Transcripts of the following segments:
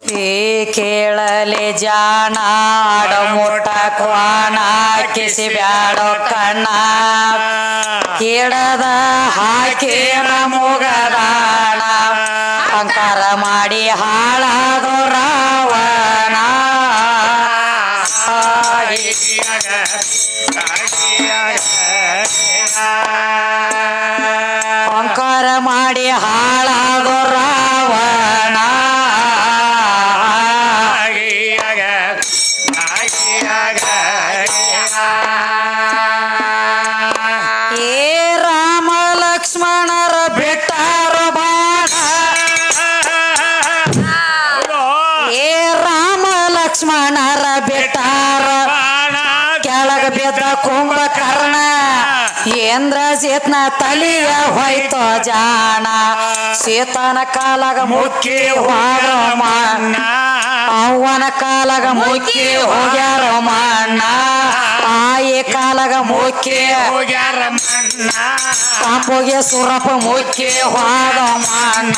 ಕೇಳಲೆ ಜಾಣ ಅಡಮುಟ್ಟ ಕ್ವಾಣ ಕಿಸಿ ಬ್ಯಾಡೋ ಕಣ್ಣ ಕೇಳದ ಹಾಕೇನ ಮುಗದಾಣ ಅಂಕಾರ ಮಾಡಿ ಹಾಳಾದೋ ರಾವಣ ಅಂಕಾರ ಮಾಡಿ ಹಾಳಾದೋ ರಾವಣ ಏ ರಾಮ ಲಕ್ಷ್ಮಣರ ಬಿಟ್ಟಾರ ಬಾಣ ಏ ರಾಮ ಲಕ್ಷ್ಮಣರ ಬಿಟ್ಟಾರ ಕೆಳಗ ಬಿದ್ದ ಕುಂಭಕರ್ಣ ಇಂದ್ರಜಿತ್ನ ತಲಿಯ ಹೋಯ್ತೋ ಜಾಣ ಸೀತನ ಕಾಲಾಗ ಮುಕ್ಕಿ ಹೋಗ ಮಣ್ಣ ಅವ್ವನ ಕಾಲಾಗ ಮುಕ್ಕಿ ಹೋಗ್ಯಾರ ಮಣ್ಣ ಆಯಿ ಕಾಲಾಗ ಮುಕ್ಕಿ ಹೋಗ್ಯಾರ ಮಣ್ಣ ಕಾಂಬೋಗೆ ಸುರಪ ಮುಕ್ಕಿ ಹೋಗ ಮಣ್ಣ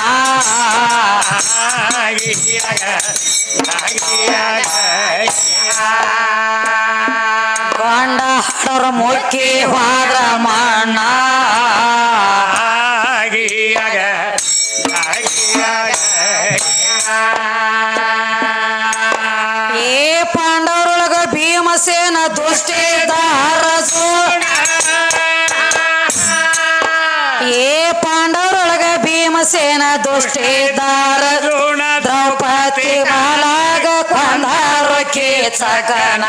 ಗಂಡ ಹಡರ ಮುಕ್ಕಿ ಹೋದ್ರ ಮಣ್ಣ ಏ ಪಾಂಡವರೊಳಗ ಭೀಮಸೇನ ದುಷ್ಟಿದಾರ ಏ ಪಾಂಡವರೊಳಗ ಭೀಮಸೇನ ದುಷ್ಟಿದಾರ ದ್ರೌಪದಿ ಬಾಲಾಗ ಕೊಂದಾರ ಕೀಚಕನ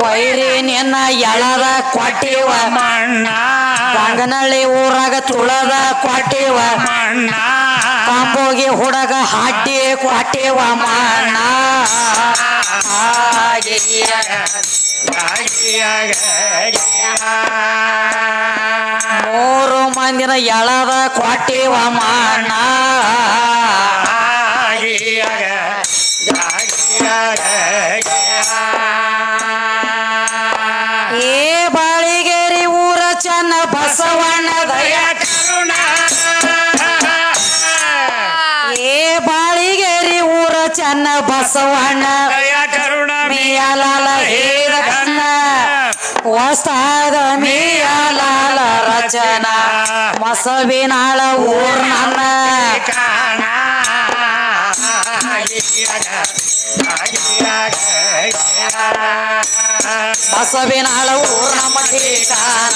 ವೈರಿ ನಿನ್ನ ಎಳದ ಕೊಟ್ಟಿವ ಮಣ್ಣ ಗಂಗನಳ್ಳಿ ಊರಾಗ ತುಳದ ಕೊಟ್ಟಿವ ಮಣ್ಣ ಕಾಂಬೋಗಿ ಹುಡುಗ ಹಡ್ಡಿ ಕೊಟ್ಟಿವ ಮಣ್ಣ ಮೂರು ಮಂದಿನ ಎಳದ ಕೊಟ್ಟಿವ ಮಣ್ಣ ಏ ಬಾಳಿಗೇರಿ ಊರ ಚನ್ನ ಬಸವಣ್ಣ ದಯ ಕರುಣ ಏ ಬಾಳಿಗೇರಿ ಊರ ಚನ್ನ ಬಸವಣ್ಣ ದಯ ಕರುಣ ಮಿಯಾಲಾಲ ಹೇಳಿದ ಕಣ್ಣ ಹೊಸ್ತಾದ ಮಿಯಾಲಾಲ ರಚನ ಮಸವಿನಾಳ ಊರ್ ನನ್ನ ಕಾಣ ಮಸವಿನಾಳ ಊರ್ ನಮ್ಮ ಕಾಣ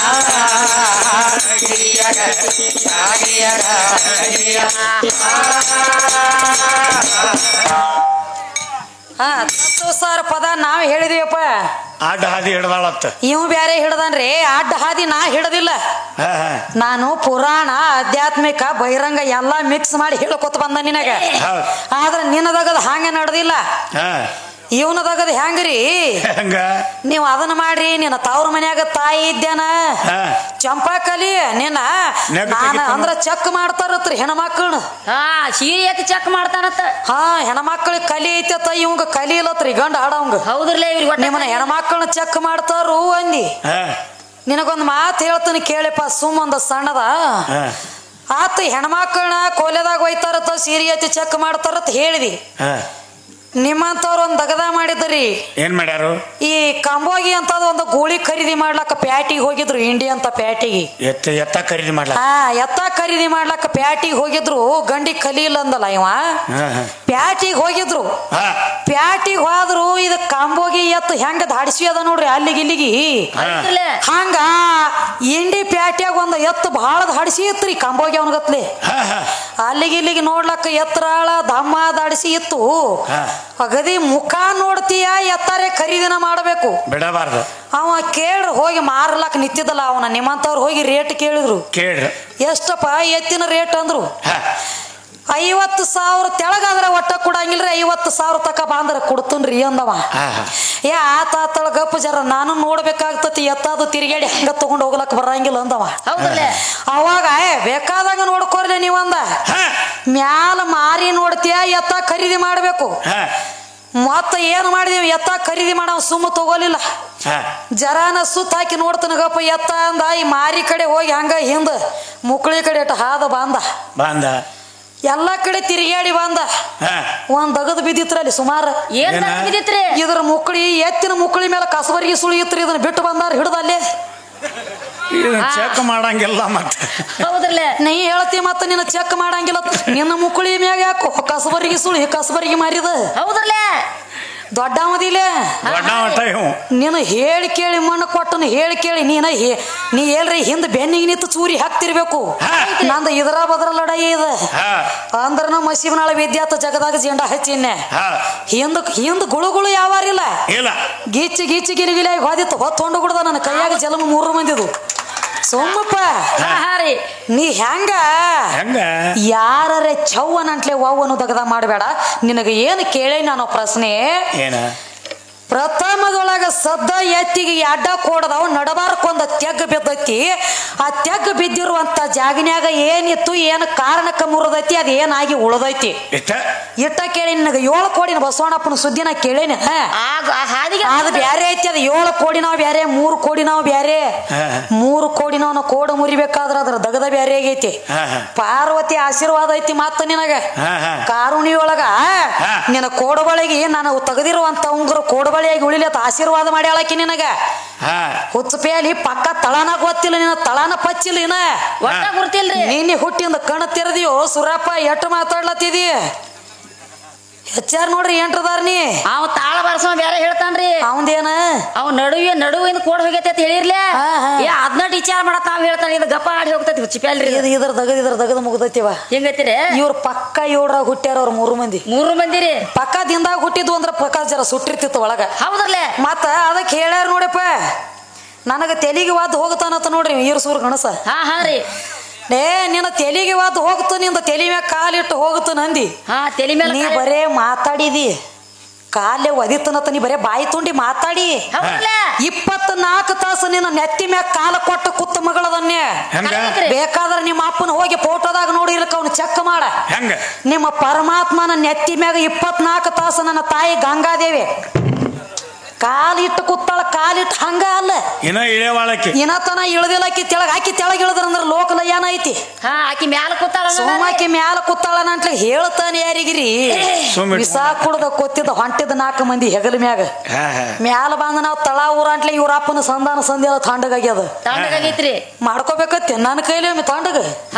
ಸರ್ ಪದ ನಾವ್ ಹೇಳಿದೀವಪ್ಪ ಅಡ್ಡ ಹಾದಿ ಹಿಡ್ದಾಳತ್ತ ಇವ್ ಬ್ಯಾರೆ ಹಿಡ್ದನ್ರಿ ಅಡ್ಡ ಹಾದಿ ನಾ ಹಿಡ್ದಿಲ್ಲ ನಾನು ಪುರಾಣ ಆಧ್ಯಾತ್ಮಿಕ ಬಹಿರಂಗ ಎಲ್ಲಾ ಮಿಕ್ಸ್ ಮಾಡಿ ಹೇಳ್ಕೊತ ಬಂದ ನಿನಗ ಆದ್ರ ನಿನ್ನದಾಗದ ಹಾಂಗ ನಡ್ದಿಲ್ಲ ಇವನದಾಗದ ಹೆಂಗ್ರಿ ನೀವ್ ಅದನ್ನ ಮಾಡ್ರಿ ನಿನ್ನ ತವ್ರ ಮನ್ಯಾಗ ತಾಯಿ ಇದ್ದೇನ ಚಂಪಾಕಲಿ ನಿನ್ನ ನಾನ ಅಂದ್ರ ಚೆಕ್ ಮಾಡ್ತಾರತ್ರಿ ಹೆಣ್ಮಕ್ಳನ್ನ ಸೀರೆ ಎತ್ತಿ ಚೆಕ್ ಮಾಡ್ತಾನತ್ತ ಹೆಣ್ಮಕ್ಳಿಗೆ ಕಲಿ ಐತತ್ತ ಇವಂಗ ಕಲಿ ಇಲ್ಲತ್ರಿ ಗಂಡ ಹಾಡವಂಗ ಹೌದ್ರಲ್ಲ ನಿಮ್ಮನ್ನ ಹೆಣ್ಮಕ್ಳನ್ನ ಚೆಕ್ ಮಾಡ್ತಾರು ಅಂದಿ ನಿನಗೊಂದ್ ಮಾತು ಹೇಳ್ತೀನಿ ಕೇಳಿಪ್ಪ ಸುಮ್ಮೊಂದ ಸಣ್ಣದ ಆತ ಹೆಣ್ಮಕ್ಳನ್ನ ಕೋಲೆದಾಗ ಒಯ್ತಾರತ್ತ ಸೀರೆ ಎತ್ತಿ ಚೆಕ್ ಮಾಡ್ತಾರತ್ ಹೇಳಿದಿ ನಿಮ್ಮಂತವ್ರ ಒಂದ್ ದಗದ ಮಾಡಿದ್ರಿ ಏನ್ ಮಾಡ್ಯಾರು ಈ ಕಂಬೋಗಿ ಅಂತದ ಒಂದು ಗೋಳಿ ಖರೀದಿ ಮಾಡ್ಲಕ್ಕ ಪ್ಯಾಟಿಗೆ ಹೋಗಿದ್ರು ಇಂಡಿ ಅಂತ ಪ್ಯಾಟಿಗೆ ಎತ್ತ ಖರೀದಿ ಮಾಡ್ಲಕ್ಕ ಎತ್ತ ಖರೀದಿ ಮಾಡ್ಲಕ್ಕ ಪ್ಯಾಟಿಗೆ ಹೋಗಿದ್ರು ಗಂಡಿ ಕಲೀಲ್ ಅಂದಲ್ಲ ಇವ ಪ್ಯಾಟಿಗೆ ಹೋಗಿದ್ರು ಪ್ಯಾಟಿಗೆ ಹೋದ್ರು ಇದು ಕಂಬೋಗಿ ಎತ್ತು ಹೆಂಗ ದಾಡಿಸಿ ಅದ ನೋಡ್ರಿ ಅಲ್ಲಿಗೆ ಇಲ್ಲಿಗೆ ಹಂಗ ಇಂಡಿ ಪ್ಯಾಟಿಯಾಗ ಒಂದ್ ಎತ್ತು ಬಹಳ ದಾಡಿಸಿ ಇತ್ರಿ ಕಂಬೋಗಿ ಅವನಗತ್ಲೆ ಅಲ್ಲಿಗೆ ಇಲ್ಲಿಗೆ ನೋಡ್ಲಕ್ಕ ಎತ್ತರಾಳ ದಮ್ಮ ದಾಡಿಸಿ ಇತ್ತು ಅಗದಿ ಮುಖ ನೋಡ್ತೀಯ ಎತ್ತಾರೆ ಖರೀದಿನ ಮಾಡಬೇಕು ಬಿಡಬಾರ್ದು ಅವ ಕೇಳ್ರಿ ಹೋಗಿ ಮಾರ್ಲಕ್ ನಿಂತಿದ್ದಲ್ಲ ಅವನ ನಿಮ್ಮಂತವ್ರು ಹೋಗಿ ರೇಟ್ ಕೇಳಿದ್ರು ಕೇಳ್ರಿ ಎಷ್ಟಪ್ಪ ಎತ್ತಿನ ರೇಟ್ ಅಂದ್ರು 50,000 ತೆಳಗಾದ್ರೆ ಒಟ್ಟ ಕೊಡಂಗಿಲ್ರಿ 50,000 ತಕ ಬಾಂದ್ರ ಕೊಡ್ತನ್ರಿ ಅಂದವ ಆತಳ ಗಪ್ಪ ಜರ ನಾನು ನೋಡ್ಬೇಕಾಗ್ತತಿ ಎತ್ತಾದು ತಿರುಗಾಡಿ ಹಂಗ ತಗೊಂಡ್ ಹೋಗ್ಲಕ್ ಬರಂಗಿಲ್ಲ ಅಂದವ ಅವಾಗ ಬೇಕಾದಾಗ ನೋಡ್ಕೋರ್ಲಿ ನೀವಂದ ಮ್ಯಾಲ ಮಾರಿ ನೋಡ್ತೀಯ ಎತ್ತ ಖರೀದಿ ಮಾಡ್ಬೇಕು ಮತ್ತ ಏನ್ ಮಾಡಿದೀವಿ ಎತ್ತ ಖರೀದಿ ಮಾಡವ ಸುಮ್ಮ ತಗೋಲಿಲ್ಲ ಜರಾನ ಸುತ್ತ ಹಾಕಿ ನೋಡ್ತನಗಪ್ಪ ಎತ್ತ ಅಂದ ಈ ಮಾರಿ ಕಡೆ ಹೋಗಿ ಹಂಗ ಹಿಂದ ಮುಕ್ಳಿ ಕಡೆ ಹಾದ ಬಾಂದ ಎಲ್ಲಾ ಕಡೆ ತಿರುಗಾಡಿ ಬಂದ ಒಂದ್ ದಗದ್ ಬಿದ್ದಿತ್ರಲ್ಲಿ ಸುಮಾರು ಏನ್ ಬಿದ್ದಿತ್ರಿ ಇದ್ರ ಮುಕ್ಕಳಿ ಎತ್ತಿನ ಮುಕ್ಕಳಿ ಮೇಲೆ ಕಸಬರಿಗೆ ಸುಳಿಯಿತ್ರಿ ಇದನ್ನ ಬಿಟ್ಟು ಬಂದಾರ ಹಿಡ್ದಲ್ಲೇ ಚೆಕ್ ಮಾಡಂಗಿಲ್ಲ ಮತ್ತೆ ಹೌದ್ರಲ್ಲ ನೀ ಹೇಳ್ತಿ ಮತ್ತ ನಿನ್ನ ಚೆಕ್ ಮಾಡಂಗಿಲ್ಲ ನಿನ್ನ ಮುಕ್ಕಳಿ ಮ್ಯಾಗ ಯಾಕೋ ಕಸಬರಿಗೆ ಸುಳಿ ಕಸಬರಿಗೆ ಮಾರಿದ ಹೌದ್ರಲ್ಲ ದೊಡ್ಡ ಮದಿಲೆ ನೀನು ಹೇಳಿ ಕೇಳಿ ಮಣ್ಣು ಕೊಟ್ಟನು ಹೇಳಿ ಕೇಳಿ ನೀ ಹೇಳ್ರಿ ಹಿಂದ್ ಬೆನ್ನಿಗೆ ನಿಂತು ಚೂರಿ ಹಾಕ್ತಿರ್ಬೇಕು ನಂದು ಇದ್ರ ಬದ್ರ ಲಡಾಯಿ ಇದೆ ಅಂದ್ರ ನಮ್ಮ ಮಸೀಬನಾಳ ವಿದ್ಯಾತ ಜಗದಾಗ ಜೆಂಡ ಹಚ್ಚಿನ್ನೆ ಹಿಂದ್ ಗುಳುಗುಳು ಯಾವಾರಿಲ್ಲ ಗೀಚಿ ಗೀಚಿ ಗಿಲಿಗಿಲಿಯಾಗಿ ಹೋದಿತ್ತು ಹೊತ್ತೊಂಡು ಗುಡ್ದ ನನ್ನ ಕೈಯಾಗ ಜಲಮ 3 ಮಂದಿದು ಸೋಮಪ್ಪ ನೀ ಹೆಂಗ ಯಾರೇ ಚವ್ವನಂಟ್ಲೆ ಅವ್ವನು ದಗದ ಮಾಡಬೇಡ ನಿನಗೆ ಏನು ಕೇಳಿ ನಾನು ಪ್ರಶ್ನೆ ಪ್ರಥಮದೊಳಗ ಸದ್ದ ಎತ್ತಿಗೆ ಅಡ್ಡ ಕೊಡದವ್ ನಡಬಾರಕೊಂದ ತೆಗ್ಗ ಬಿದ್ದೈತಿ ಆ ತೆಗ್ಗ ಬಿದ್ದಿರುವಂತ ಜಾಗನ್ಯಾಗ ಏನಿತ್ತು ಏನು ಕಾರಣಕ್ಕ ಮುರಿದೈತಿ ಅದ ಏನಾಗಿ ಉಳದೈತಿ ಇಟ್ಟ ಕೇಳಿ ನಿನಗ 7 ಕೋಡಿನ ಬಸವಣ್ಣಪ್ಪನ ಸುದ್ದಿನ ಕೇಳೇನ ಅದು ಬ್ಯಾರೆ ಐತಿ ಅದು 7 ಕೋಡಿ ನಾವು ಬ್ಯಾರೆ 3 ಕೋಡಿ ನಾವು ಬ್ಯಾರೆ 3 ಕೋಡಿ ನಾವು ಕೋಡ ಮುರಿಬೇಕಾದ್ರ ಅದ್ರ ದಗದ ಬ್ಯಾರೆ ಆಗೈತಿ ಪಾರ್ವತಿ ಆಶೀರ್ವಾದ ಐತಿ ಮತ್ತ ನಿನಗ ಕಾರುಣಿಯೊಳಗ ನಿನ್ನ ಕೋಡಬಳಿಗೆ ನಾನು ತೆಗೆದಿರುವಂತ ಉಂಗುರ ಕೋಡಬಳಿಯಾಗಿ ಉಳಿಲತ್ತ ಆಶೀರ್ವಾದ ಮಾಡಿ ಹೇಳಕ್ಕೆ ನಿನಗ ಹುಚ್ಚಪೇಲಿ ಪಕ್ಕ ತಳನ ಗೊತ್ತಿಲ್ಲ ನಿನ್ನ ತಳನ ಪಚ್ಚಿಲ್ಲ ಇನ್ನ ಒಟ್ಟ ಗುರ್ತಿಲ್ರಿ ನೀನೆ ಹುಟ್ಟಿಂದ ಕಣ ತೆರೆದಿಯೋ ಸುರಪ್ಪ ಎಟ್ಟು ಮಾತಾಡ್ಲತ್ತಿದಿ ಹೆಚ್ಚಾರ ನೋಡ್ರಿ ಎಂಟ್ರದಾರ ನೀ ಅವ ತಾಳ ಬರ್ಸವ ಬೇರೆ ಹೇಳ್ತಾನ್ರಿ ಅವಂದೇನ ಅವ್ ನಡುವಿಂದ ಕೋಡ್ ಹೋಗೈತೆ ಅಂತ ಹೇಳಿರ್ಲಿ ಅದನ್ನ ವಿಚಾರ ಮಾಡತ್ ನಾವ್ ಹೇಳ್ತಾನೆ ಇದು ಗಪ್ಪ ಆಡಿ ಹೋಗ್ತೈತಿ ಹುಚ್ಚಿಪ್ಯಾಲ್ರಿ ಇದ್ರ ದಗದ ಮುಗ್ದೈತಿವ ಹೆಂಗೈತಿರಿ ಇವ್ರ ಪಕ್ಕ 7ರಾಗ ಹುಟ್ಟ್ಯಾರ ಅವ್ರ 3 ಮಂದಿ 3 ಮಂದಿರಿ ಪಕ್ಕ ದಿಂದಾಗ ಹುಟ್ಟಿದ್ವು ಅಂದ್ರ ಪಕ್ಕ ಜರ ಸುಟ್ಟಿರ್ತಿತ್ತು ಒಳಗ ಹೌದ್ರಲ್ಲೇ ಮತ್ತ ಅದಕ್ಕೆ ಹೇಳ್ಯಾರ ನೋಡಪ್ಪ ನನಗ ತೆಲಿಗೆ ವಾದ್ ಹೋಗ್ತಾನತ್ತ ನೋಡ್ರಿ ಈರ್ ಸೂರ್ ಗಣಸ ಹಾ ರೀ ನಿನ್ನ ತೆಲಿಗೆ ವಾದ್ ಹೋಗ್ತು ನಿಂದ ತೆಲಿ ಮ್ಯಾಗ ಕಾಲಿಟ್ಟು ಹೋಗ್ತು ನಂದಿ ತೆಲಿ ಮೇಲೆ ನೀ ಬರೇ ಮಾತಾಡಿದಿ ಕಾಲೇ ಒದಿತನತ್ತ ನೀ ಬರೇ ಬಾಯಿ ತುಂಡಿ ಮಾತಾಡಿ 24 ತಾಸು ನಿನ್ನ ನೆತ್ತಿ ಮ್ಯಾಗ ಕಾಲ ಕೊಟ್ಟು ಕುತ್ತ ಮಗಳದನ್ನೇ ಬೇಕಾದ್ರೆ ನಿಮ್ಮ ಅಪ್ಪನ ಹೋಗಿ ಫೋಟೋದಾಗ ನೋಡಿ ಇರ್ಕ ಅವ್ನು ಚೆಕ್ ಮಾಡ ನಿಮ್ಮ ಪರಮಾತ್ಮನ ನೆತ್ತಿ ಮ್ಯಾಗ 24 ತಾಸು ನನ್ನ ತಾಯಿ ಗಂಗಾದೇವಿ ಕಾಲಿಟ್ಟು ಕುತ್ತಾಳ ಕಾಲಿಟ್ಟು ಹಂಗ ಅಲ್ಲ ಇನತನ ಇಳ್ದಿಲ್ಲಕಿ ತೆಳಗ ಆಕಿ ತೆಳಗ ಇಳದ್ರಂದ್ರ ಲೋಕಲ ಏನೈತಿ ಆಕಿ ಮ್ಯಾಲ ಕೂತಾಳ ಸೋಮಾಕಿ ಮ್ಯಾಲ ಕೂತಾಳ ಅಂಟ್ಲಿ ಹೇಳ್ತಾನೆ ಯಾರಿಗಿರಿ ವಿಸಾ ಕುಡ್ದ ಕೊತ್ತಿದ್ದ ಹೊಂಟಿದ 4 ಮಂದಿ ಹೆಗಲ ಮ್ಯಾಗ ಮ್ಯಾಲ ಬಂದ ನಾವ್ ತಳ ಊರ ಅಂಟ್ಲಿ ಇವ್ರ ಅಪ್ಪನ ಸಂಧಾನ ಸಂಧಿಯಲ್ಲ ತಾಂಡಗಾಗ್ಯದ ತಾಂಡಗಾಗೈತ್ರಿ ಮಾಡ್ಕೋಬೇಕತ್ತೆ ನನ್ನ ಕೈಲಿ ಒಮ್ಮೆ ತಾಂಡಗ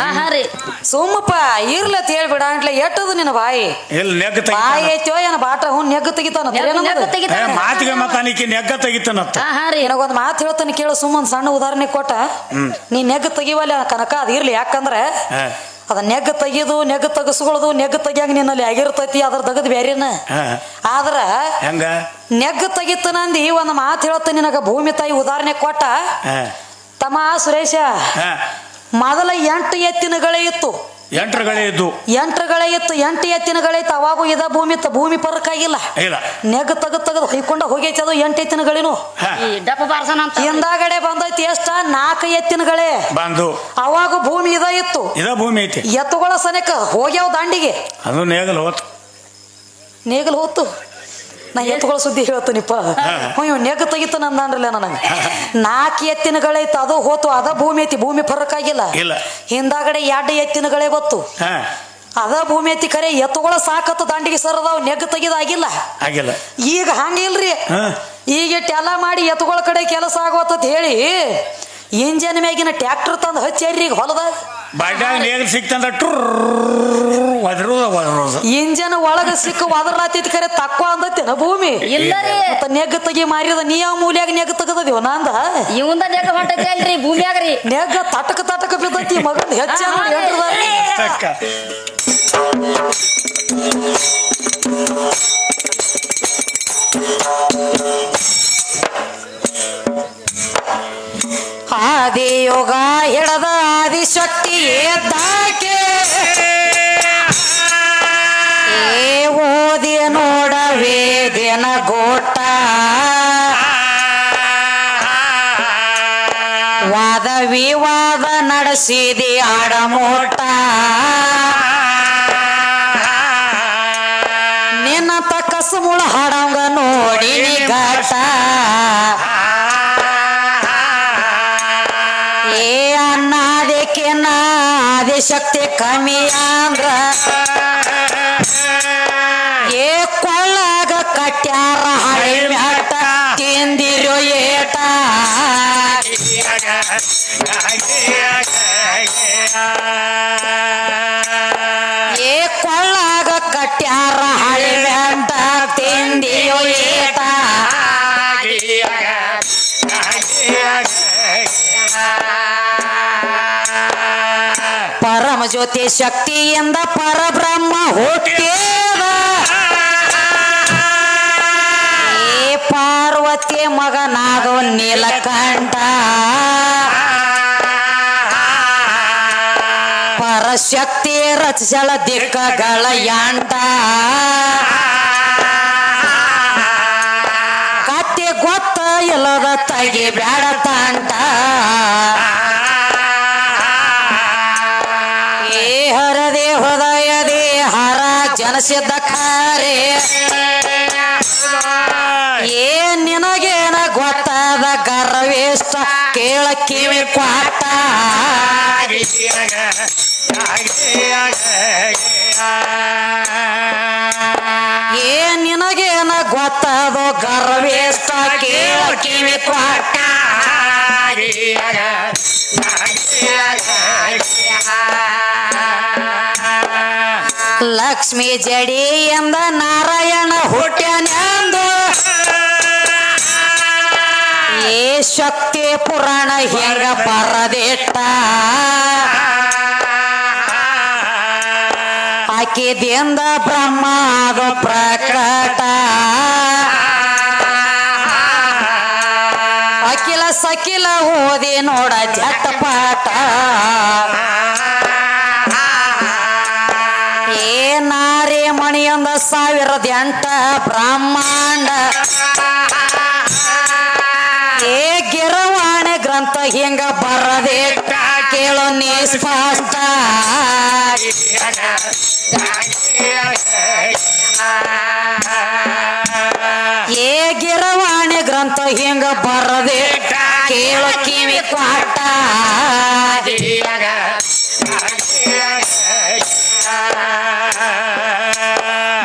ರೀ ಸೋಮಪ್ಪ ಇರ್ಲತ್ ಹೇಳ್ಬಿಡ ಅಂಟ್ಲಿ ಎಟ್ಟದು ನಿನ್ನ ಬಾಯಿ ಬಾಯಿ ಐತೋ ಏನ ಬಾಟ ಹುನ್ ನೆಗ್ಗ ತೆಗಿತಾನ ನೆಗ್ಗ ತೆಗಿತಾನತ್ತ ನನಗೊಂದ್ ಮಾತು ಹೇಳ್ತಾನೆ ಕೇಳು ಸುಮ್ಮನ್ ಸಣ್ಣ ಉದಾಹರಣೆ ಕೊಟ್ಟ ನೀ ನೆಗ್ಗ ತೆಗಿವಲ್ಲ ಕನಕ ಅದ್ ಇರ್ಲಿ ಯಾಕಂದ್ರ ಅದ ನೆಗ್ಗ ತೆಗಿದು ನೆಗ್ಗ ತೆಗಸ್ಕೊಳ್ಳೋದು ನೆಗ್ಗ ತೆಗಿಯಂಗ ನಿನ್ನಲ್ಲಿ ಆಗಿರ್ತೈತಿ ಅದ್ರ ತೆಗದ್ ಬ್ಯಾರೇನ ಆದ್ರ ನೆಗ್ಗ ತೆಗಿತನಂದಿ ಒಂದ್ ಮಾತು ಹೇಳ್ತಾನೆ ನಿನಗ ಭೂಮಿ ತಾಯಿ ಉದಾಹರಣೆ ಕೊಟ್ಟ ತಮ್ಮ ಸುರೇಶ ಮೊದಲ 8 ಎತ್ತಿನಗಳೇ ಇತ್ತು 8ಗಳೇ ಇದ್ದು 8 ಎತ್ತಿನಗಳೈತು ಅವಾಗೂ ಇದ ಭೂಮಿ ಪರಕ್ಕಾಗಿಲ್ಲ ನೆಗ್ ತೆಗದ್ ಹೊಯ್ಕೊಂಡ ಹೋಗೈತಿ ಅದು 8 ಎತ್ತಿನಗಳೇನು ಹಿಂದಾಗಡೆ ಬಂದೈತಿ ಎಷ್ಟ 4 ಎತ್ತಿನಗಳೇ ಬಂದು ಅವಾಗ ಭೂಮಿ ಇದ ಇತ್ತು ಭೂಮಿ ಐತಿ ಎತ್ತುಗಳ ಸನೇಕ ಹೋಗ್ಯಾವ ದಾಂಡಿಗೆ ಅದು ನೇಗಲ್ ಹೋತು ನಾ ಎತ್ತುಗಳ ಸುದ್ದಿ ಹೇಳ್ತಾನಿಪ್ಪ ನೆಗ್ ತೆಗಿತ ನಂದನ್ರಲ್ಲ ನನಗ 4 ಎತ್ತಿನಗಳೈತ ಅದು ಹೋತು ಅದ ಭೂಮಿ ಐತಿ ಭೂಮಿ ಫರಕ್ಕಾಗಿಲ್ಲ ಹಿಂದಾಗಡೆ 2 ಎತ್ತಿನಗಳೇ ಬತ್ತು ಅದ ಭೂಮಿ ಐತಿ ಖರೆ ಎತ್ತುಗಳ ಸಾಕತ್ತು ದಾಂಡಿಗೆ ಸರದಾವ್ ನೆಗ್ ತೆಗಿದಾಗಿಲ್ಲ ಈಗ ಹಂಗಿಲ್ರಿ ಈಗ ಎಲ್ಲ ಮಾಡಿ ಎತ್ತುಗಳ ಕಡೆ ಕೆಲಸ ಆಗೋತ ಹೇಳಿ ಇಂಜನ್ ಮ್ಯಾಗಿನ ಟ್ರ್ಯಾಕ್ಟರ್ ತಂದು ಹಚ್ಚಾರಿ ಈಗ ಹೊಲದಾಗ ಇಂಜನ್ ಒಳಗ ಸಿಕ್ಕ ಒದರ್ಲಾತೈತಿ ಖರೆ ತಕ್ಕ ಅಂದತ್ತೇನ ಭೂಮಿ ಮತ್ತ ನೆಗ್ ತೆಗಿ ಮಾರಿದ ನೀ ಯಾವ ಮೂಲ್ಯಾಗ ನೆಗ್ ತೆಗದಿವ ನಂದ ಇವಂದ ನೆಗ್ ಹೊಂಟೈತಿ ಭೂಮಿಯಾಗ್ರಿ ನೆಗ್ ತಟಕ ಬಿದ್ದೈತಿ ಮಗನ್ ಹೆಚ್ಚ ಆದಿಯೋಗ ಹಿಡದ ಆದಿಶಕ್ತಿ ಎದ್ದಾಕೆ ಓದಿ ನೋಡ ವೇದಿನ ಗೋಟ ವಾದ ವಿವಾದ ನಡೆಸಿದಿ ಆಡಮೋಟ ನಿನ್ನ ತಕಸ ಮುಳ ಹಾಡಂಗ ನೋಡಿ ಘಾಟ ಅನ್ನದಕ್ಕೆ ಆದಿಶಕ್ತಿ ಕಮ್ಮಿ ಅಂದ್ರ ಕಟ್ಯಾರ ಹಳಿ ಮ್ಯಾಟ ತಿಂದಿರೋ ಏಟ ಏ ಕೊಳ್ಳಾಗ ಕಟ್ಯಾರ ಹಳಿ ಮ್ಯಾಟ ತಿಂದಿರೋ ಏಟ ಪರಮ ಜ್ಯೋತಿ ಶಕ್ತಿಯಿಂದ ಪರಬ್ರಹ್ಮ ಹುಟ್ಟಿದ ಏ ಪಾರ್ವತಿ ಮಗನಾಗೋ ನೀಲಕಂಠ ಪರಶಕ್ತಿ ರಚಿಸಳ ದಿಕ್ಕಗಳ ಯಾಂಟ ಕತ್ತಿ ಗೊತ್ತ ಇಲ್ಲದ ತಗಿ ಬ್ಯಾಡ ತಾಂಟ ಹರದೇ ಹೃದಯದೇ ಹರ ಜನಸಿದ್ದ ಖಾರೆ ಏನ್ ನಿನಗೇನ ಗೊತ್ತಾದ ಗರ್ವೇಷ್ಟ ಕೇಳ ಕಿವಿ ಕ್ವಾಟ ಏನ್ ನಿನಗೇನ ಗೊತ್ತಾದೋ ಗರ್ವೇಷ್ಟ ಕೇಳ ಕಿವಿ ಕ್ವಾಟ ಲಕ್ಷ್ಮಿ ಜಡಿಯಿಂದ ನಾರಾಯಣ ಹುಟ್ಟ್ಯಾನೆಂದು ಏ ಶಕ್ತಿ ಪುರಾಣ ಹೆಂಗ ಬರದಿಟ್ಟ ಆಕಿದಿಂದ ಬ್ರಹ್ಮ ಅದು ಪ್ರಕಟ ಅಖಿಲ ಸಕಿಲ ಓದಿ ನೋಡ ಜಟಪಾಟ ಏ ನಾರಿ ಮಣಿಯೊಂದ 1008 ಬ್ರಹ್ಮಾಂಡ ಏ ಗಿರವಾಣಿ ಗ್ರಂಥ ಹಿಂಗ ಬರದಿಟ್ಟ ಕೇಳೋ ನೀ ಸ್ಪಷ್ಟ ಏ ಗಿರವಾಣಿ ಗ್ರಂಥ ಹಿಂಗ ಬರದಿಟ್ಟ ಕೇಳೋ ಕಿವಿ ಕ್ವಾಟ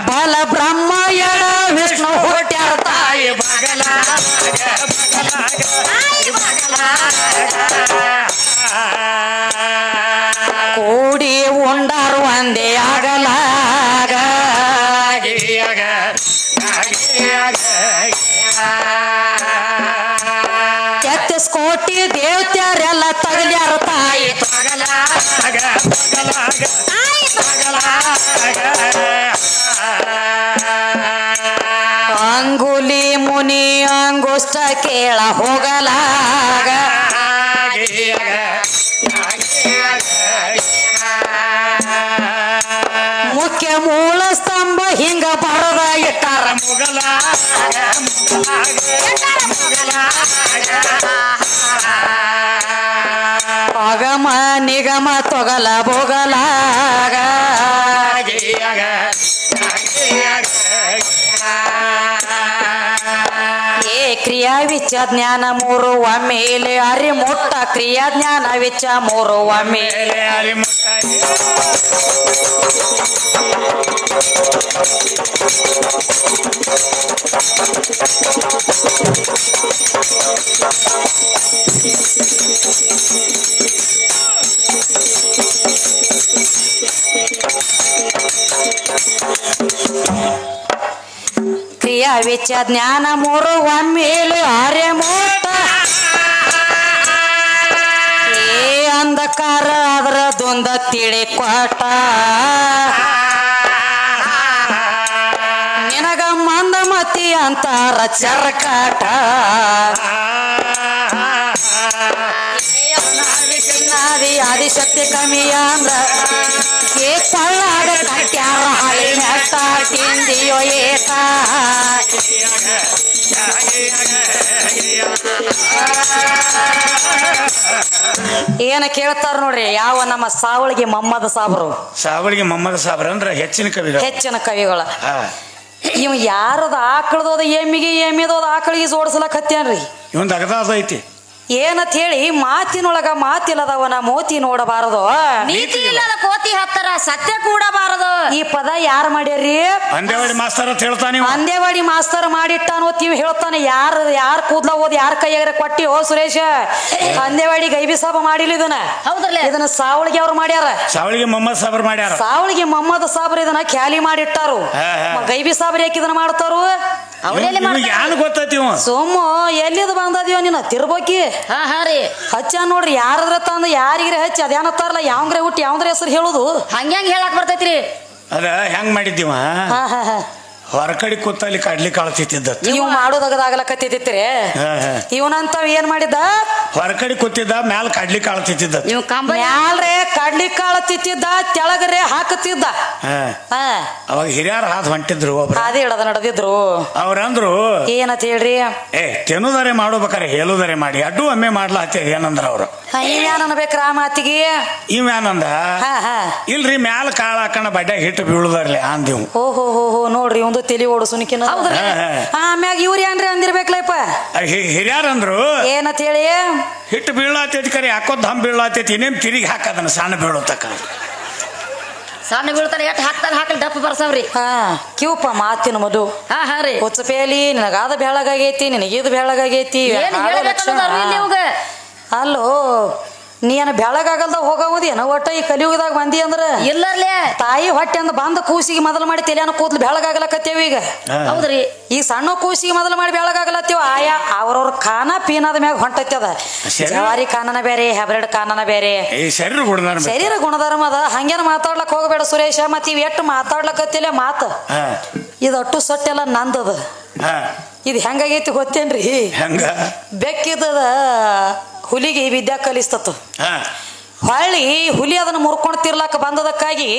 ಬಲ ಬ್ರಹ್ಮ ಎಡ ವಿಷ್ಣು ಹುಟ್ಟ್ಯಾರ ತಾಯಿ ಕೂಡಿ ಉಂಡಾರು ಒಂದೇ ಆಗಲಾಗ ತೆತ್ತಿಸ್ ಕೋಟಿ ದೇವತ್ಯಾರೆಲ್ಲ ತಗಲ್ಯಾರ ತಾಯಿ ಅಂಗುಲಿ ಮುನಿ ಅಂಗುಷ್ಟ ಕೇಳ ಹೋಗಲಾಗ ಮುಖ್ಯ ಮೂಲ ಸ್ತಂಭ ಹಿಂಗ ಬರದ ಇಟ್ಟಾರ ಅಗಮ ನಿಗಮ ತೊಗಲ ಬೊಗಲಾಗ ಏ ಕ್ರಿಯಾ ವಿಚ ಜ್ಞಾನ ಮೂರು ಒಮ್ಮೆಲೆ ಅರಿಮುಟ್ಟ ಕ್ರಿಯಾ ಜ್ಞಾನ ವಿಚ ಮೂರು ಒಮ್ಮೆಲೆ ಕ್ರಿಯಾ ವಿಚ ಜ್ಞಾನ ಮೂರು ಒಮ್ಮೆಲೆ ಅರಿಮುಟ್ಟ ಏ ಅಂಧಕಾರ ಅದರದೊಂದ ತಿಳಿ ಕೊಟ್ಟ ನಿನಗ ಮಂದಮತಿ ಅಂತಾರ ಚರ್ಕಾಟ ಆದಿಶಕ್ತಿ ಕಮ್ಮಿ ಅಂದ್ರ ಏ ಕೊಳ್ಳಾಗ ಕಟ್ಯಾರ ಹಳಿ ಮೆಟ್ಟ ತಿಂದಿಯೋ ಏಟ ಏನ ಕೇಳ್ತಾರ ನೋಡ್ರಿ ಯಾವ ನಮ್ಮ ಸಾವಳಿಗೆ ಮೊಹಮ್ಮದ್ ಸಾಬ್ರು ಸಾವಳಿಗೆ ಮೊಹಮ್ಮದ್ ಸಾಬ್ರ ಅಂದ್ರ ಹೆಚ್ಚಿನ ಕವಿಗಳು ಇವ್ ಯಾರದ ಆಕಳದೋದ ಎಮ್ಮಿಗೆ ಎಮ್ಮಿದೋದ ಆಕಳಿಗೆ ಜೋಡಿಸ್ಲಕ್ ಹತ್ಯಾನ್ರಿ ಇವಂದ ಅಗದ ಐತಿ ಏನಂತ ಹೇಳಿ ಮಾತಿನೊಳಗ ಮಾತಿಲ್ಲದವನ ಮೋತಿ ನೋಡಬಾರದು, ನೀತಿ ಇಲ್ಲದ ಕೋತಿ ಹತ್ತರ ಸತ್ಯ ಕೂಡಬಾರದು. ಈ ಪದ ಯಾರು ಮಾಡ್ಯಾರ್ರಿ? ಅಂದೇವಾಡಿ ಮಾಸ್ತರ್ ಅಂತ ಹೇಳ್ತಾನೆ. ಅಂದೇವಾಡಿ ಮಾಸ್ತರ್ ಮಾಡಿಟ್ಟಾನೋ ತೀವ್ ಹೇಳ್ತಾನೆ. ಯಾರ ಕೂದ್ಲ ಓದಿ ಯಾರ ಕೈಯಾಗ ಕೊಟ್ಟಿ ಓ ಸುರೇಶ? ಅಂದೇವಾಡಿ ಗೈಬಿ ಸಾಬ ಮಾಡಿಲ್ಲ ಇದನ್ನ. ಹೌದ್ರಲ್ಲ, ಇದನ್ನ ಸಾವಳಿಗೆ ಅವ್ರು ಮಾಡ್ಯಾರ. ಸಾವಳಿಗೆ ಮೊಹಮ್ಮದ್ ಸಾಬರ್ ಮಾಡ್ಯಾರ. ಸಾವಳಿಗೆ ಮೊಹಮ್ಮದ್ ಸಾಬ್ರ ಇದನ್ನ ಖ್ಯಾಲಿ ಮಾಡಿಟ್ಟಾರು. ಗೈಬಿ ಸಾಬ್ರ ಯಾಕೆ ಇದನ್ನ ಮಾಡ್ತಾರು? ಯಾರು ಗೊತ್ತೈತಿ ಸೋಮು ಎಲ್ಲಿದ್ ಬಂದದೀವ ನೀನ ತಿರ್ಬೋಕಿ ಹಚ್ಚ ನೋಡ್ರಿ. ಯಾರದ್ರ ತಂದ ಯಾರಿಗ್ರೆ ಹಚ್ಚಿ ಅದೇನತ್ತಾರಲ್ಲ, ಯಾವಂಗ್ರೆ ಹುಟ್ಟಿ ಯಾವಂದ್ರ ಹೆಸರು ಹೇಳುದು ಹಂಗ್ಯಾಂಗ ಹೇಳಕ್ ಬರ್ತೈತ್ರಿ. ಅದ ಹೆಂಗ್ ಮಾಡಿದ್ದೀವ ಹೊರಕಡಿ ಕೂತಲ್ಲಿ ಕಡ್ಲಿ ಕಾಳು ತಿತ್ತಿದ್ದ. ಇವ್ ಮಾಡೋದಾಗಲಕತ್ತಿತ್ರಿ. ಇವನಂತಾವ್ ಏನ್ ಮಾಡಿದ್ದ? ಹೊರಕಡಿ ಕೂತಿದ್ದ, ಮ್ಯಾಲ ಕಡ್ಲಿ ಕಾಳು ತಿತ್ತಿದ್ದ. ಮ್ಯಾಲ್ರೆ ಕಡ್ಲಿ ಕಾಳು ತಿತ್ತಿದ್ದ, ತೆಳಗರೆ ಹಾಕುತ್ತಿದ್ದ. ಅವಾಗ ಹಿರಿಯರ ಹಾದ್ ಹೊಂಟಿದ್ರು, ಒಬ್ರು ಅದೇ ಹೇಳದ ನಡೆದಿದ್ರು. ಅವ್ರಂದ್ರು ಏನಂತ ಹೇಳ್ರಿ, ತಿನ್ನುದರೆ ಮಾಡೋಬೇಕಾರೆ ಹೇಳುದರೆ ಮಾಡಿ ಅಡ್ಡು ಒಮ್ಮೆ ಮಾಡ್ಲಾತಿ ಏನಂದ್ರ ಅವ್ರು. ಏನ್ ಅನ್ಬೇಕ್ರ ಆ ಮಾತಿಗೆ? ಇವ್ ಏನಂದ, ಇಲ್ರಿ ಮ್ಯಾಲ ಕಾಳ ಹಾಕಣ ಬಡ್ಡ್ಯಾಗ ಹಿಟ್ಟು ಬೀಳುದಾರ್ಲಿ ಅಂದಿವ್. ಓಹೋ ನೋಡ್ರಿ ಒಂದು ತಲಿ ಓಡು ಸುನಿಕಿನ. ಆಮ್ಯಾಗ ಇವ್ರ ಏನ್ರಿ ಅಂದಿರ್ಬೇಕಲ್ಲಪ್ಪ. ಹಿರಿಯಾರ ಅಂದ್ರು ಏನಂತ ಹೇಳಿ, ಹಿಟ್ಟು ಬೀಳಾತೈತಿ ಕರೆ ಹಾಕೋದ್ ದಮ್ ಬೀಳಾತೈತಿ, ಇನ್ನೇನ್ ತಿರುಗಿ ಹಾಕದನ್ನ ಸಣ್ಣ ಬೀಳತಕ್ಕ. ಸಣ್ಣ ಬೀಳ್ತಾನೆ ಎಟ್ ಹಾಕ್ತಾನೆ ಹಾಕಲ್ ಡಪ್ಪ ಬರ್ಸವ್ರಿ. ಕಿವಪ್ಪ ಮಾತಿನ ಮದು. ರೀ ಹುಚ್ಚಪೇಲಿ ನಿನಗಾದ ಬೆಳಗಾಗೈತಿ, ನಿನಗಿದ್ ಬೆಳಗಾಗೈತಿ. ಅಲ್ಲೋ ನೀ ಏನ ಬೆಳಗಾಗಲ್ದ ಹೋಗವುದೇನ? ಒಟ್ಟ ಈ ಕಲಿಯುಗದಾಗ ಬಂದಿ ಅಂದ್ರ ಇಲ್ಲರ್ಲೆ ತಾಯಿ ಹೊಟ್ಟೆ ಅಂದ ಬಂದ ಕೂಸಿಗೆ ಮೊದಲು ಮಾಡಿ ತಲೆಯನ್ನ ಕೂದ್ಲು ಬೆಳಗಾಗಲಕತ್ತೇವ. ಈಗ ಹೌದ್ರಿ, ಈ ಸಣ್ಣ ಕೂಸಿಗೆ ಮೊದಲು ಮಾಡಿ ಬೆಳಗಾಗಲತ್ತೀವ. ಆಯಾ ಅವ್ರವ್ರ ಖಾನ ಪೀನದ ಮ್ಯಾಗ ಹೊಂಟೈತಿ. ಅದ ಜವಾರಿ ಕಾನನ ಬೇರೆ, ಹೈಬ್ರಿಡ್ ಕಾನನ ಬೇರೆ, ಶರೀರ ಗುಣಧರ್ಮ ಅದ. ಹಂಗೇನ ಮಾತಾಡ್ಲಕ್ ಹೋಗಬೇಡ ಸುರೇಶ. ಮತ್ ಇವ್ ಎಟ್ಟು ಮಾತಾಡ್ಲಕತ್ತಿಲ್ಲ ಮಾತ ಇದು ಅಟ್ಟು ಸಟ್ಟೆಲ್ಲ ನಂದದ. ಇದು ಹೆಂಗಾಗೈತಿ ಗೊತ್ತೇನ್ರಿ? ಬೆಕ್ಕಿದ ಹುಲಿಗೆ ವಿದ್ಯಾ ಕಲಿಸ್ತತ್ತು. ಹೊಳ್ಳಿ ಹುಲಿ ಅದನ್ನ ಮುರ್ಕೊಂಡ್ ತಿರ್ಲಾಕ ಬಂದದಕ್ಕಾಗಿ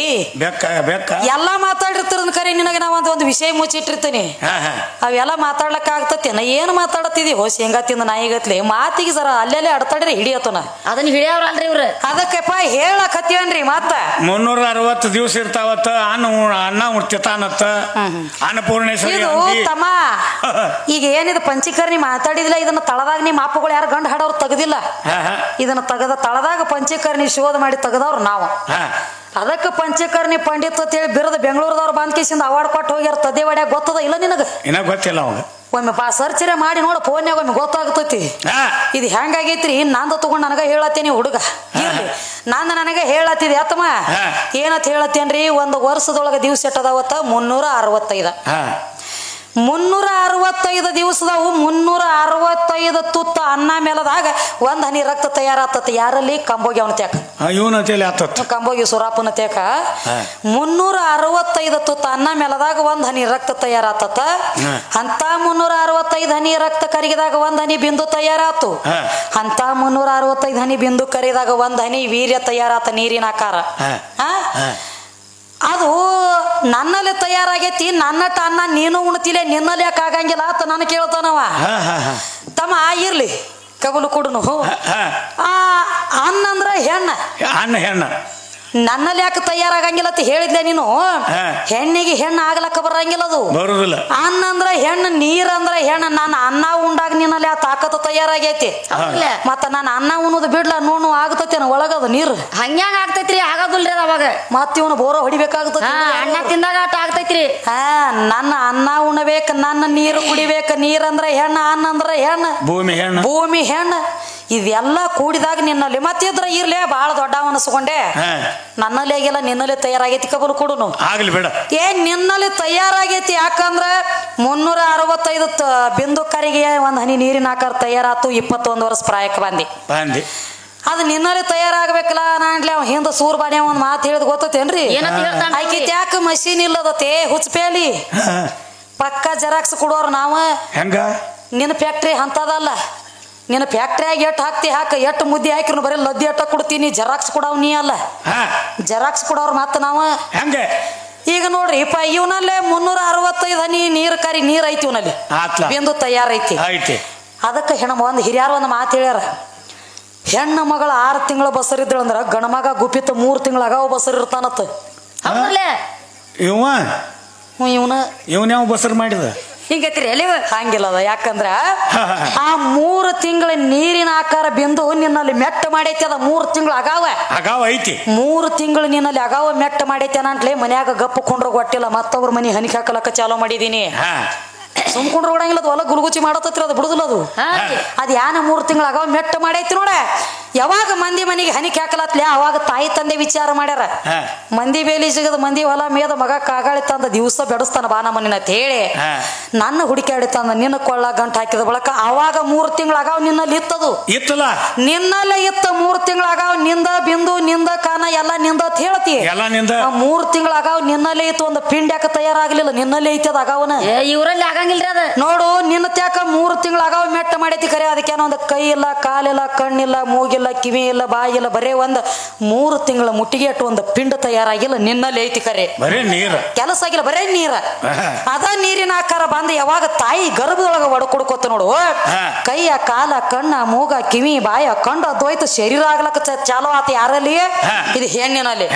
ಎಲ್ಲಾ ಮಾತಾಡಿರ್ತಿರ ಕರೆ. ನಿನಗೆ ನಾವ್ ಒಂದು ವಿಷಯ ಮುಚ್ಚಿಟ್ಟಿರ್ತೀನಿ, ಅವೆಲ್ಲ ಮಾತಾಡ್ಲಕ್ಕ ಆಗ್ತತೇನ? ಏನ್ ಮಾತಾಡತಿದಿ ಹೋಸಿ ಹೆಂಗ ತಿಂದ ನಾಯಿಗತ್ಲಿ ಮಾತಿಗೆ ಜರ ಅಲ್ಲೆಲ್ಲೇ ಅಡ್ತಾಡ್ರಿ ಹಿಡಿಯತನ. ಅದನ್ನ ಹಿಡಿಯವ್ರಲ್ರಿ ಇವ್ರ. ಅದಕ್ಕೆಪ್ಪ ಹೇಳಕ್ ಹತ್ತೀವನ್ರಿ. ಮತ್ತ 360 ದಿವಸ ಇರ್ತಾವತ್ತ, ಅನ್ನ ಉಣ್ತಿತಾನತ್ತ ಅನ್ನಪೂರ್ಣೇಶ್ವರಿ ತಮ್ಮ. ಈಗ ಏನಿದು ಪಂಚೀಕರ್ಣಿ ಮಾತಾಡಿದಿಲ್ಲ, ಇದನ್ನ ತಳದಾಗ ನಿಮ್ಮ ಅಪ್ಪಗಳು ಯಾರು ಗಂಡ ಹಾಡೋರು ತೆಗದಿಲ್ಲ. ಇದನ್ನ ತೆಗದ ತಳದಾಗ ಪಂಚೀಕರ್ಣಿ ಶೋಧ ಮಾಡಿ ತೆಗದವ್ರು ನಾವು. ಅದಕ್ಕೆ ಪಂಚಕರ್ಣಿ ಪಂಡಿತ್ ಅಂತ ಹೇಳಿ ಬಿರದ ಬೆಂಗಳೂರದವ್ರು ಬಂದ್ಕೇಸಿಂದ ಅವಾರ್ಡ್ ಕೊಟ್ಟು ಹೋಗ್ಯಾರ. ತದ್ದೇವಾಡ್ಯಾಗ ಗೊತ್ತದ ಇಲ್ಲ ನಿನಗ? ಇನ್ನ ಗೊತ್ತಿಲ್ಲ ಅವಾಗ. ಒಮ್ಮೆ ಸರ್ಚರೆ ಮಾಡಿ ನೋಡ ಫೋನ್ಯಾಗ, ಒಮ್ಮೆ ಗೊತ್ತಾಗ್ತೈತಿ. ಇದು ಹೆಂಗಾಗೈತ್ರಿ? ನಂದು ತಗೊಂಡ್ ನನಗ ಹೇಳತ್ತೇನಿ ಹುಡುಗ. ಇರ್ಲಿ ನಂದ ನನಗ ಹೇಳತ್ತಿದೆ ಅತ್ತಮ್ಮ. ಏನತ್ ಹೇಳತ್ತೇನ್ರಿ? ಒಂದು ವರ್ಷದೊಳಗ ದಿವ್ಸ ಎಟ್ಟದಾವತ್ತ 365. 365 ದಿವಸದವು 365 ತುತ್ತ ಅನ್ನ ಮೇಲದಾಗ ಒಂದ್ ಹನಿ ರಕ್ತ ತಯಾರಾತತ್. ಯಾರಲ್ಲಿ? ಕಂಬೋಗಿ ಅವನ ತ್ಯಾಕ, ಕಂಬೋಗಿ ಸುರಾಪನ ತ್ಯಾಕ 365 ತುತ್ತ ಅನ್ನ ಮೇಲದಾಗ ಒಂದ್ ಹನಿ ರಕ್ತ ತಯಾರಾತತ. ಅಂತ 365 ಹನಿ ರಕ್ತ ಕರಗಿದಾಗ ಒಂದ್ ಹನಿ ಬಿಂದು ತಯಾರಾತು. ಅಂತ 365 ಹನಿ ಬಿಂದು ಕರಿದಾಗ ಒಂದ್ ಹನಿ ವೀರ್ಯ ತಯಾರಾತ, ನೀರಿನ ಆಕಾರ. ಅದು ನನ್ನಲ್ಲಿ ತಯಾರಾಗೈತಿ. ನನ್ನಟ ಅನ್ನ ನೀನು ಉಣ್ತಿಲೆ, ನಿನ್ನಲ್ಲಿ ಯಾಕೆ ಆಗಂಗಿಲ್ಲ ಅಂತ ನಾನು ಕೇಳ್ತಾನವ. ತಮ್ಮ ಇರ್ಲಿ ಕಬಲು ಕೊಡುನು. ಅನ್ನ ಅಂದ್ರ ಹೆಣ್ಣ ನನ್ನಲ್ಲಿ ಯಾಕೆ ತಯಾರಾಗಂಗಿಲ್ಲ ಅಂತ ಹೇಳಿದ್ಲೆ ನೀನು. ಹೆಣ್ಣಿಗೆ ಹೆಣ್ಣು ಆಗ್ಲಕ್ಕ ಬರಂಗಿಲ್ಲ, ಅದು ಬರುದಿಲ್ಲ. ಅನ್ನ ಅಂದ್ರ ಹೆಣ್ಣು, ನೀರ್ ಅಂದ್ರ ಹೆಣ್ಣು. ನಾನು ಅನ್ನ ಉಂಡಾಗ ನಿನ್ನಲ್ಲಿ ಆ ತಾಕತ್ತು ತಯಾರಾಗೈತಿ. ಮತ್ತ ನಾನು ಅನ್ನ ಉಣ್ಣೋದು ಬಿಡ್ಲ ನೋಡು ಆಗತೈತೇನ ಒಳಗದು ನೀರು? ಹಂಗ್ಯಾಂಗ ಆಗ್ತೈತ್ರಿ? ಆಗೋದಿಲ್ರಿ ಅವಾಗ. ಮತ್ತ ಇವನು ಬೋರ ಹೊಡಿಬೇಕಾಗ್ತೈತಿ. ಅನ್ನ ತಿಂದಾಗ ಆಟ ಆಗ್ತೈತ್ರಿ. ನನ್ನ ಅನ್ನ ಉಣ್ಣಬೇಕ, ನನ್ನ ನೀರು ಕುಡಿಬೇಕ. ನೀರಂದ್ರ ಹೆಣ್ಣ, ಅನ್ನ ಅಂದ್ರ ಹೆಣ್ಣು, ಭೂಮಿ ಹೆಣ್ಣು. ಇದೆಲ್ಲ ಕೂಡಿದಾಗ ನಿನ್ನಲ್ಲಿ ಮತ್ತಿದ್ರ ಇರ್ಲೇ ಬಾಳ ದೊಡ್ಡ ಅನಸ್ಕೊಂಡೆ. ನನ್ನಲ್ಲಿ ಆಗಿಲ್ಲ, ನಿನ್ನಲ್ಲಿ ತಯಾರಾಗೈತಿ. ಕಬಲು ಕೊಡುನು ಆಗ್ಲಿ ಬೇಡ. ನಿನ್ನಲ್ಲಿ ತಯಾರಾಗೈತಿ. ಯಾಕಂದ್ರ 365 ಬಿಂದು ಕರಿಗೆ ಒಂದ್ ಹನಿ ನೀರಿನ ಆಕಾರ ತಯಾರಾತು. 21 ವರ್ಷ ಪ್ರಾಯಕ್ಕೆ ಬಂದಿ. ಅದು ನಿನ್ನಲ್ಲಿ ತಯಾರಾಗಬೇಕಲ್ಲ. ನಾನ್ಲಿ ಅವ ಹಿಂದ ಸೂರ್ ಬಾಡಿ ಒಂದ್ ಮಾತು ಹೇಳಿದ್ ಗೊತ್ತೇನ್ರಿ? ಆಯ್ಕಿತ್ ಯಾಕ ಮಷೀನ್ ಇಲ್ಲದತ್ತೆ ಹುಚ್ಚಪೇಲಿ. ಪಕ್ಕ ಜೆರಾಕ್ಸ್ ಕೊಡೋರು ನಾವ. ನಿನ್ನ ಫ್ಯಾಕ್ಟ್ರಿ ಅಂತದಲ್ಲ. ನಿನ್ನ ಫ್ಯಾಕ್ಟ್ರಿಯಾಗ ಎಟ್ ಹಾಕ್ತಿ ಹಾಕ, ಎಟ್ಟು ಮುದ್ದೆ ಹಾಕಿರು ಬರೀ ಲದ್ದಿ ಎಟ್ಟ ಕೊಡ್ತೀನಿ. ಜೆರಾಕ್ಸ್ ಕೊಡವ್ ನೀ ಅಲ್ಲ, ಜೆರಾಕ್ಸ್ ಕೊಡೋರು ಮತ್ತ ನಾವ. ಈಗ ನೋಡ್ರಿ ಇವನಲ್ಲಿ 365 ಹನಿ ನೀರ್ ಕರಿ ನೀರ್ ಐತಿ. ಇವನಲ್ಲಿ ಬಿಂದು ತಯಾರೈತಿ. ಅದಕ್ಕೆ ಹೆಣ್ಣ ಒಂದ್ ಹಿರಿಯಾರ ಒಂದ್ ಮಾತು ಹೇಳ್ಯಾರ. ಹೆಣ್ಣ ಮಗಳ 6 ತಿಂಗಳ ಬಸರಿದ್ದಳು ಅಂದ್ರ ಗಣ ಮಗ ಗುಪ್ಪಿತ 3 ತಿಂಗಳ ಅಗಾವ ಬಸರ್ ಇರ್ತಾನತ್ತ. ಇವನ ಯಾವ ಬಸರ್ ಮಾಡಿದ? ಹಿಂಗೈತ್ರಿ ಎಲ್ಲಿ ಹಂಗಿಲ್ಲದ ಯಾಕಂದ್ರ ಆ 3 ತಿಂಗಳ ನೀರಿನ ಆಕಾರ ಬಿಂದು ನಿನ್ನಲ್ಲಿ ಮೆಟ್ಟ ಮಾಡೈತಿ ಅದ 3 ತಿಂಗಳು ಅಗಾವ ಐತಿ 3 ತಿಂಗಳು ನಿನ್ನಲ್ಲಿ ಅಗಾವ ಮೆಟ್ಟ ಮಾಡೈತಿ ಅಂತಲೇ ಮನ್ಯಾಗ ಗಪ್ಪು ಕೊಂಡ್ರ ಗೊಟ್ಟಿಲ್ಲ ಮತ್ತೊಬ್ರ ಮನಿ ಹನಿಕೆ ಹಾಕಲಕ್ಕ ಚಾಲೋ ಮಾಡಿದೀನಿ ಸುಮ್ಕೊಂಡ್ರ ಓಡಂಗಿಲ್ಲ ಅದು ಹೊಲ ಗುಲ್ಗುಚಿ ಮಾಡತ್ತತ್ರಿ ಅದು ಬಿಡುದಿಲ್ಲ ಅದು ಅದ್ ಯಾನ 3 ತಿಂಗಳ ಅಗಾವ ಮೆಟ್ಟ ಮಾಡೈತಿ ನೋಡ ಯಾವಾಗ ಮಂದಿ ಮನೆಗೆ ಹನಿಕೆ ಹಾಕಲತ್ಲೆ ಅವಾಗ ತಾಯಿ ತಂದೆ ವಿಚಾರ ಮಾಡ್ಯಾರ ಮಂದಿ ಬೇಲಿ ಸಿಗದ ಮಂದಿ ಹೊಲ ಮೇದ ಮಗ ಕಾಗಾಳಿ ತಂದ ದಿವಸ ಬೆಡಸ್ತಾನ ಬಾ ನಮ್ಮನ್ನ ಅಂತ ಹೇಳಿ ನನ್ನ ಹುಡುಕಾಡಿ ತಂದ ನಿನ್ನ ಕೊಳ್ಳ ಗಂಟು ಹಾಕಿದ ಬಳಕ ಅವಾಗ 3 ತಿಂಗಳ ಅಗಾವ್ ನಿನ್ನಲ್ಲಿ ಇತ್ತದು ಇತ್ತಲ್ಲ ನಿನ್ನಲ್ಲೇ ಇತ್ತ 3 ತಿಂಗಳ ಅಗಾವ್ ನಿಂದ ಬಿಂದು ನಿಂದ ಕಾನ ಎಲ್ಲ ನಿಂದ ಅಂತ ಹೇಳ್ತಿ 3 ತಿಂಗಳ ಅಗಾವ್ ನಿನ್ನಲ್ಲೇ ಇತ್ತು ಒಂದು ಪಿಂಡ್ ಯಾಕ ತಯಾರಾಗ್ಲಿಲ್ಲ ನಿನ್ನಲ್ಲೇ ಐತದ ಅಗಾವನ ಇವರಲ್ಲಿ ಆಗಂಗಿಲ್ರಿ ಅದ ನೋಡು ನಿನ್ನ ತ್ಯಾಕ 3 ತಿಂಗಳ ಅಗಾವ್ ಮೆಟ್ಟ ಮಾಡೈತಿ ಕರೆ ಅದಕ್ಕೇನೋ ಒಂದು ಕೈ ಇಲ್ಲ ಕಾಲಿಲ್ಲ ಕಣ್ಣಿಲ್ಲ ಮೂಗಿಲ್ಲ ಕಿವಿ ಇಲ್ಲ ಬಾಯಿ ಇಲ್ಲ ಬರೇ ಒಂದ್ 3 ತಿಂಗಳ ಮುಟ್ಟಿಗೆ ಅಟ್ಟು ಒಂದು ಪಿಂಡ ತಯಾರಾಗಿಲ್ಲ ನಿನ್ನಲ್ಲಿ ಐತಿ ಕರೆ ಬರೇ ನೀರ ಕೆಲಸ ಆಗಿಲ್ಲ ಬರೇ ನೀರ ಅದ ನೀರಿನ ಆಕಾರ ಬಂದ ಯಾವಾಗ ತಾಯಿ ಗರ್ಭದೊಳಗ ಒಡಕೊಡ್ಕೋತ ನೋಡು ಕೈಯ ಕಾಲ ಕಣ್ಣ ಮೂಗ ಕಿವಿ ಬಾಯ ಕಂಡು ಅದೋಯ್ತು ಶರೀರ ಆಗ್ಲಕ್ಕ ಚಾಲೋ ಆತ ಯಾರಲ್ಲಿ ಇದು ಹೆಣ್ಣಿನಲ್ಲಿ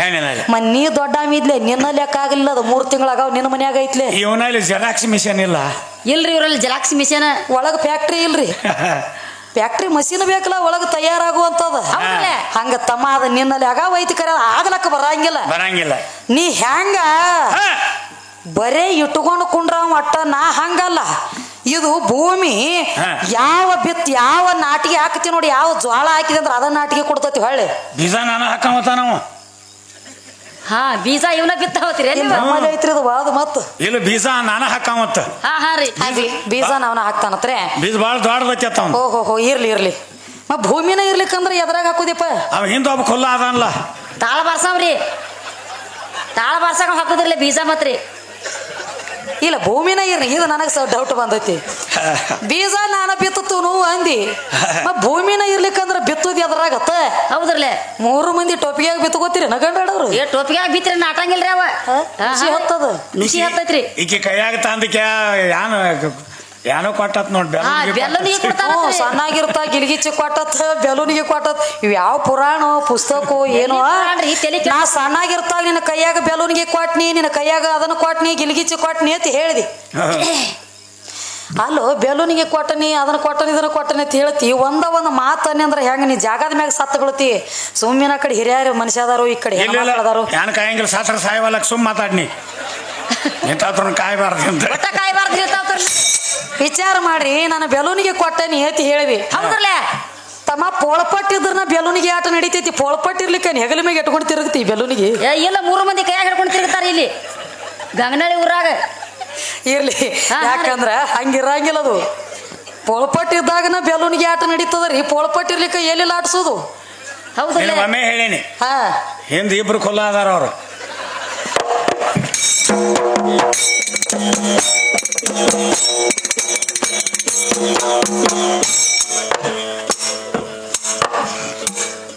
ನೀ ದೊಡ್ಡ ಇದ್ಲೆ ನಿನ್ನಲ್ಲಿ ಯಾಕಾಗಲಿಲ್ಲ ಅದು 3 ತಿಂಗಳಾಗ ನಿನ್ನ ಮನ್ಯಾಗ ಐತ್ಲೆ ಇವನಲ್ಲಿ ಜೆರಾಕ್ಸ್ ಮಿಷನ್ ಇಲ್ಲ ಇಲ್ರಿ ಇವ್ರಲ್ಲಿ ಜೆರಾಕ್ಸ್ ಮಿಷನ್ ಒಳಗ ಫ್ಯಾಕ್ಟ್ರಿ ಇಲ್ರಿ ಫ್ಯಾಕ್ಟ್ರಿ ಮಷೀನ್ ಬೇಕಲ್ಲ ಒಳಗ ತಯಾರಾಗುವಂತದ ಹಂಗ ತಮ್ಮ ಅದ ನಿನ್ನಲ್ಲಿ ಅಗಾವ ಐತಿ ಕರೆ ಆಗ್ಲಕ್ಕ ಬರಂಗಿಲ್ಲ ನೀ ಹೆಂಗ ಬರೇ ಇಟ್ಕೊಂಡು ಕುಂಡ್ರ ಒಟ್ಟ ನಾ ಹಂಗಲ್ಲ ಇದು ಭೂಮಿ ಯಾವ ಯಾವ ನಾಟಿಗೆ ಹಾಕ್ತಿ ನೋಡಿ ಯಾವ ಜ್ವಾಳ ಹಾಕಿದೆ ಅಂದ್ರೆ ಅದ ನಾಟಿಗೆ ಕೊಡ್ತತಿ ಹೊಳ್ಳಿ ಬೀಜ ನಾನು ಹಾಕಮತ್ತ ನಾವು ಬೀಜ ಇವನ ಬಿತ್ತಾವತ್ರಿ ಐತ್ರಿ ಅದು ಬಾದ ಮತ್ತ ಇಲ್ಲ ಬೀಜ ನಾನ ಹಾಕಮತ್ತ ಬೀಜ ನಾವನ ಹಾಕ್ತಾನತ್ರೆ ಬೀಜ ಬಾಳ ದೊಡ್ಡದೈತಿ ಓಹೋ ಇರ್ಲಿ ಭೂಮಿನ ಇರ್ಲಿಕ್ಕಂದ್ರ ಎದ್ರಾಗ ಹಾಕುದಿಪ್ಪ ಅವ ಹಿಂದ ಒಬ್ಬ ಕೊಲ್ಲ ಅದನ್ಲ ತಾಳ ಬಾರ್ಸಾವ್ರಿ ತಾಳ ಬಾರ್ಸಾಕ ಹಾಕುದಿರ್ಲಿ ಬೀಜ ಮತ್ರಿ ಇಲ್ಲ ಭೂಮಿನ ಇರ್ಲಿ ಇದು ನನಗ ಡೌಟ್ ಬಂದೈತಿ ಬೀಜ ನಾನ ಬಿತ್ತು ನೋವು ಅಂದಿ ಭೂಮಿನ ಇರ್ಲಿಕ್ಕಂದ್ರ ಬಿತ್ತುದಿ ಅದ್ರಾಗತ್ತ ಹೌದ್ರಲ್ಲೇ 3 ಮಂದಿ ಟೊಪಿಗೆ ಬಿತ್ಕೋತೀರಿ ನಗಂಡಾಡವ್ರು ಟೊಪಿಗೆ ಬಿತ್ರಿ ನಾಟಂಗಿಲ್ರಿ ಅವ ಹತ್ತದ ನುಸಿ ಹತ್ತೈತ್ರಿ ಈಕೆ ಕೈಯಾಗ ತಂದಕ್ಕೆ ಏನೋ ಕೊಟ್ಟತ್ ನೋಡ್ ಸಣ್ಣಾಗಿರ್ತ ಗಿಲ್ಗಿಚ್ಚಿ ಕೊಟ್ಟತ್ ಬೆಲೂನಿಗೆ ಕೊಟ್ಟತ್ ಇವ್ ಯಾವ ಪುರಾಣ ಪುಸ್ತಕ ಏನೋ ನಾ ಸಣ್ಣಾಗಿರ್ತಾಗ ನಿನ್ನ ಕೈಯಾಗ ಬೆಲೂನಿಗೆ ಕೊಟ್ನಿ ನಿನ್ನ ಕೈಯಾಗ ಅದನ್ನ ಕೊಟ್ನಿ ಗಿಲ್ಗಿಚ್ಚಿ ಕೊಟ್ನಿ ಅಂತ ಹೇಳ್ದಿ ಅಲ್ಲೋ ಬೆಲೂನಿಗೆ ಕೊಟ್ಟನಿ ಅದನ್ನ ಕೊಟ್ಟನಿ ಇದನ್ನ ಕೊಟ್ಟನಿ ಅಂತ ಹೇಳ್ತಿ ಒಂದು ಮಾತನ್ನಿ ಅಂದ್ರೆ ಹೆಂಗ ನೀ ಜಾಗದ ಮ್ಯಾಗ ಸತ್ತ ಬೀಳ್ತಿ ಸುಮ್ಮಿನ ಕಡೆ ಹಿರಿಯರು ಮನುಷ್ಯ ಅದಾರು ಈ ಕಡೆ ಅದಾರು ಯಾನ್ ಕಾಯಂಗಿಲ್ಲ ಸಾತ್ರ ಸಾಯವಲ್ಲ ಸುಮ್ ಮಾತಾಡ್ನಿ ಎಂತಾದ್ರು ಕಾಯಬಾರ್ದು ಅಂತ ವಿಚಾರ ಮಾಡ್ರಿ ನಾನು ಬೆಲೂನಿಗೆ ಕೊಟ್ಟನಿ ಏತಿ ಹೇಳಿವಿ ಹೌದ್ರಲ್ಲ ತಮ್ಮ ಪೋಳಪಟ್ಟಿದ್ರ ಬೆಲೂನಿಗೆ ಆಟ ನಡೀತೈತಿ ಪೋಳಪಟ್ಟಿರ್ಲಿಕ್ಕೆ ಹೆಗಲ ಮ್ಯಾಗ ಇಟ್ಕೊಂಡು ತಿರುಗ್ತಿ ಬೆಲೂನಿಗೆ ಇಲ್ಲ 3 ಮಂದಿ ಕೈಯಾಗ ಹಿಡ್ಕೊಂಡು ತಿರುಗ್ತಾರ ಇಲ್ಲಿ ಗಂಗನಳ್ಳಿ ಊರಾಗ ಇರ್ಲಿ ಯಾಕಂದ್ರ ಹಂಗಿರಂಗಿಲ್ಲ ಅದು ಪೋಳಪಟ್ಟಿದ್ದಾಗನ ಬೆಲೂನಿಗೆ ಆಟ ನಡೀತದ್ರಿ ಪೋಳಪಟ್ಟಿರ್ಲಿಕ್ಕೆ ಎಲ್ಲಿಲ್ಲ ಆಡ್ಸೋದು ಹೌದಲ್ಲ ಒಮ್ಮೆ ಹೇಳೇನಿ ಹಿಂದ ಇಬ್ರು ಕೊಲ್ಲ ಅದಾರ ಅವ್ರು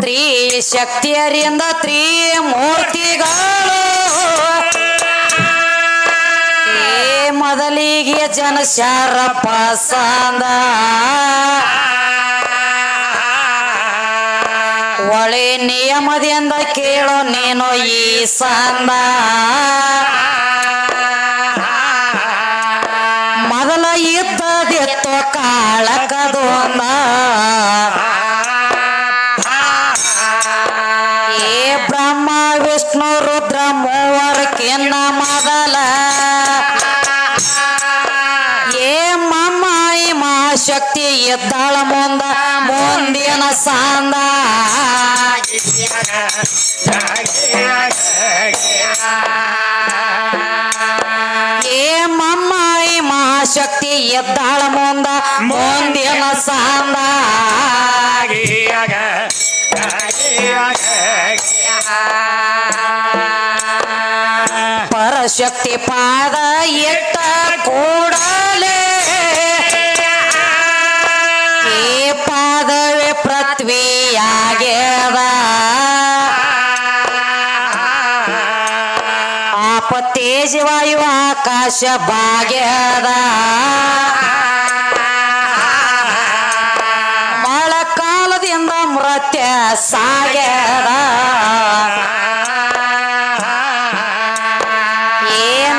ತ್ರಿಶಕ್ತಿಯರಿಂದ ತ್ರಿಮೂರ್ತಿಗಳು ಮೊದಲಿಗೆ ಜನಶಾರ ಪಸಂದ ಒಳೆ ನಿಯಮದಿಂದ ಕೇಳೋ ನೀನು ಈ ಸಂದ ಮೊದಲ ಇದ್ದದಿತ್ತು ಕಾಳಕದೊಂದ ಬ್ರಹ್ಮ ವಿಷ್ಣು ರುದ್ರ ಮೂವರ್ಕಿನ್ನ ಮೊದಲ ಶಕ್ತಿ ಎದ್ದಾಳ ಮುಂದಿನ ಸಾಂದ ಶಕ್ತಿ ಎದ್ದಾಳ ಮುಂದಿನ ಸಾಂದ ಪರಶಕ್ತಿ ಪಾದ ಎಟ್ಟ ಕೂಡಲೇ ಪಾದವೇ ಪೃಥ್ವಿಯಾಗ್ಯದ ಆಪ ತೇಜ ವಾಯು ಆಕಾಶ ಭಾಗ್ಯದ ಮಳೆಕಾಲದಿಂದ ಮೃತ್ಯ ಸಾಗ್ಯದ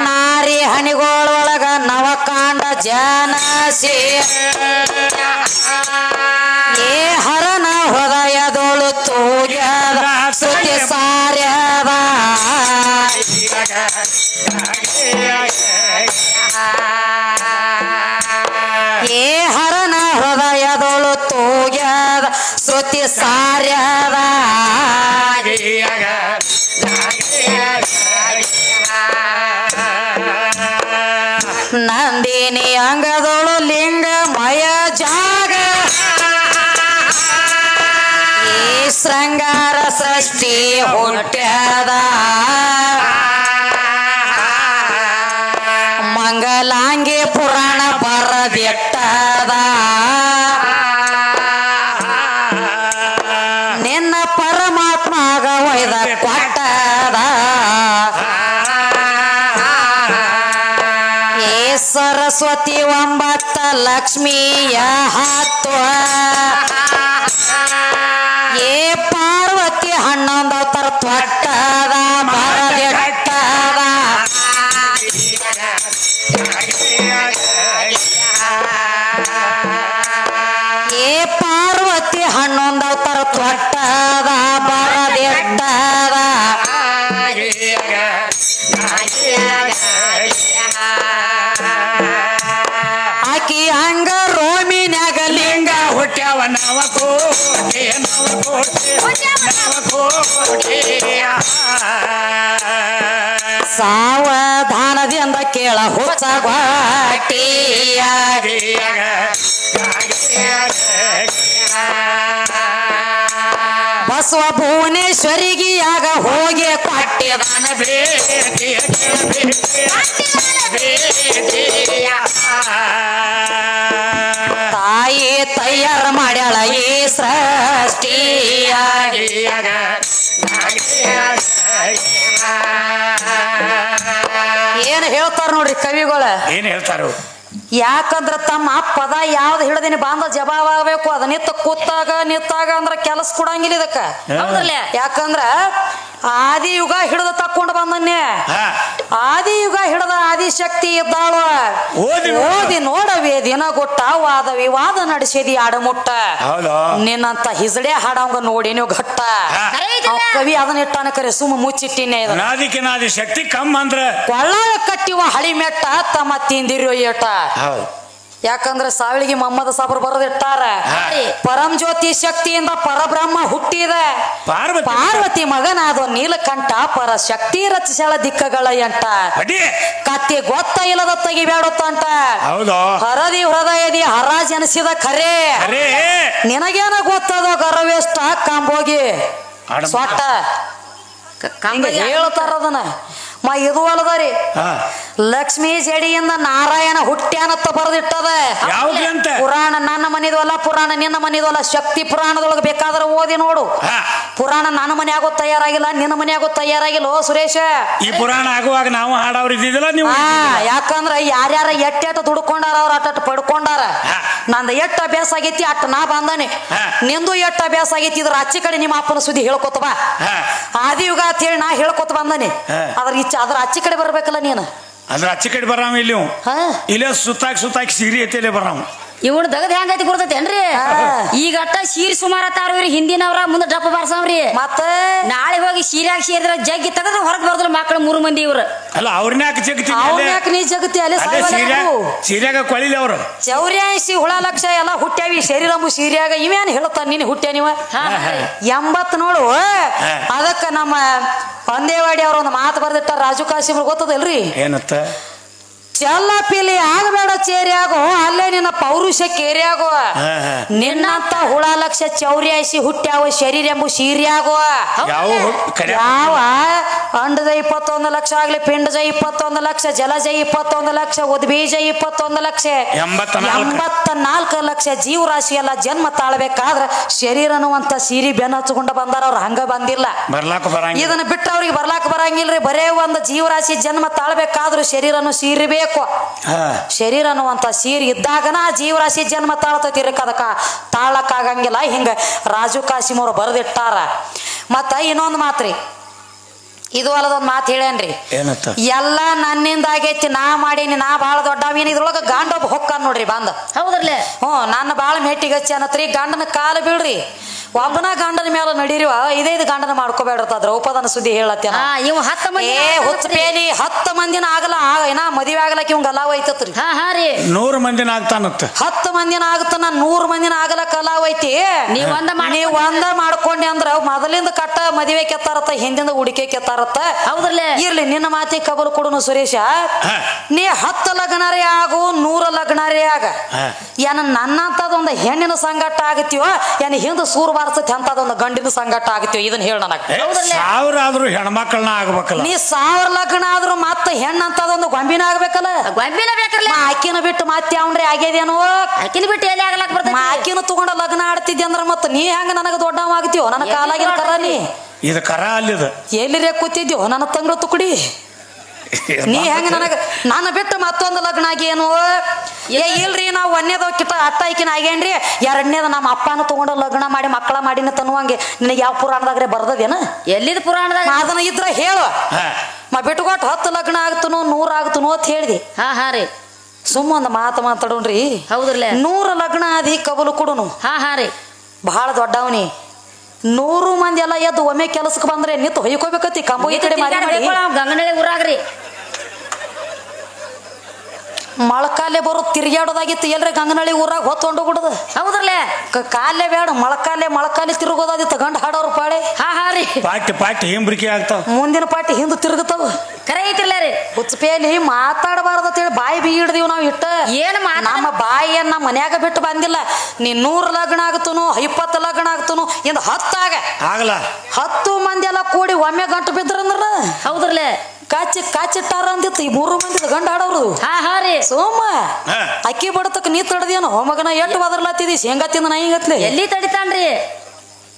ನಾರಿ ಹಣಿಗಳೊಳಗ ನವಕಾಣ ಬ್ರಹ್ಮಾಂಡ ಜನಸಿ ಏ ಹರನ ಹೃದಯದೊಳು ತೂಗ್ಯದ ಶ್ರುತಿ ಸಾರ್ಯದ ಏ ಹರನ ಹೃದಯದೊಳು ತೂಗ್ಯದ ಶ್ರುತಿ ಸಾರ್ಯದ ನಂದಿನಿ ಅಂಗದೊಳು ಲಿಂಗಮಯ ಜಾಗ ಈ ಶೃಂಗಾರ ಸೃಷ್ಟಿ ಹುಟ್ಟ್ಯದ ಮಂಗಲಾಂಗಿ ಪುರಾಣ ಬರದಿಟ್ಟದ ನಿನ್ನ ಪರಮಾತ್ಮಗ ಒಯ್ದ ಕೊಟ್ಟದ ಸರಸ್ವತಿ 9 ಲಕ್ಷ್ಮಿಯ 10 ಏ ಪಾರ್ವತಿ 11 ಅವತಾರ ತೊಟ್ಟದ ಬರದಿಟ್ಟದ ಏ ಪಾರ್ವತಿ 11 ಅವತಾರ ತೊಟ್ಟದ ಬರದಿಟ್ಟದ ಆಕಿ ಹಂಗ ರೋಮಿನ್ಯಾಗ ಲಿಂಗ ಹುಟ್ಟ್ಯಾವ ನವಕೋಟಿ ಸಾವಧಾನದಿಂದ ಕೇಳ ಹುಚ್ಚ ಬಸವ ಭುವನೇಶ್ವರಿಗಿಯಾಗ ಹೋಗಿ ಕೊಟ್ಟಿದಾನ ತಾಯಿ ತಯಾರ ಮಾಡ್ಯಾಳ ಈ ಸೃಷ್ಟಿಯ ಏನ್ ಹೇಳ್ತಾರ ನೋಡ್ರಿ ಕವಿಗಳ ಏನ್ ಹೇಳ್ತಾರ ಯಾಕಂದ್ರ ತಮ್ಮ ಪದ ಯಾವ್ದು ಹಿಡ್ದಿನಿ ಬಾಂಧ ಜವಾಬಾಗಬೇಕು ಅದ ನಿತ್ತಾಗ ಅಂದ್ರ ಕೆಲಸ ಕೊಡಂಗಿಲ್ಲ ಇದಕ್ಕ ಯಾಕಂದ್ರ ಆದಿ ಯುಗ ಹಿಡಿದು ತಕ್ಕೊಂಡು ಬಂದನ್ನೇ ಆದಿ ಯುಗ ಹಿಡಿದ ಆದಿಶಕ್ತಿ ಇದ್ದಾಳ ಓದಿ ನೋಡವೇ ದಿನ ಗೊಟ್ಟ ವಾದ ವಿವಾದ ನಡೆಸಿದಿ ಆಡಮುಟ್ಟ ನಿನ್ನಂತ ಹಿಜಡೆ ಹಾಡಂಗ ನೋಡಿ ನೀವು ಘಟ್ಟ ಕವಿ ಅದನ್ನ ಇಟ್ಟಾನ ಕರೆ ಸುಮ್ಮ ಮುಚ್ಚಿಟ್ಟಿನೇ ನಾದಿ ಶಕ್ತಿ ಕಮ್ಮ ಅಂದ್ರ ಕೊಳ್ಳ ಕಟ್ಟಿವ ಹಳಿ ಮೆಟ್ಟ ತಮ್ಮ ತಿಂದಿರೋ ಏಟ ಯಾಕಂದ್ರೆ ಸಾವಿಳಿಗೆ ಮೊಹಮ್ಮದ್ ಸಾಬ್ರು ಬರೆದಿಟ್ಟಾರ ಪರಂ ಜ್ಯೋತಿ ಶಕ್ತಿಯಿಂದ ಪರಬ್ರಹ್ಮ ಹುಟ್ಟಿದ ಪಾರ್ವತಿ ಮಗನಾದ ನೀಲಕಂಠ ಪರ ಶಕ್ತಿ ರಚಿಸಳ ದಿಕ್ಕಗಳ ಎಂಟ ಕತ್ತಿ ಗೊತ್ತ ಇಲ್ಲದ ತೆಗಿಬೇಡುತ್ತಂಟ ಹರದಿ ಹೃದಯದಿ ಹರಾಜ್ ಎನಿಸಿದ ಖರೆ ನಿನಗೇನ ಗೊತ್ತದ ಗರವೇಷ್ಟ ಕಾಂಬೋಗಿ ಸ್ವಟ್ಟ ಹೇಳ್ತಾರದನ ಇದು ಅಲ್ಲದರಿ ಲಕ್ಷ್ಮೀ ಜಡಿಯಿಂದ ನಾರಾಯಣ ಹುಟ್ಟ್ಯಾನತ್ತ ಬರೆದಿಟ್ಟದ ಪುರಾಣ ನನ್ನ ಮನಿದ್ವಲ್ಲ ಪುರಾಣ ನಿನ್ನ ಮನಿದ್ವಲ್ಲ ಶಕ್ತಿ ಪುರಾಣದೊಳಗೆ ಬೇಕಾದ್ರೆ ಓದಿ ನೋಡು ಪುರಾಣ ನನ್ನ ಮನೆ ಆಗೋ ತಯಾರಾಗಿಲ್ಲ ನಿನ್ನ ಮನೆ ಆಗೋ ತಯಾರಾಗಿಲ್ಲ ಸುರೇಶ ಈ ಪುರಾಣ ಆಗುವಾಗ ನಾವು ಹಾಡವ್ರ ಇದ್ದಿದ್ದಿಲ್ಲ ನೀವು ಯಾಕಂದ್ರ ಯಾರ್ಯಾರ ಎಟ್ಟ ದುಡ್ಕೊಂಡಾರ ಅವ್ರ ಅಟ್ಟ ಪಡ್ಕೊಂಡಾರ ನಂದು ಎಟ್ಟ ಅಭ್ಯಾಸ ಆಗೈತಿ ಅಟ್ಟ ನಾ ಬಂದಾನೆ ನಿಂದು ಎಟ್ಟ ಅಭ್ಯಾಸ ಆಗೈತಿ ಇದ್ರ ಆಚೆ ಕಡೆ ನಿಮ್ಮ ಅಪ್ಪನ ಸುದ್ದಿ ಹೇಳ್ಕೊತ ಬಾ ಆದಿಯುಗ ಅಂತ ಹೇಳಿ ನಾ ಹೇಳ್ಕೊತ ಬಂದಾನೆ ಅದ್ರ ಆಚೆ ಕಡೆ ಬರ್ಬೇಕಲ್ಲ ನೀನು ಅದ್ರ ಆಚೆ ಕಡೆ ಬರಾಮ ಇಲ್ಲೇ ಸುತ್ತಾಕಿ ಸೀರಿ ಐತಿ ಬರಾಮ ಇವನ್ ದಗದ್ ಹೆಂಗೈತಿ ಗುರ್ತೈತೇನ್ರಿ ಈಗ ಅಟ್ಟ ಸೀರೆ ಸುಮಾರ ತಾರವ್ರಿ ಹಿಂದಿನವ್ರ ಮುಂದೆ ಡಪ್ಪ ಬಾರ್ಸವ್ರಿ ಮತ್ತೆ ನಾಳೆ ಹೋಗಿ ಸೀರ್ಯಾಗ ಸೇರಿದ್ರ ಜಗ್ಗಿ ತೆಗೆದ್ರೆ ಹೊರಗೆ ಬರ್ದ್ರ ಮಕ್ಳು 3 ಮಂದಿ ಇವ್ರು ಅಲ್ಲ ಅವ್ರನ್ಯಾಕ ನೀ ಜಗತಿ ಅಲ್ಲಿ ಸೀರ್ಯಾಗ ಕೊಳಿಲಿ ಅವ್ರು ಚೌರ್ಯಾಸಿ ಹುಳ ಲಕ್ಷ ಎಲ್ಲ ಹುಟ್ಟ್ಯಾವಿ ಶರೀರಂಬು ಸೀರ್ಯಾಗ ಇವೇನ್ ಹೇಳ್ತಾನ ನೀನು ಹುಟ್ಟ್ಯಾ ನೀವ 80 ನೋಡು ಅದಕ್ಕ ನಮ್ಮ ಪಂದೇವಾಡಿ ಅವ್ರ ಒಂದು ಮಾತು ಬರ್ದಿಟ್ಟ ರಾಜು ಕಾಶಿಮ್ರು ಗೊತ್ತದಲ್ರಿ ಏನತ್ತ ಚಲ್ಲಪಿಲಿ ಆಗಬೇಡ ಚೇರಿಯಾಗೋ ಅಲ್ಲೇ ನಿನ್ನ ಪೌರುಷ ಕೇರಿಯಾಗೋ ನಿನ್ನಂತ ಹುಳ ಲಕ್ಷ ಚೌರ್ಯಾಸಿ ಹುಟ್ಟ್ಯಾವ ಶರೀರ ಎಂಬು ಸೀರ್ಯಾಗೋ ಯಾವ ಅಂಡದ 21 ಲಕ್ಷ ಆಗ್ಲಿ ಪಿಂಡಜ 21 ಲಕ್ಷ ಜಲಜ 21 ಲಕ್ಷ ಉದ್ಬೀಜ 21 ಲಕ್ಷ 84 ಲಕ್ಷ ಜೀವರಾಶಿ ಎಲ್ಲ ಜನ್ಮ ತಾಳ್ಬೇಕಾದ್ರ ಶರೀರ ಅನ್ನುವಂತ ಸೀರಿ ಬೆನ್ನ ಹಚ್ಕೊಂಡ ಬಂದಾರ ಅವ್ರು ಹಂಗ ಬಂದಿಲ್ಲ ಇದನ್ನ ಬಿಟ್ಟ ಅವ್ರಿಗೆ ಬರ್ಲಾಕ ಬರಂಗಿಲ್ರಿ ಬರೇ ಒಂದು ಜೀವರಾಶಿ ಜನ್ಮ ತಾಳ್ಬೇಕಾದ್ರೂ ಶರೀರನು ಸೀರಿ ಬೇಕು ಶರೀರ ಅನ್ನುವಂತ ಸೀರಿ ಇದ್ದಾಗನ ಜೀವರಾಶಿ ಜನ್ಮ ತಾಳ್ತೈತಿ ಅದಕ್ಕ ತಾಳಕ್ ಆಗಂಗಿಲ್ಲ ಹಿಂಗ ರಾಜು ಕಾಶಿಮ್ ಅವ್ರು ಬರೆದಿಟ್ಟಾರ ಮತ್ತ ಇನ್ನೊಂದು ಮಾತ್ರಿ ಇದು ಅಲ್ಲದೊಂದ್ ಮಾತು ಹೇಳೇನ್ರಿ. ಏನತ್ತ? ಎಲ್ಲ ನನ್ನಿಂದ ಆಗೈತಿ, ನಾ ಮಾಡೀನಿ, ನಾ ಬಾಳ ದೊಡ್ಡವೇನ್. ಇದ್ರೊಳಗ ಗಂಡ ಒಬ್ಬ ಹೊಕ್ಕಾನ್ ನೋಡ್ರಿ ಬಂದ. ಹೌದ್ರಲ್ಲೇ? ನನ್ನ ಬಾಳ ಮೇಟಿಗೆ ಹಚ್ಚಿ ಅನ್ನತ್ರಿ. ಗಂಡನ ಕಾಲು ಬೀಳ್ರಿ, ಒಬ್ಬನ ಗಂಡನ ಮೇಲೆ ನಡೀರಿವ. ಇದೇದು ಗಂಡನ ಮಾಡ್ಕೋಬೇಡ್ರತ ದ್ರೌಪದನ ಸುದ್ದಿ ಹೇಳತ್ತೇನ. ಇವ್ 10 ಮಂದಿ ಹುಚ್ಚಪೇಲಿ 10 ಮಂದಿನ ಆಗಲ್ಲ, ಏನ ಮದುವೆ ಆಗ್ಲಕ್ ಇವಂಗ ಅಲಾವ ಐತತ್ರಿ. 100 ಮಂದಿನ ಆಗ್ತಾನತ್ತ. 10 ಮಂದಿನ ಆಗತ್ತನ, 100 ಮಂದಿನ ಆಗಲಕ್ಕ ಅಲಾವ ಐತಿ. ನೀವ್ ಒಂದ ಮಾಡ್ಕೊಂಡೆ ಅಂದ್ರ ಮೊದಲಿಂದ ಕಟ್ಟ ಮದುವೆ ಕೆತ್ತಾರತ್ತ, ಹಿಂದಿಂದ ಹುಡುಕೆ ಕೆತ್ತಾರತ್ತ. ಹೌದ್ರಲ್ಲೇ? ಇರ್ಲಿ ನಿನ್ನ ಮಾತಿ ಕಬಲ್ ಕೊಡುನು ಸುರೇಶ. ನೀ 10 ಲಗ್ನರೇ ಆಗು, 100 ಲಗ್ನರೇ ಆಗ, ಏನ ನನ್ನಂತದೊಂದು ಹೆಣ್ಣಿನ ಸಂಗಟ ಆಗತ್ತೀವ, ಏನ್ ಹಿಂದ ಸೂರ್ ಬಾರ್ಸತಿ ಅಂತದೊಂದು ಗಂಡಿನ ಸಂಗಟ ಆಗತ್ತೀವ? ಇದನ್ನ ಹೇಳ ನನಗ. 1000 ಆದ್ರೂ ಹೆಣ್ಮಕ್ಳನ್ನ ಆಗ್ಬೇಕಲ್ಲ. ನೀ 1000 ಲಗ್ನ ಆದ್ರೂ ಮತ್ತ ಹೆಣ್ಣಂತದೊಂದು ಗೊಂಬಿನ ಆಗ್ಬೇಕಲ್ಲ. ಗೊಂಬಿನ ಬೇಕಲ್ಲ. ಆಕಿನ ಬಿಟ್ಟು ಮತ್ತೆ ಅವ್ನ್ರಿ ಆಗ್ಯದೇನೋ. ಆಕಿನ ಬಿಟ್ಟು ಎಲ್ಲಿ ಆಗ್ಲಕ್ ಬರ್ತೈತಿ? ಆಕಿನ ತಗೊಂಡ ಲಗ್ನ ಆಡ್ತಿದ್ದೆ ಅಂದ್ರ ಮತ್ತ ನೀ ಹೆಂಗ ನನಗ ದೊಡ್ಡವ ಆಗ್ತೀವೋ? ನನ್ನ ಕಾಲಾಗಿನ ಕರ ನೀ ಇದು ಕರ ಅಲ್ಲಿದ ಎಲ್ಲಿರೇ ಕೂತಿದ್ಯೋ ನನ್ನ ತಂಗಳ ತುಕುಡಿ. ನೀ ಹೆಂಗ ನನಗ ನನ್ನ ಬಿಟ್ಟು ಮತ್ತೊಂದು ಲಗ್ನ ಆಗಿ ಏನು? ಇಲ್ರಿ, ನಾವು ಒಂದೇದ ಕಿಟ್ಟ ಅಟ್ಟ ಆಕಿನ ಆಗೇನ್ರಿ, ಎರಡನೇದ ನಮ್ಮ ಅಪ್ಪನ ತಗೊಂಡ ಲಗ್ನ ಮಾಡಿ ಮಕ್ಕಳ ಮಾಡಿನ ತನ್ನುವಂಗೆ ನಿನಗೆ ಯಾವ ಪುರಾಣದಾಗ್ರೆ ಬರ್ದದೇನ? ಎಲ್ಲಿದ ಪುರಾಣದಾಗ? ಅದನ್ನ ಇದ್ರ ಹೇಳು. ಬಿಟ್ಟುಕೊಟ್ಟು 10 ಲಗ್ನ ಆಗ್ತನೋ 100 ಆಗ್ತನೋ ಅಂತ ಹೇಳಿದಿ. ರೀ ಸುಮ್ಮ ಒಂದು ಮಾತು ಮಾತಾಡೋಣ್ರಿ. ಹೌದ್ರಲ್ಲ? 100 ಲಗ್ನ ಆದಿ ಕಬಲು ಕೊಡುನು. ರೀ ಬಹಳ ದೊಡ್ಡವನಿ. 100 ಮಂದಿ ಎಲ್ಲ ಎದ್ದು ಒಮ್ಮೆ ಕೆಲಸಕ್ಕೆ ಬಂದ್ರೆ ನಿಂತು ಹೊಯ್ಕೋಬೇಕತಿ. ಕಂಬೋಗಿ ಕಡೆ ಗಂಗನಳ್ಳಿ ಊರಾಗ್ರಿ ಮೊಳಕಾಲೆ ಬರೋ ತಿರ್ಗಾಡೋದಾಗಿತ್ತು. ಎಲ್ರಿ ಗಂಗನಳ್ಳಿ ಊರಾಗ ಹೊತ್ಕೊಂಡು ಬಿಡುದು. ಹೌದ್ರಲ್ಲೇ? ಕಾಲೇ ಬೇಡ, ಮೊಳಕಾಲೆ ತಿರುಗೋದಾಗಿತ್ತು. ಗಂಡ ಹಾಡೋರು ಪಾಳೆ. ರೀ ಪಾಟಿ ಹಿಂಬ್ರಿಕೆ ಆಗ್ತಾವ. ಮುಂದಿನ ಪಾಟಿ ಹಿಂದೆ ತಿರುಗುತ್ತಾವ. ಕರೆ ಐತಿರ್ಲ ರೀ. ಹುಚ್ಚಪೇಲಿ ಮಾತಾಡಬಾರ್ದು ಅಂತೇಳಿ ಬಾಯಿ ಬೀಗಿಡ್ದೀವಿ ನಾವು. ಇಟ್ಟ ಏನು ನಮ್ಮ ಬಾಯಿಯನ್ನ ನಮ್ಮ ಮನ್ಯಾಗ ಬಿಟ್ಟು ಬಂದಿಲ್ಲ. ನೀ 100 ಲಗ್ನ ಆಗ್ತನು, 20 ಲಗ್ನ ಆಗ್ತನು, ಇಂದ 10 ಆಗಲ್ಲ. 10 ಮಂದಿ ಎಲ್ಲ ಕೂಡಿ ಒಮ್ಮೆ ಗಂಟು ಬಿದ್ರಂದ್ರ ಹೌದ್ರಲ್ಲೇ? ಕಾಚಿಟ್ಟಾರ ಅಂದಿತ್ತು ಈ 3 ಮಂದಿ ಗಂಡ ಹಾಡೋರು. ರೀ ಸೋಮ ಅಕ್ಕಿ ಬಡತಕ್ಕ ನೀ ತಡದೇನು ಮಗನ ಎಟ್ಟು ಬದರ್ಲಾತಿದಿ ಶೇಂಗಾ ತಿಂದ ನಾಯಿಗತ್ಲೆ. ಎಲ್ಲಿ ತಡಿತಾನ್ರಿ?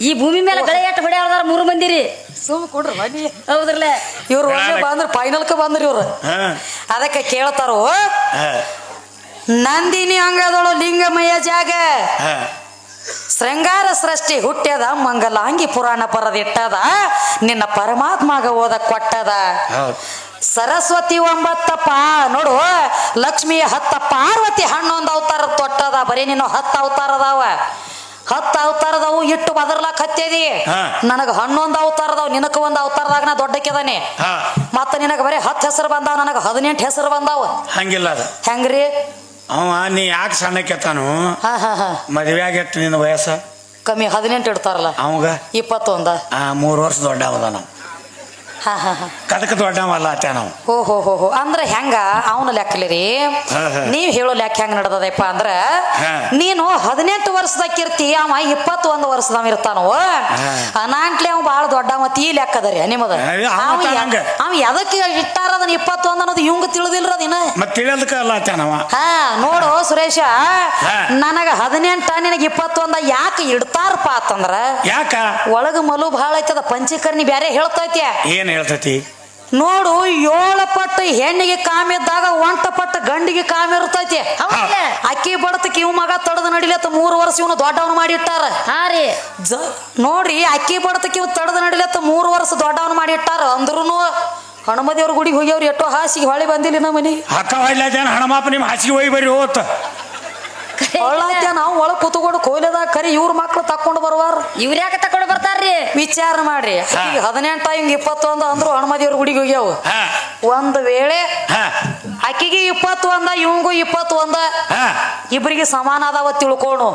ಈ ಭೂಮಿ ಮೇಲೆ ಗಳೆ ಎಟ್ಟು ಹೊಡೆಯವ್ರದಾರ 3 ಮಂದಿ ರೀ. ಸುಮ್ ಕೊಡ್ರಿ ಬನ್ನಿ. ಹೌದ್ರಲ್ಲೇ? ಇವ್ರು ಒಮ್ಮೆ ಬಂದ್ರ ಫೈನಲ್ಕ ಬಂದ್ರಿ ಇವ್ರು. ಅದಕ್ಕೆ ಕೇಳ್ತಾರೋ, ನಂದಿನಿ ಅಂಗದೊಳು ಲಿಂಗಮಯ ಜಾಗ, ಶೃಂಗಾರ ಸೃಷ್ಟಿ ಹುಟ್ಟ್ಯದ, ಮಂಗಲಾಂಗಿ ಪುರಾಣ ಪರದಿಟ್ಟದ, ನಿನ್ನ ಪರಮಾತ್ಮಗ ಓದ ಕೊಟ್ಟದ. ಸರಸ್ವತಿ 9 ನೋಡು, ಲಕ್ಷ್ಮಿಯ 10, ಪಾರ್ವತಿ 11 ಅವತಾರ ತೊಟ್ಟದ. ಬರೀ ನೀನು 10 ಅವತಾರ ಅದಾವ. 10 ಅವತಾರದವು ಇಟ್ಟು ಬದರ್ಲಾಕ್ ಹತ್ತೇದಿ. ನನಗ 11 ಅವತಾರ ಅದಾವ. ನಿನಕ 1 ಅವತಾರದಾಗ ನಾ ದೊಡ್ಡಕ್ಕೆದಾನೆ. ಮತ್ತ ನಿನಗ ಬರೀ 10 ಹೆಸರು ಬಂದಾವ, ನನಗ 18 ಹೆಸರು ಬಂದಾವ. ಹಂಗಿಲ್ಲ ಅದು. ಹೆಂಗ್ರಿ? ಅವ ನೀ ಯಾಕೆ ಸಣ್ಣಕ್ಕೆತಾನು? ಮದುವೆ ಆಗೈತಿ ನಿನ್ನ ವಯಸ್ಸ ಕಮ್ಮಿ 18 ಇಡ್ತಾರಲ್ಲ. ಅವಾಗ 21. 3 ವರ್ಷ ದೊಡ್ಡ ಅವದ ನಾವು. ಕದಕ ದೊಡ್ಡವಲ್ಲ ಆತ ನಾವು. ಓಹೋ ಅಂದ್ರ ಹೆಂಗ ಅವನ ಲೆಕ್ಕಲಿರಿ. ನೀವ್ ಹೇಳೋ ಲೆಕ್ಕ ಹೆಂಗ ನಡ್ದದಪ್ಪ ಅಂದ್ರ, ನೀನು 18 ವರ್ಷದಾಕಿರ್ತಿ, ಅವ 21 ವರ್ಷದವ ಇರ್ತಾನೋ. ಅನಾಂಟ್ಲಿ ಅವ್ ಬಾಳ ದೊಡ್ಡ ಮತ್ ಈ ಲೆಕ್ಕದರಿ ನಿಮ್ಮದ. ಅವ ಎದಕ್ಕೆ ಇಟ್ಟಾರದನ್ 21 ಅನ್ನೋದು ಇವಂಗ ತಿಳಿದಿಲ್ರ ದಿನ. ಮತ್ ತಿಳಿಯದಕ್ಕ ಅಲ್ಲ ಆತನವ. ನೋಡು ಸುರೇಶ, ನನಗ 18 ನಿನಗ 21 ಯಾಕೆ ಇಡ್ತಾರಪ್ಪ ಅಂತಂದ್ರ, ಯಾಕ ಒಳಗ ಮಲು ಬಹಳ ಐತದ. ಪಂಚೀಕರ್ಣಿ ಬ್ಯಾರೆ ಹೇಳ್ತೈತಿ. ಏನ್ ಹೇಳ್ತೈತಿ ನೋಡು, 7 ಪಟ್ಟು ಹೆಣ್ಣಿಗೆ ಕಾಮ ಇದ್ದಾಗ 1 ಪಟ್ಟು ಗಂಡಿಗೆ ಕಾಮ ಇರ್ತೈತಿ. ಅಕ್ಕಿ ಬಡತಕ್ಕೆ ಇವ್ ಮಗ ತಡದ ನಡಿಲತ್ತ 3 ವರ್ಷ ಇವನು ದೊಡ್ಡವನು ಮಾಡಿ ಇಟ್ಟಾರ. ನೋಡ್ರಿ, ಅಕ್ಕಿ ಬಡತಕ್ಕೆ ಇವ್ ತಡದ ನಡಿಲತ್ತ 3 ವರ್ಷ ದೊಡ್ಡವನು ಮಾಡಿ ಇಟ್ಟಾರ. ಅಂದ್ರೂ ಹನುಮದೇವ್ರ ಗುಡಿಗೆ ಹೋಗ್ಯವ್ರು ಎಷ್ಟೋ ಹಾಸಿಗೆ ಹೊಳೆ ಬಂದಿಲ್ಲ ನಮ್ಮ ಮನೆ. ಹಣಮಾಪ ನಿಮ್ ಹಾಸಿಗೆ ಹೋಗಿ ಬರ್ರಿ ಹೋತ್ ನಾವು ಒಳಗ್ ಕೂತ್ಕೊಂಡು ಕೋಯ್ಲದಾಗ ಕರಿ ಇವ್ರ ಮಕ್ಳು ತಕೊಂಡು ಬರುವಾರ. ಇವ್ರ ಯಾಕೆ ತಕೊಂಡು ಬರ್ತಾರ್ರಿ? ವಿಚಾರ ಮಾಡ್ರಿ. 18 ಹಿಂಗ್ 21 ಅಂದ್ರು ಹನುಮದೇವ್ರ ಗುಡಿಗೆ ಹೋಗ್ಯಾವ. ಒಂದ್ ವೇಳೆ ಅಕ್ಕಿಗೆ 21 ಇವಂಗೂ 21 ಇಬ್ಬರಿಗೆ ಸಮಾನ ಅದಾವ ತಿಳ್ಕೋಣು.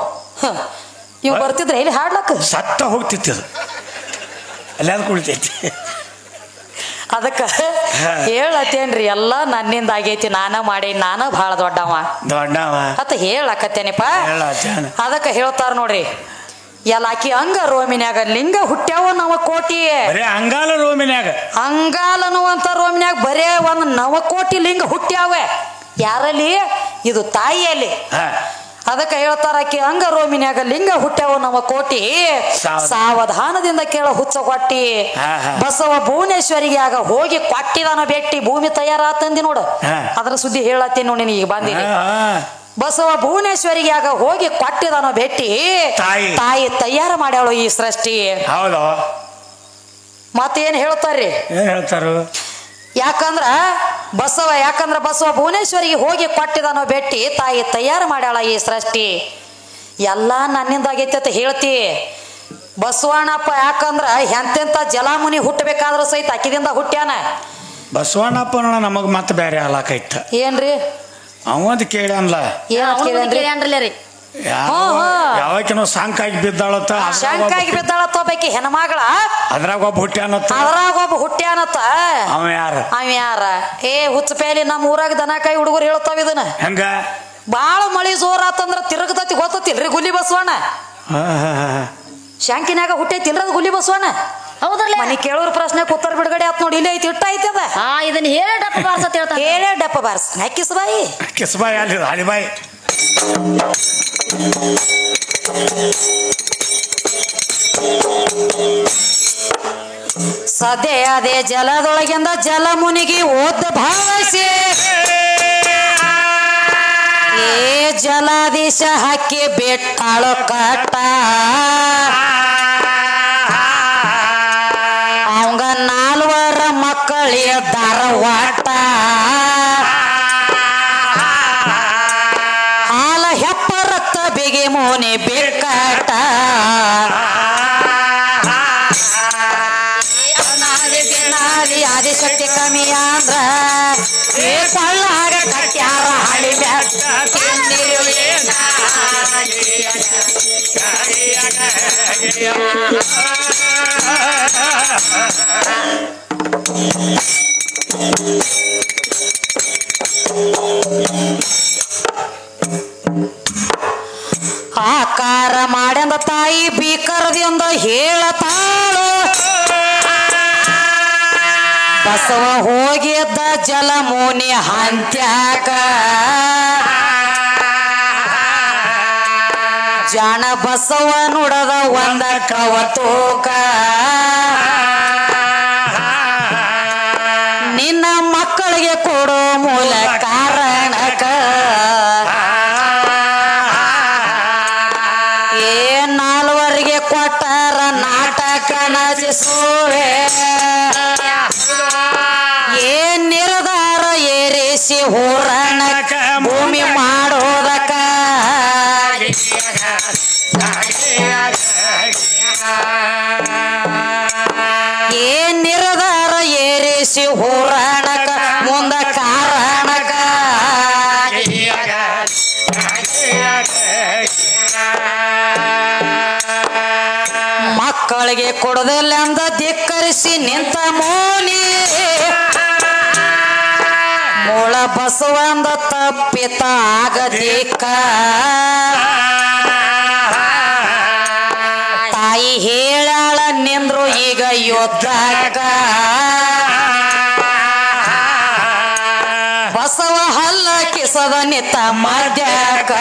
ಇವ್ ಬರ್ತಿದ್ರೆ ಇಲ್ಲಿ ಹಾಡ್ಲಕ್ಕ ಸತ್ತ ಹೋಗ್ತಿತ್ತು. ಅಲ್ಲಾದ ಕುಳಿತೈತಿ. ಅದಕ್ಕ ಹೇಳತ್ತೇನ್ರಿ, ಎಲ್ಲ ನನ್ನಿಂದ ಆಗೈತಿ, ನಾನ ಮಾಡೇನಿ, ನಾನ ಬಹಳ ದೊಡ್ಡವ ಅತ್ತ ಹೇಳಕತ್ತೇನಿಪ್ಪ. ಅದಕ್ಕ ಹೇಳ್ತಾರ ನೋಡ್ರಿ, ಎಲ್ಲ ಆಕಿ ಅಂಗ ರೋಮಿನ್ಯಾಗ ಲಿಂಗ ಹುಟ್ಟ್ಯಾವ ನವಕೋಟಿ. ಅಂಗಾಲ ರೋಮಿನ್ಯಾಗ ಅಂಗಾಲ ಅನ್ನುವಂತ ರೋಮಿನ್ಯಾಗ ಬರೇ 1 ನವಕೋಟಿ ಲಿಂಗ ಹುಟ್ಟ್ಯಾವ. ಯಾರಲ್ಲಿ? ಇದು ತಾಯಿಯಲ್ಲಿ. ಅದಕ್ಕೆ ಹೇಳ್ತಾರ, ಆಕಿ ಅಂಗ ರೋಮಿನ್ಯಾಗ ಲಿಂಗ ಹುಟ್ಟ್ಯಾವ ನವಕೋಟಿ, ಸಾವಧಾನದಿಂದ ಕೇಳ ಹುಚ್ಚ ಕೊಟ್ಟಿ. ಬಸವ ಭುವನೇಶ್ವರಿಗೆ ಆಗ ಹೋಗಿ ಕೊಟ್ಟಿದಾನ ಭೇಟಿ. ಭೂಮಿ ತಯಾರಾತಂದಿ ನೋಡು, ಅದ್ರ ಸುದ್ದಿ ಹೇಳತ್ತೀನಿ ನೋಡಿ. ಈಗ ಬಂದಿನಿ. ಬಸವ ಭುವನೇಶ್ವರಿಗೆ ಆಗ ಹೋಗಿ ಕೊಟ್ಟಿದಾನ ಭೇಟಿ. ತಾಯಿ ತಯಾರು ಮಾಡ್ಯಾಳು ಈ ಸೃಷ್ಟಿ. ಮತ್ತೇನ್ ಹೇಳ್ತಾರ್ರಿ? ಏನ್ ಹೇಳ್ತಾರು? ಯಾಕಂದ್ರ ಬಸವ ಭುವನೇಶ್ವರಿಗೆ ಹೋಗಿ ಕೊಟ್ಟಿದಾನೋ ಬೆಟ್ಟಿ ತಾಯಿ ತಯಾರು ಮಾಡ್ಯಾಳ ಈ ಸೃಷ್ಟಿ ಎಲ್ಲ ನನ್ನಿಂದ ಆಗೈತಿ ಅಂತ ಹೇಳ್ತಿ. ಬಸವಣ್ಣಪ್ಪ ಯಾಕಂದ್ರ ಎಂತೆಂತ ಜಲಾಮುನಿ ಹುಟ್ಟಬೇಕಾದ್ರೂ ಸಹಿತ ಅಕ್ಕಿದಿಂದ ಹುಟ್ಟ್ಯಾನ. ಬಸವಣ್ಣಪ್ಪ ನಮಗ್ ಮತ್ತೆ ಬೇರೆ ಹಾಲಾಕೈತ. ಏನ್ರಿ ಅವಂದ್ ಕೇಳ್ಯಾನ್ಲ. ಕೇಳ್ಯಾನ್ರಿ ಯಾವಕಿನೋ ಸಾಂಕಾಗಿ ಬಿದ್ದಾಳತ್ತ. ಶಂಕಾಗಿ ಬಿದ್ದಾಳತ್ತ ಒಬ್ಬಾಕಿ ಹೆಣ್ಮಗಳ. ಅದ್ರಾಗ ಒಬ್ಬ ಹುಟ್ಟ್ಯಾನತ್ತ. ಅವ ಯಾರ? ಹುಚ್ಚ ಪೇಲಿ ನಮ್ಮ ಊರಾಗ ದನಕಾಯಿ ಹುಡುಗರು ಹೇಳ್ತಾವ ಇದನ್ನ. ಹೆಂಗ? ಬಾಳ ಮಳಿ ಜೋರ ಆತಂದ್ರ ತಿರುಗತತಿ ಗೊತ್ತಿಲ್ರಿ ಗುಲಿ ಬಸವಣ್ಣ. ಶಾಂಕಿನಾಗ ಹುಟ್ಟೈತಿಲ್ರ ಅದು ಗುಲಿ ಬಸವಣ್ಣ. ಹೌದ್ರಲ್ಲ? ಮನಿ ಕೇಳೋರ್ ಪ್ರಶ್ನೆ ಉತ್ತರ ಬಿಡುಗಡೆ ಆತ್ ನೋಡಿ. ಇಲ್ಲಿ ಐತಿ ಇಟ್ಟ ಐತಿ ಅದ. ಇದನ್ನ ಹೇಳಿ ಡಪ್ಪ ಬಾರ್ಸ ಹೇಳ್ತಾರೆ. ಹೇಳೇ ಡಪ್ಪ ಬಾರ್ಸ. ಕಿಸ್ಬಾಯಿ ಕಿಸ್ಬಾಯಿ ಅಲ್ಲಿ ಹಳಿಬಾಯಿ. ಸದ್ಯ ಅದೇ ಜಲದೊಳಗಿಂದ ಜಲ ಮುನಿಗಿ ಓದ ಭಾವಸೆ ಜಲಾದೀಶ ಹಾಕಿ ಬೆಟ್ಟಾಳು ಕಟ್ಟ ಅವಂಗ 4 ಮಕ್ಕಳಿದ್ದಾರ ವಾಟ ಹಾಲ ಹೆಪ್ಪ ರಕ್ತ ಬಿಗಿ ಮೋನಿ ಬೆಕ್ಕಾಟ ಆದಿಶಕ್ತಿ ಕಮ್ಮಿ ಅಂದ್ರ ಕೊಳ್ಳಾಗ ಕಟ್ಯಾರ ಹಳಿ ಆಕಾರ ಮಾಡ್ಯಂದ ತಾಯಿ ಬೀಕರದಿಂದ ಹೇಳತಾಳು ಬಸವ ಹೋಗಿದ್ದ ಜಲಮುನಿ ಹಂತ್ಯಾಕ ಜಾಣ ಬಸವ ನುಡದ ಒಂದ ಕವತೋಕ ನಿನ್ನ ಮಕ್ಕಳಿಗೆ ಕೊಡೋ ಮೂಲ ಕಾರಣಕ ನಾಲ್ವರಿಗೆ ಕೊಟ್ಟಾರ ನಾಟಕ ನಜಿಸುವೆ ನಿರ್ಧಾರ ಏರಿಸಿ ಹೋರಾಣಕ ಭೂಮಿ ಮಾಡೋದಕ ನಿರ್ಧಾರ ಏರಿಸಿ ಹೋರಾಣಕ ಮುಂದ ಕಾರಣಕ ಮಕ್ಕಳಿಗೆ ಕೊಡದಿಲ್ಲ ಅಂದ ಧಿಕ್ಕರಿಸಿ ನಿಂತ ಮೋನಿ ಮೂಳ ಬಸವಂದ ತಪ್ಪಿತ ಆಗದಿಕ್ಕ ತಾಯಿ ಹೇಳಾಳ ನಿಂದ್ರು ಈಗ ಯೋದ್ಧಾಕ ಬಸವ ಹಲ್ಲ ಕಿಸದ ನಿತ್ತ ಮದ್ಯಾಕ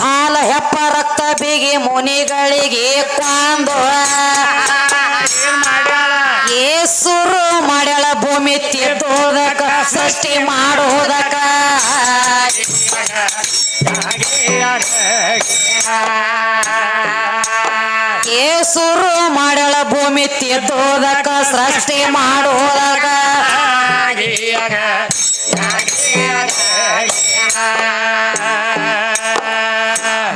ಹಾಲ ಹೆಪ್ಪ ರಕ್ತ ಬಿಗಿ ಮುನಿಗಳಿಗೆ ಕೊಂದು ಸುರು ಮಾಡ್ಯಾಳ ಭೂಮಿ ತಿದ್ದೋದಕ ಸೃಷ್ಟಿ ಮಾಡೋದಕ ಸುರು ಮಾಡ್ಯಾಳ ಭೂಮಿ ತಿದ್ದೋದಕ ಸೃಷ್ಟಿ ಮಾಡೋದಕ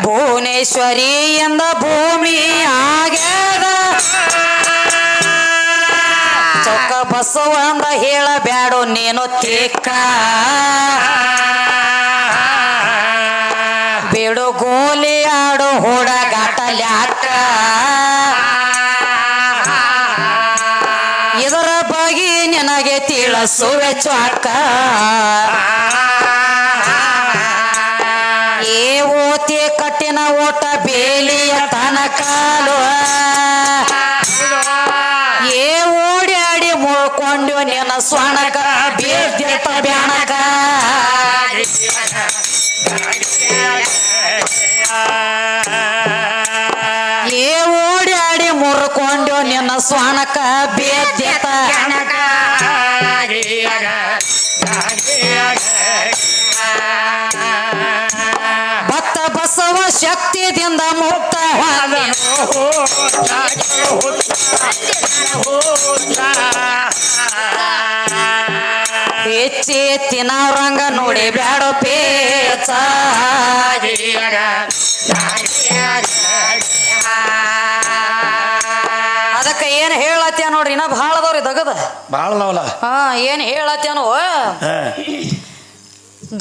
ಭುವನೇಶ್ವರಿಯಿಂದ ಭೂಮಿ ಆಗ್ಯದ ಚೌಕ ಬಸವಂದ ಹೇಳಬ್ಯಾಡು ನೀನು ತಿಕ್ಕ ಬೇಡು ಗೋಲಿ ಆಡು ಹುಡುಗಾಟಲ್ಯಾಕ ಇದರ ಬಗ್ಗೆ ನಿನಗೆ ತಿಳಿಸುವೆ ಚಾಕ ಓತಿ ಕಟ್ಟಿನ ಓಟ ಬೇಲಿಯ ತನಕಾಲು ಓಡ್ಯಾಡಿ ಮುಳ್ಕೊಂಡು ನಿನ್ನ ಸ್ವಣಕ ಬೇದ್ಯತ ಬ್ಯಾಣಕ ಓಡ್ಯಾಡಿ ಮುರ್ಕೊಂಡು ನಿನ್ನ ಸ್ವಣಕ ಬೇದ್ಯತ ಭಕ್ತ ಬಸವ ಶಕ್ತಿದಿಂದ ಮುಕ್ತ ಹೆಚ್ಚಿ ತಿನ್ನವ್ರಂಗ ನೋಡಿ ಬ್ಯಾಡೋ ಪೇಚ ಅದಕ್ಕ ಏನ್ ಹೇಳತ್ಯ ನೋಡ್ರಿ ಇನ್ನ ಭಾಳ ಅದಾವ್ರಿ ದಗದ ಬಾಳದವಲ್ಲ. ಏನ್ ಹೇಳತ್ಯಾನೋ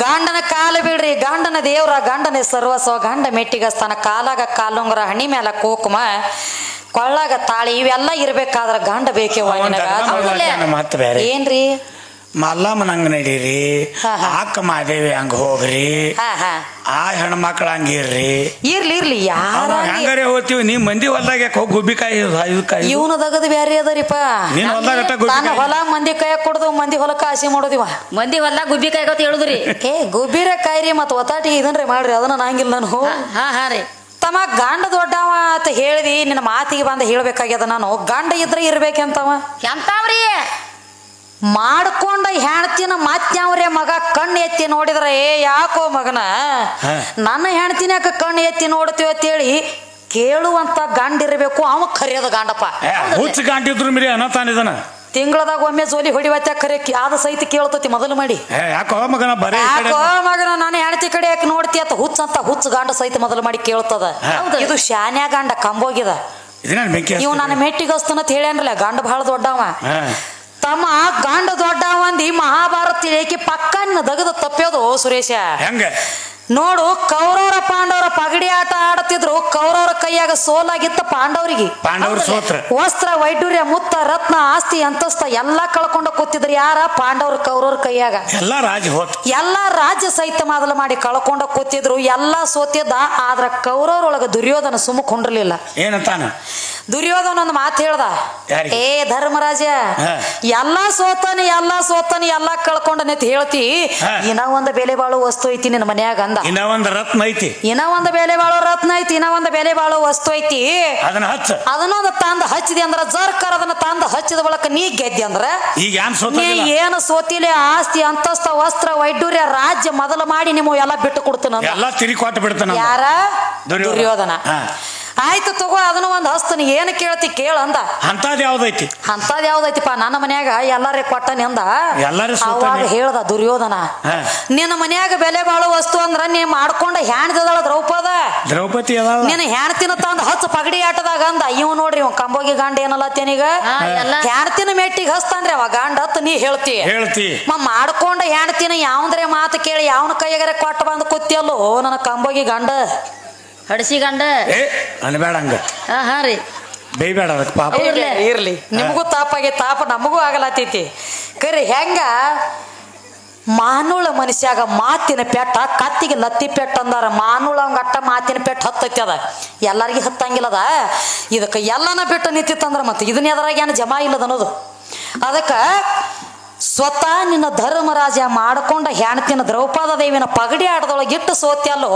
ಗಂಡನ ಕಾಲು ಬಿಡ್ರಿ, ಗಂಡನ ದೇವ್ರ, ಗಂಡನ ಸರ್ವಸ್ವ, ಗಂಡ ಮೆಟ್ಟಿಗಸ್ತಾನ, ಕಾಲಾಗ ಕಾಲುಂಗರ, ಹಣಿ ಮ್ಯಾಲ ಕೋಕುಮ, ಕೊಳ್ಳಾಗ ತಾಳಿ, ಇವೆಲ್ಲ ಇರ್ಬೇಕಾದ್ರ ಗಂಡ ಬೇಕೇ ಮತ್ತ ಬೇರೆ ಏನ್ರಿ ಮಲ್ಲಮ್ಮನ ಹಂಗ ನಡೀರಿ, ಅಕ್ಕ ಮಾದೇವಿ ಹಂಗ ಹೋಗ್ರಿ, ಆ ಹೆಣ್ಮಕ್ಳ ಹಂಗಿರ್ರಿ. ಇರ್ಲಿ ಹೆಂಗಾರೆ ಹೋಗ್ತೀವಿ. ನೀವ್ ಮಂದಿ ಹೊಲ್ದಾಗ ಹೋಗಿ ಗುಬ್ಬಿಕಾಯಿ ಇವನು ದಗದ್ ಬ್ಯಾರೆ ಅದರಿಪ್ಪ. ನಾನು ಹೊಲ ಮಂದಿ ಕೈ ಕೊಡುದು, ಮಂದಿ ಹೊಲಕ್ಕ ಆಸೆ ಮಾಡೋದಿವ. ಮಂದಿ ಹೊಲ್ದಾಗ ಗುಬ್ಬಿಕಾಯಿ ಗೊತ್ತ ಹೇಳುದ್ರಿ. ಗುಬ್ಬಿರ ಕಾಯ್ರಿ ಮತ್ ಒತ್ತಾಟಿ ಇದನ್ರಿ ಮಾಡ್ರಿ, ಅದನ್ನ ನಂಗಿಲ್ಲ ನಾನು. ಹಾ ರೀ ತಮ್ಮ ಗಂಡ ದೊಡ್ಡವ ಅಂತ ಹೇಳಿದಿ, ನಿನ್ನ ಮಾತಿಗೆ ಬಂದ ಹೇಳ್ಬೇಕಾಗ್ಯದ. ನಾನು ಗಂಡ ಇದ್ರೆ ಇರ್ಬೇಕಂತವ ಎಂತಾವ್ರಿ ಮಾಡ್ಕೊಂಡ ಹೆಣ್ತಿನ ಮತ್ಯಾವ್ರೆ ಮಗ ಕಣ್ಣು ಎತ್ತಿ ನೋಡಿದ್ರೆ ಯಾಕೋ ಮಗನ ನನ್ನ ಹೆಣ್ತಿನ ಯಾಕೆ ಕಣ್ಣು ಎತ್ತಿ ನೋಡ್ತೀವಿ ಅಂತೇಳಿ ಕೇಳುವಂತ ಗಂಡ ಇರಬೇಕು. ಅವ ಕರಿಯೋದ ಗಂಡಪ್ಪ. ಹುಚ್ಚ ಗಂಡಿದ್ರು ಮಿರಿ ಅನ್ನತಾನಿದನ ತಿಂಗಳದಾಗ ಒಮ್ಮೆ ಜೋಲಿ ಹೊಡಿವತ್ತ ಕರೆ ಆದ ಸಹಿತ ಕೇಳ್ತತಿ ಮೊದಲು ಮಾಡಿ. ಯಾಕೋ ಮಗನ ಬರೀ ಯಾಕೋ ಮಗನ ನನ್ನ ಹೆಣ್ತಿ ಕಡೆ ಯಾಕೆ ನೋಡ್ತಿ ಅಂತ ಹುಚ್ಚ ಗಂಡ ಸಹಿತ ಮೊದಲು ಮಾಡಿ ಕೇಳ್ತದ. ಇದು ಶಾನ್ಯಾ ಗಂಡ ಕಂಬೋಗಿದ. ಇವ್ ನನ್ನ ಮೆಟ್ಟಿಗಸ್ತನತ್ ಹೇಳ್ಯಾನ್ರಲ್ಲ, ಗಂಡ ಬಹಳ ದೊಡ್ಡವ. ತಮ್ಮ ಗಂಡ ದೊಡ್ಡವ ಅಂದಿ ಮಹಾಭಾರತ ಏಕೆ ಪಕ್ಕ ದಗದ ತಪ್ಪೋದು ಸುರೇಶ. ಹೆಂಗ ನೋಡು, ಕೌರವರ ಪಾಂಡವರ ಪಗಡಿ ಆಟ ಆಡುತ್ತಿದ್ರು. ಕೌರವರ ಕೈಯಾಗ ಸೋಲಾಗಿತ್ತ ಪಾಂಡವರಿಗೆ. ಪಾಂಡವರು ಸೋತ್ರ. ವಸ್ತ್ರ, ವೈಡೂರ್ಯ, ಮುತ್ತ, ರತ್ನ, ಆಸ್ತಿ, ಅಂತಸ್ತ ಎಲ್ಲಾ ಕಳ್ಕೊಂಡ ಕೂತಿದ್ರು. ಯಾರ? ಪಾಂಡವ್ರ ಕೌರವರ ಕೈಯಾಗ. ಎಲ್ಲಾ ರಾಜ್ಯ ಸಹಿತ ಮೊದಲು ಮಾಡಿ ಕಳ್ಕೊಂಡ ಕೂತಿದ್ರು. ಎಲ್ಲಾ ಸೋತಿದ್ದ. ಆದ್ರ ಕೌರವರೊಳಗ ದುರ್ಯೋಧನ ಸುಮ್ಮ ಕೊಂಡ್ರಲಿಲ್ಲ. ಏನಂತಾನ ದುರ್ಯೋಧನ ಒಂದು ಮಾತು ಹೇಳ್ದ, ಏ ಧರ್ಮರಾಜ, ಎಲ್ಲಾ ಸೋತಾನೆ ಎಲ್ಲಾ ಕಳ್ಕೊಂಡನಂತ ಹೇಳ್ತಿ. ಇನ್ನ ಒಂದ್ ಬೆಲೆ ಬಾಳೋ ವಸ್ತು ಐತಿ ನಿನ್ನ ಮನ್ಯಾಗ ಅಂದ. ಇನ್ನ ಒಂದ್ ರತ್ನ ಐತಿ, ಇನ್ನ ಒಂದ್ ಬೆಲೆ ಬಾಳೋ ರತ್ನ ಐತಿ, ಇನ್ನ ಒಂದ್ ಬೆಲೆ ಬಾಳೋ ವಸ್ತು ಐತಿ. ಅದನ್ನೊಂದು ತಂದ ಹಚ್ಚಿದೆ ಅಂದ್ರ ಜರ್ಕರ್ ಅದನ್ನ ತಂದ ಹಚ್ಚಿದ ಬಳಕ ನೀ ಗೆದ್ದಿ ಅಂದ್ರ ನೀ ಏನು ಸೋತಿಲೆ ಆಸ್ತಿ, ಅಂತಸ್ತ, ವಸ್ತ್ರ, ವೈಡೂರ್ಯ, ರಾಜ್ಯ ಮೊದಲು ಮಾಡಿ ನಿಮ್ಮ ಎಲ್ಲ ಬಿಟ್ಟು ಕೊಡ್ತಾನ. ಯಾರ? ದುರ್ಯೋಧನ. ಆಯ್ತು ತಗೋ, ಅದನ್ನ ಒಂದ್ ಹಸ್ತನಿ, ಏನ್ ಕೇಳ್ತಿ ಕೇಳ ಅಂದ. ಅಂತದ್ ಯಾವ್ದೈತಿಪ್ಪ? ನನ್ನ ಮನ್ಯಾಗ ಎಲ್ಲಾರೇ ಕೊಟ್ಟನಿ ಅಂದ. ಅವಾಗ ಹೇಳ್ದ ದುರ್ಯೋಧನ, ನಿನ್ನ ಮನ್ಯಾಗ ಬೆಲೆ ಬಾಳೋ ವಸ್ತು ಅಂದ್ರ ನೀ ಮಾಡ್ಕೊಂಡ ಹೆಣ್ದಳ ದ್ರೌಪದಿ ನಿನ್ನ ಹೆಣ್ತಿನ ತಂದ ಹಚ್ಚ ಪಗಡಿ ಆಟದಾಗ ಅಂದ. ಇವ್ ನೋಡ್ರಿ, ಇವ್ ಕಂಬೋಗಿ ಗಂಡ ಏನಲ್ಲತ್ತೇನೀಗ ಹೆಣ್ತಿನ ಮೆಟ್ಟಿಗೆ ಹಸ್ತಾನ್ರಿ ಅವ ಗಂಡ ಹತ್. ನೀ ಹೇಳ್ತಿ ಮಾಡ್ಕೊಂಡ ಹೆಣ್ತಿನ ಯಾವಂದ್ರೆ ಮಾತು ಕೇಳಿ ಯಾವನ ಕೈಯಾಗರೆ ಕೊಟ್ಟ ಬಂದ್ ಕೂತಿಯಲ್ಲೋ ನನ್ನ ಕಂಬೋಗಿ ಗಂಡ ಹಡಸಿ ಗಂಡ ಅನ್ಬೇಡ ಹಂಗ. ಹಾ ರೀ ಬೇಯ್ಬೇಡ ಅದಕ್ಕೆ ಪಾಪ. ಇರ್ಲಿ, ನಿಮಗೂ ತಾಪಾಗಿ ತಾಪ ನಮಗೂ ಆಗಲತ್ತೈತಿ. ಕರಿ ಹೆಂಗ ಮಾನುಳ ಮನುಷ್ಯಾಗ ಮಾತಿನ ಪೆಟ್ಟ, ಕತ್ತಿಗೆ ಲತ್ತಿ ಪೆಟ್ಟ ಅಂದಾರ. ಮಾನುಳ ಅಟ್ಟ ಮಾತಿನ ಪೆಟ್ಟ ಹತ್ತೈತಿ. ಅದ ಎಲ್ಲರಿಗೂ ಹತ್ತಂಗಿಲ್ಲದ. ಇದಕ್ಕೆ ಎಲ್ಲನ ಬಿಟ್ಟು ನಿಂತಿತ್ತಂದ್ರ ಮತ್ತೆ ಇದನ್ನ ಎದರಾಗ ಏನು ಜಮಾ ಇಲ್ಲದ ಅನ್ನೋದು. ಅದಕ್ಕ ಸ್ವತಃ ನಿನ್ನ ಧರ್ಮರಾಜ ಮಾಡ್ಕೊಂಡ ಹೆಣ್ತಿನ ದ್ರೌಪದ ದೇವಿನ ಪಗಡಿ ಆಟದೊಳಗೆ ಇಟ್ಟು ಸೋತ್ಯಲ್ಲೋ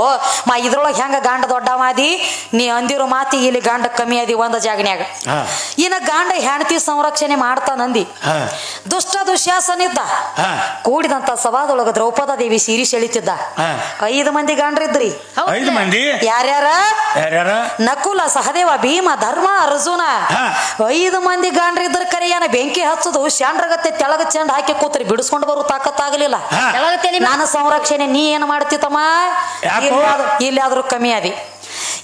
ಇದ್ರೊಳಗೆ ಹೆಂಗ ಗಂಡ ದೊಡ್ಡವಾದಿ. ನೀ ಅಂದಿರೋ ಮಾತಿ ಇಲ್ಲಿ ಗಂಡ ಕಮ್ಮಿ ಅದಿ ಒಂದ ಜಾಗನ್ಯಾಗ. ಇನ್ನ ಗಂಡ ಹೆಣ್ತಿ ಸಂರಕ್ಷಣೆ ಮಾಡ್ತಾನಂದಿ. ದುಷ್ಟ ದುಶ್ಯಾಸನಿದ್ದ. ಕೂಡಿದಂತ ಸಭಾದೊಳಗ ದ್ರೌಪದ ದೇವಿ ಸೀರಿ ಸೆಳಿತಿದ್ದ. 5 ಮಂದಿ ಗಂಡ್ರಿದ್ರಿ. ಯಾರ್ಯಾರ? ನಕುಲ, ಸಹದೇವ, ಭೀಮ, ಧರ್ಮ, ಅರ್ಜುನ. 5 ಮಂದಿ ಗಂಡ್ರಿದ್ರ ಕರೆಯನ ಬೆಂಕಿ ಹಚ್ಚದು ಶಾಂಡ್ರಗತ್ತೆ ತೆಳಗ ಚೆಂಡ ಹಾಕಿ ಕೂತ್ರಿ ಬಿಡಿಸ್ಕೊಂಡು ಬರೋ ತಾಕತ್ತಾಗಲಿಲ್ಲ. ನಾನು ಸಂರಕ್ಷಣೆ ನೀ ಏನ್ ಮಾಡ್ತಿತ್ತಮ್ಮ? ಇಲ್ಲಾದ್ರೂ ಕಮ್ಮಿ ಅದಿ.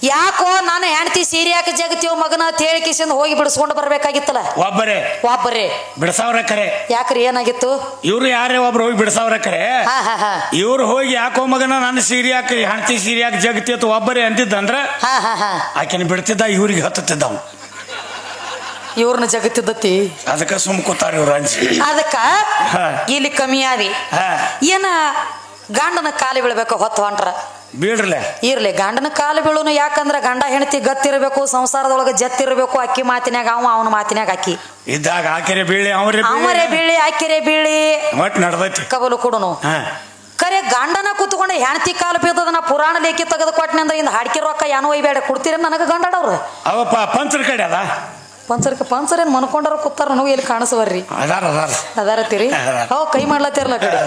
ಯಾಕೋ ನಾನು ಹೆಣ್ತಿ ಸೀರೆ ಯಾಕೆ ಜಗತಿಯೋ ಮಗನ ತೇಳಿಕಿಸಿಂದ ಹೋಗಿ ಬಿಡಿಸ್ಕೊಂಡು ಬರ್ಬೇಕಾಗಿತ್ತಲ್ಲ. ಒಬ್ಬರೇ ಬಿಡಸಾವ್ರ ಕರೆ. ಯಾಕ್ರಿ ಏನಾಗಿತ್ತು? ಇವ್ರು ಯಾರೇ ಒಬ್ರು ಹೋಗಿ ಬಿಡಸಾವ್ರ ಕರೆ. ಇವ್ರು ಹೋಗಿ ಯಾಕೋ ಮಗನ ನನ್ನ ಸೀರೆ ಯಾಕೆ ಹೆಣ್ತಿ ಸೀರೆ ಯಾಕೆ ಜಗತಿ ಅಂತ ಒಬ್ಬರೇ ಅಂತಿದ್ದಂದ್ರ ಆಕೆನ ಬಿಡ್ತಿದ್ದ, ಇವ್ರಿಗೆ ಹತ್ತುತ್ತಿದ್ದ. ಇವ್ರನ್ನ ಜಗತ್ತಿದ್ದತಿ. ಅದಕ್ಕ ಸುಮ್ ಕೂತಾರ ಇವ್ರ ಅಂಜಿ. ಅದಕ್ಕ ಇಲ್ಲಿ ಕಮ್ಮಿ ಆದಿ. ಏನ ಗಂಡನ ಕಾಲು ಬೀಳ್ಬೇಕು ಹೊತ್ತು ಹೊಂಟ್ರ ಬೀಳ್ರಲ್ಲ. ಇರ್ಲಿ, ಗಂಡನ ಕಾಲು ಬೀಳುನು. ಯಾಕಂದ್ರ ಗಂಡ ಹೆಂಡತಿ ಗತ್ತಿರ್ಬೇಕು, ಸಂಸಾರದೊಳಗ ಜತ್ತಿರ್ಬೇಕು. ಅಕ್ಕಿ ಮಾತಿನಾಗ ಅವನ ಮಾತಿನಾಗ ಅಕ್ಕಿ ಇದ್ದಾಗ ಆಕೆರೆ ಬೀಳಿ ಅವರೇ ಬೀಳಿ ಆಕೆರೆ ಬೀಳಿ ಒಟ್ ನಡ್ದೈತಿ ಕಬಲು ಕೊಡುನು. ಕರೆ ಗಂಡನ ಕೂತ್ಕೊಂಡು ಹೆಣ್ತಿ ಕಾಲು ಬೀಳ್ತದನ ಪುರಾಣ ಲೇಖಿ ತೆಗೆದು ಕೊಟ್ಟನೆ ಅಂದ್ರೆ ಇಂದ ಹಾಡ್ಕಿ ರೊಕ್ಕ ಏನೋ ಒಯ್ಬೇಡ ಕೊಡ್ತೀರ ನನಗ ಗಂಡಾಡವ್ರು. ಅವಪ್ಪ ಪಂಚರ ಕಡೆ ಅದ. ಪಂಚರ್ ಏನ್ ಮನ್ಕೊಂಡಾರ ಕೂತಾರ ನನಗೂ ಎಲ್ಲಿ ಕಾಣಿಸವರ್ರಿ. ಅದಾರತ್ತೀರಿ ಕೈ ಮಾಡ್ಲತ್ತಿರಲ್ಲ ಕಡೆ.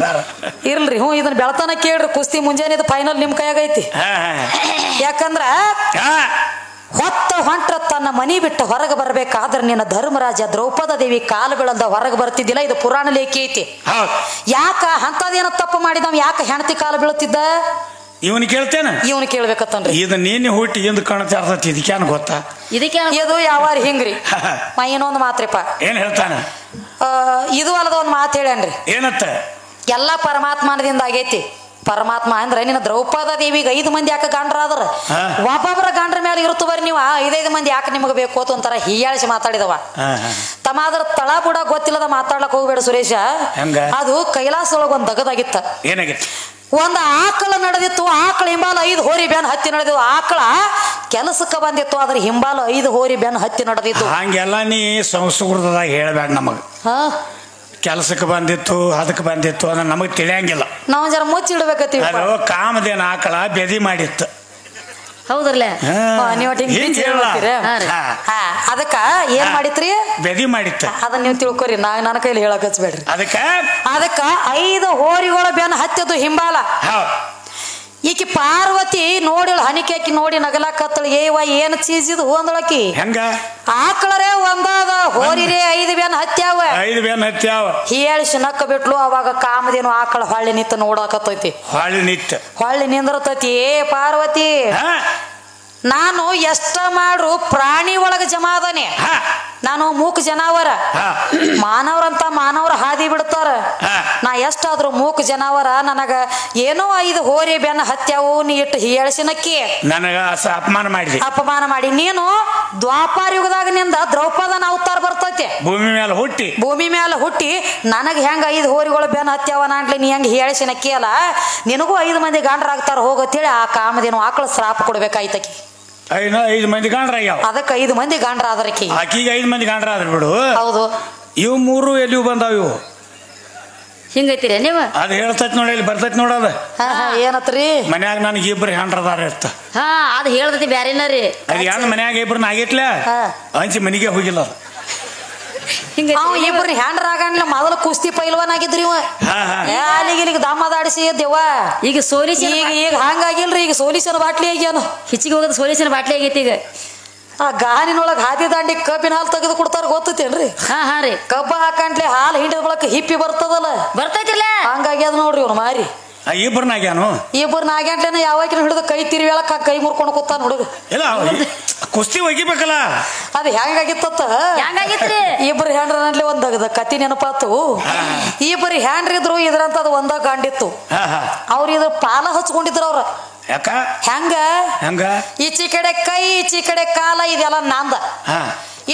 ಇರ್ಲ್ರಿ ಇದನ್ನ ಬೆಳತನ ಕೇಳ್ರಿ. ಕುಸ್ತಿ ಮುಂಜಾನೆ ಫೈನಲ್ ನಿಮ್ ಕೈಯಾಗ ಐತಿ. ಯಾಕಂದ್ರ ಹೊಂಟ್ರ ತನ್ನ ಮನಿ ಬಿಟ್ಟು ಹೊರಗೆ ಬರ್ಬೇಕಾದ್ರೆ ನಿನ್ನ ಧರ್ಮರಾಜ ದ್ರೌಪದ ದೇವಿ ಕಾಲು ಬೀಳಲ್ದ ಹೊರಗೆ ಬರ್ತಿದ್ದಿಲ್ಲ. ಇದು ಪುರಾಣ ಲೇಖಿ ಐತಿ. ಯಾಕ ಅಂತದೇನ ತಪ್ಪು ಮಾಡಿದವ್ ಯಾಕ ಹೆಂಡತಿ ಕಾಲು ಬೀಳುತ್ತಿದ್ದ? ಇವನು ಕೇಳ್ತೇನ, ಇವನು ಕೇಳ್ಬೇಕತ್ತನ್ರಿ. ಇದು ನೀನೆ ಹುಟ್ಟಿ ಎಂದು ಕಾಣ್ತಾರ್ತತಿ. ಇದಕ್ಕೇನು ಗೊತ್ತಾ? ಇದು ಯಾವಾರ ಹಿಂಗ್ರಿ. ಇನ್ನೊಂದು ಮಾತ್ರಿಪ್ಪ ಏನ್ ಹೇಳ್ತಾನ? ಇದು ಅಲ್ಲದ ಒಂದ್ ಮಾತು ಹೇಳ್ಯಾನ್ರಿ. ಏನತ್ತ? ಎಲ್ಲಾ ಪರಮಾತ್ಮನದಿಂದ ಆಗೈತಿ. ಪರಮಾತ್ಮ ಅಂದ್ರೆ ನಿನ್ನ ದ್ರೌಪದ ದೇವಿಗೆ 5 ಮಂದಿ ಯಾಕೆ ಗಂಡ್ರ ಆದ್ರ ಒಬ್ಬೊಬ್ಬರ ಗಂಡ್ರ ಮೇಲೆ ಇರುತ್ತವರಿ ನೀವು 5 ಮಂದಿ ಯಾಕೆ ನಿಮಗೆ ಬೇಕು ಅಂತ ಒಂಥರ ಹೀಯಾಳಿಸಿ ಮಾತಾಡಿದವ. ತಮ್ಮ ಅದ್ರ ತಳ ಬುಡ ಗೊತ್ತಿಲ್ಲದ ಮಾತಾಡ್ಲಕ್ ಹೋಗ್ಬೇಡ ಸುರೇಶ. ಅದು ಕೈಲಾಸ ಒಳಗ ಒಂದ್ ದಗದಾಗಿತ್ತ. ಏನಾಗಿತ್ತು? ಒಂದ್ ಆಕಳ ನಡೆದಿತ್ತು. ಆಕಳ ಹಿಂಬಾಲ 5 ಹೋರಿ ಬೆನ್ ಹತ್ತಿ ನಡೆದಿತ್ತು. ಆಕಳ ಕೆಲಸಕ್ಕೆ ಬಂದಿತ್ತು, ಅದ್ರ ಹಿಂಬಾಲ 5 ಹೋರಿ ಬೆನ್ ಹತ್ತಿ ನಡೆದಿತ್ತು. ಹಂಗೆಲ್ಲ ನೀ ಸಂಸ್ಕೃತದಾಗ ಹೇಳ್ಬೇಡ ನಮಗ. ಕೆಲಸಕ್ಕೆ ಬಂದಿತ್ತು, ಅದಕ್ಕೆ ಬಂದಿತ್ತು ಅಂದ್ರೆ ನಮಗ್ ತಿಳಿಯಂಗಿಲ್ಲ. ನಾವ್ ಜರ ಮುಚ್ಚಿಡ್ಬೇಕತ್ತೀವಿ. ಕಾಮದೇನ ಆಕಳ ಬೆದಿ ಮಾಡಿತ್ತು. ಹೌದ್ರಲ್ಲ, ನೀವು ಅದಕ್ಕ ಏನ್ ಮಾಡಿತ್ರಿ? ಬೆದಿ ಮಾಡಿತ್ತು. ಅದನ್ನ ನೀವು ತಿಳ್ಕೊರಿ, ನನ್ನ ಕೈಲಿ ಹೇಳಕ್ ಹಚ್ಬೇಡ್ರಿ. ಅದಕ್ಕ 5 ಹೋರಿಗಳ ಬೆನ್ ಹತ್ತಿದ್ದು ಹಿಂಬಾಲ. ಈಕಿ ಪಾರ್ವತಿ ನೋಡಿ ಹನಿಕೆ ಹಾಕಿ ನೋಡಿ ನಗಲಾಕತ್ತಳ. ಏವ ಏನ್ ಚೀಸ್ ಇದು ಅಂದಳಕಿ. ಹೆಂಗ? ಆಕಳರೇ ಒಂದಾದ ಹೋರಿರೇ 5 ಬೆನ್ ಹತ್ಯಾವ. 5 ಬೆನ್ ಹತ್ಯಾವ ಹೀಯಾಳಿಸಿ ನಕ್ಕ ಬಿಟ್ಲು. ಅವಾಗ ಕಾಮದೇನು ಆಕಳ ಹೊಳ್ಳಿ ನಿಂತ ನೋಡಾಕತ್ತೈತಿ. ಹೊಳ್ಳಿ ನಿಂದ್ರತೈತಿ. ಏ ಪಾರ್ವತಿ, ನಾನು ಎಷ್ಟ ಮಾಡ್ರು ಪ್ರಾಣಿ ಒಳಗ ಜಮಾ ಅದನೆ. ನಾನು ಮೂಕ್ ಜನಾವರ. ಮಾನವ್ರ ಹಾದಿ ಬಿಡ್ತಾರ. ನಾ ಎಷ್ಟಾದ್ರು ಮೂಕ್ ಜನಾವರ. ನನಗ ಏನೋ 5 ಹೋರಿ ಬೆನ್ನ ಹತ್ಯಾವು. ನೀ ಇಟ್ಟು ಹೀಯಾಳಿಸಿನಕ್ಕಿ ನನಗ ಅಪಮಾನ ಮಾಡಿ. ನೀನು ದ್ವಾಪಾರ ಯುಗದಾಗ ನಿಂದ ದ್ರೌಪದನ ಅವತಾರ ಬರ್ತೈತೆ. ಭೂಮಿ ಮೇಲೆ ಹುಟ್ಟಿ ನನಗ ಹೆಂಗ 5 ಹೋರಿಗಳು ಬೆನ್ನ ಹತ್ಯಾವ ನಾಡ್ಲಿ ನೀ ಹೆಂಗ ಹೀಯಾಳಿಸಿನಕ್ಕಿ ಅಲ್ಲ. ನಿನಗೂ 5 ಮಂದಿ ಗಾಂಡ್ರಾಗ್ತಾರ ಹೋಗತ್ತೇಳಿ ಆ ಕಾಮದೇನು ಆಕಳ ಶ್ರಾಪ ಕೊಡ್ಬೇಕಾಯ್ತಕಿ. 5 ಮಂದಿ ಗಾಂಡ್ರ ಅದಕ್ಕೆ 5 ಮಂದಿ ಗಾಂಡ್ರ ಆದ್ರಕಿ. ಆಕಿಗೆ 5 ಮಂದಿ ಗಾಂಡ್ರ ಆದ್ರ ಬಿಡು. ಹೌದು. ಇವು 3 ಎಲ್ಲಿಯೂ ಬಂದಾವ. ಇವು ಹಿಂಗೈತಿರ ನೀವು? ಅದ್ ಹೇಳ್ತೈತಿ ನೋಡಿ, ಇಲ್ಲಿ ಬರ್ತೈತಿ ನೋಡದ. ಏನತ್ರಿ? ಮನ್ಯಾಗ ನನಗೆ 2 ಹೆಂಡ್ರದಾರ ಇರ್ತ. ಅದ್ ಹೇಳ್ತೈತಿ ಬ್ಯಾರೇನ ರೀ. ಅದ್ ಯಾರು ಮನ್ಯಾಗ 2 ಆಗಿಟ್ಲ ಹಂಚಿ ಮನಿಗೆ ಹೋಗಿಲ್ಲ. ಇಬ್ರು ಹ್ಯಾಂಡ್ರಾಗಣ್ಣ ಮೊದಲು ಕುಸ್ತಿ ಪೈಲ್ವಾನ್ ಆಗಿದ್ರಿ. ಅಲ್ಲಿಗೆ ದಾಮದಾಡಿಸಿ ದೇವ. ಈಗ ಸೋಲಿಸಿ ಈಗ ಹಂಗಾಗಿಲ್ರಿ. ಈಗ ಸೋಲಿಸನ ಬಾಟ್ಲಿ ಆಗ್ಯಾನ. ಹಿಚ್ಚಿಗೆ ಹೋಗದ ಸೋಲಿಸನ ಬಾಟ್ಲಿ ಆಗೈತಿ. ಈಗ ಆ ಗಾನಿನೊಳಗ ಹಾದಿ ದಾಂಡಿ ಕಬ್ಬಿನ ಹಾಲು ತೆಗೆದು ಕೊಡ್ತಾರ ಗೊತ್ತೈತೇನ್ರಿ? ರೀ. ಕಬ್ಬ ಹಾಕಂಡ್ಲಿ ಹಾಲು ಹಿಂಡಿದ ಬಳಕ ಹಿಪ್ಪಿ ಬರ್ತದಲ್ಲ, ಬರ್ತೈತಿಲ್ಲ. ಹಂಗಾಗ್ಯದ ನೋಡ್ರಿ ಇವ್ನು ಮಾರಿ. ಇಬ್ಬರನಾಗ್ಯಾನು ಯಾವಾಗ ಹಿಡಿದು ಕೈ ತಿರುವೇಳಕ ಕೈ ಮುರ್ಕೊಂಡು ಕೂತಾನ ಹುಡುಗ. ಕುಸ್ತಿ ಒಗಿಬೇಕಲ್ಲ. ಅದ್ ಹೆಂಗಾಗಿತ್ತ? ಇಬ್ಬರು ಹ್ಯಾಂಡ್ರಲ್ಲಿ ಒಂದಾಗದ ಕತಿ ನೆನಪಾತು. ಇಬ್ಬರು ಹ್ಯಾಂಡ್ರಿದ್ರು ಇದ್ರಂತದ ಒಂದ ಗಾಂಡಿತ್ತು. ಅವ್ರ ಇದ್ರ ಪಾಲ ಹಚ್ಕೊಂಡಿದ್ರು ಅವ್ರ. ಹೆಂಗ ಈಚಿ ಕಡೆ ಕೈ ಈಚಿ ಕಡೆ ಕಾಲ ಇದೆಲ್ಲ ನಂದ.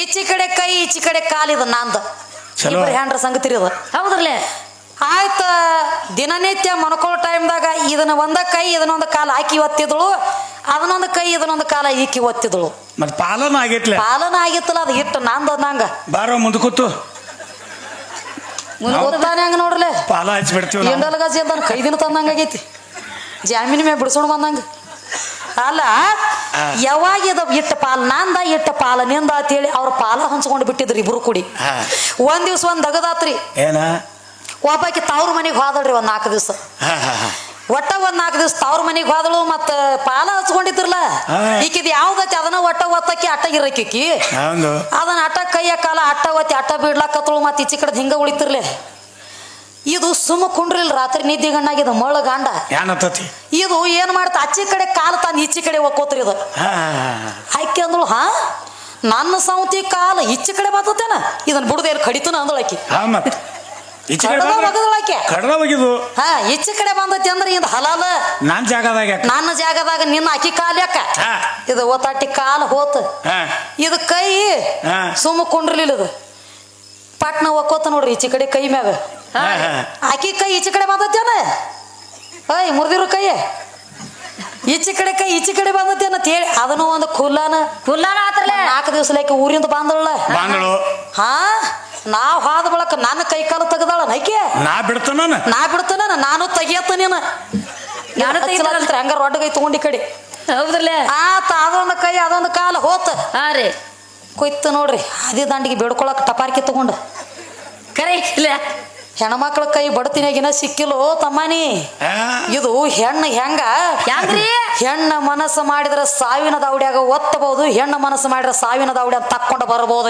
ಈಚಿ ಕಡೆ ಕೈ ಈಚಿ ಕಡೆ ಕಾಲ ಇದು ನಂದ. ಇಬ್ಬರು ಹ್ಯಾಂಡ್ರ ಸಂಗತಿ ಅದ. ಹೌದ್ರಲ್ಲೇ ಆಯ್ತ. ದಿನನಿತ್ಯ ಮನ್ಕೊಳ್ಳೋ ಟೈಮ್ದಾಗ ಇದನ್ನ ಒಂದ ಕೈ ಇದನ್ನೊಂದು ಕಾಲ ಹಾಕಿ ಒತ್ತಿದಳು, ಅದನ್ನೊಂದು ಕೈ ಇದನ್ನೊಂದು ಕಾಲ ಈಕಿ ಒತ್ತಿದಳು. ಮತ್ ಪಾಲನ ಆಗಿತ್ತಲ್ಲ. ಅದು ಇಟ್ಟು ನಂದ ನಂಗ ಬಾರೋ ಮುಂದ ಕೂತು ಹಂಗ ನೋಡ್ರಲೆ ಪಾಲ ಹಚ್ಚಿಬಿಡ್ತೀವಿ. ಎಂಡಲ್ಗಾಜಿ ಅಂತ ಕೈ ದಿನ ತಂದಂಗೈತಿ. ಜಾಮೀನ್ ಮೇಲೆ ಬಿಡ್ಸೋಣ ಬಂದಂಗ ಅಲ್ಲ. ಯಾವಾಗ ಇಟ್ಟ ಪಾಲ ನಂದ ಇಟ್ಟ ಪಾಲ ನಿಂದ ಅಂತೇಳಿ ಅವ್ರ ಪಾಲ ಹಂಚ್ಕೊಂಡು ಬಿಟ್ಟಿದ್ರಿ ಇಬ್ರು ಕೂಡಿ. ಒಂದ್ ದಿವ್ಸ ಒಂದ್ ದಗದಾತ್ರಿ. ಒಬ್ಬಾಕಿ ತವ್ರ ಮನೆಗೆ ಹೋದಳ್ರಿ ಒಂದ್ 4 ದಿವ್ಸ. ಒಟ್ಟ ಒಂದ್ 4 ದಿವ್ಸ ತವ್ರ ಮನೆಗೆ ಹೋದಳು. ಮತ್ತ ಪಾಲ ಹಚ್ಕೊಂಡಿದ್ರಲ್ಲ ಈಕಿದ್ ಯಾವ್ದತಿ ಅದನ್ನ ಒಟ್ಟ ಒತ್ತಕ್ಕಿ ಅಟ್ಟ ಇರಕ್ಕಿ. ಅದನ್ನ ಅಟ್ಟ ಕೈಯ ಕಾಲ ಅಟ್ಟ ಒತ್ತಿ ಅಟ್ಟ ಬಿಡ್ಲಾಕತ್ತಳು. ಮತ್ತ ಈಚಿ ಕಡೆ ಹಿಂಗ ಉಳಿತಿರ್ಲಿ. ಇದು ಸುಮ್ಮ ಕುಂಡ್ರಿಲ್ ರಾತ್ರಿ ನಿದ್ದೆ ಗಣ್ಣಾಗಿದ ಮಳ ಗಾಂಡ. ಇದು ಏನ್ ಮಾಡ್ತ ಅಚ್ಚಿ ಕಡೆ ಕಾಲ ತಂದ್ ಈಚಿ ಕಡೆ ಒಕ್ಕೋತ್ರಿ. ಇದು ಆಕಿ ಅಂದಳು, ನನ್ನ ಸೌತಿ ಕಾಲ ಈಚಿ ಕಡೆ ಬರ್ತೇನ ಇದನ್ ಬಿಡುದ ಎಲ್ಲಿ ಕಡಿತನ ಅಂದಳಕಿ. ಈಚೆ ಕಡೆ ಬಂದೈತಿ ಅಂದ್ರೆ ಇದು ಹಲಾಲ. ನನ್ನ ಜಾಗದಾಗ ನಿನ್ನ ಅಕ್ಕಿ ಕಾಲ ಯಾಕ ಇದು ಒತ್ತಾಟಿ ಕಾಲ ಹೋತ. ಇದು ಕೈ ಸುಮ್ಮ ಕುಂಡ್ರಲಿಲ್ಲ. ಇದು ಪಟ್ನ ಒಕ್ಕೋತ ನೋಡ್ರಿ ಈಚೆ ಕಡೆ ಕೈ ಮ್ಯಾಗ. ಆಕಿ ಕೈ ಈಚೆ ಕಡೆ ಬಂದೈತೇನ? ಮುರಿದಿರು ಕೈ ಈಚೆ ಕಡೆ ಕೈ ಈಚೆ ಕಡೆ ಬಂದೈತೇನ ಅಂತ ಹೇಳಿ ಅದನ್ನು ಒಂದು ಕುಲ್ಲಾನ 4 ದಿವ್ಸಲಕ್ಕೆ ಊರಿಂದ ಬಂದಳ. ನಾವ್ ಹಾದ ಬಳಕ ನನ್ನ ಕೈ ಕಾಲು ತೆಗದಾಳ ನೈಕೆ. ನಾ ಬಿಡ್ತಾನ ನಾನು ತೆಗಿಯತ್ತ. ನೀನು ಹಂಗ ರೊಡ್ಡಗೈ ತಗೊಂಡಿ ಕಡೆ. ಹೌದ್ರಲ್ಲ ಆತ. ಅದೊಂದು ಕೈ ಅದೊಂದು ಕಾಲ ಹೋತ. ಕೊಯ್ತು ನೋಡ್ರಿ. ಅದೇ ದಂಡಿಗೆ ಬೇಡ್ಕೊಳಕ್ ಟಪಾರ್ಕಿ ತಗೊಂಡು ಕರೆ ಇಲ್ಲ ಹೆಣ್ಮಕ್ಳ ಕೈ ಬಡತಿನಾಗಿನ ಸಿಕ್ಕಿಲ್ಲೋ ತಮ್ಮನಿ. ಇದು ಹೆಣ್ಣು ಹೆಂಗ್ರಿ ಹೆಣ್ಣ ಮನಸ್ಸು ಮಾಡಿದ್ರೆ ಸಾವಿನ ದಾವಡ್ಯಾಗ ಒತ್ತಬಹುದು, ಹೆಣ್ಣ ಮನಸ್ಸು ಮಾಡಿದ್ರೆ ಸಾವಿನ ದಾವಡ್ಯಾಗ ತಕ್ಕೊಂಡು ಬರಬಹುದು.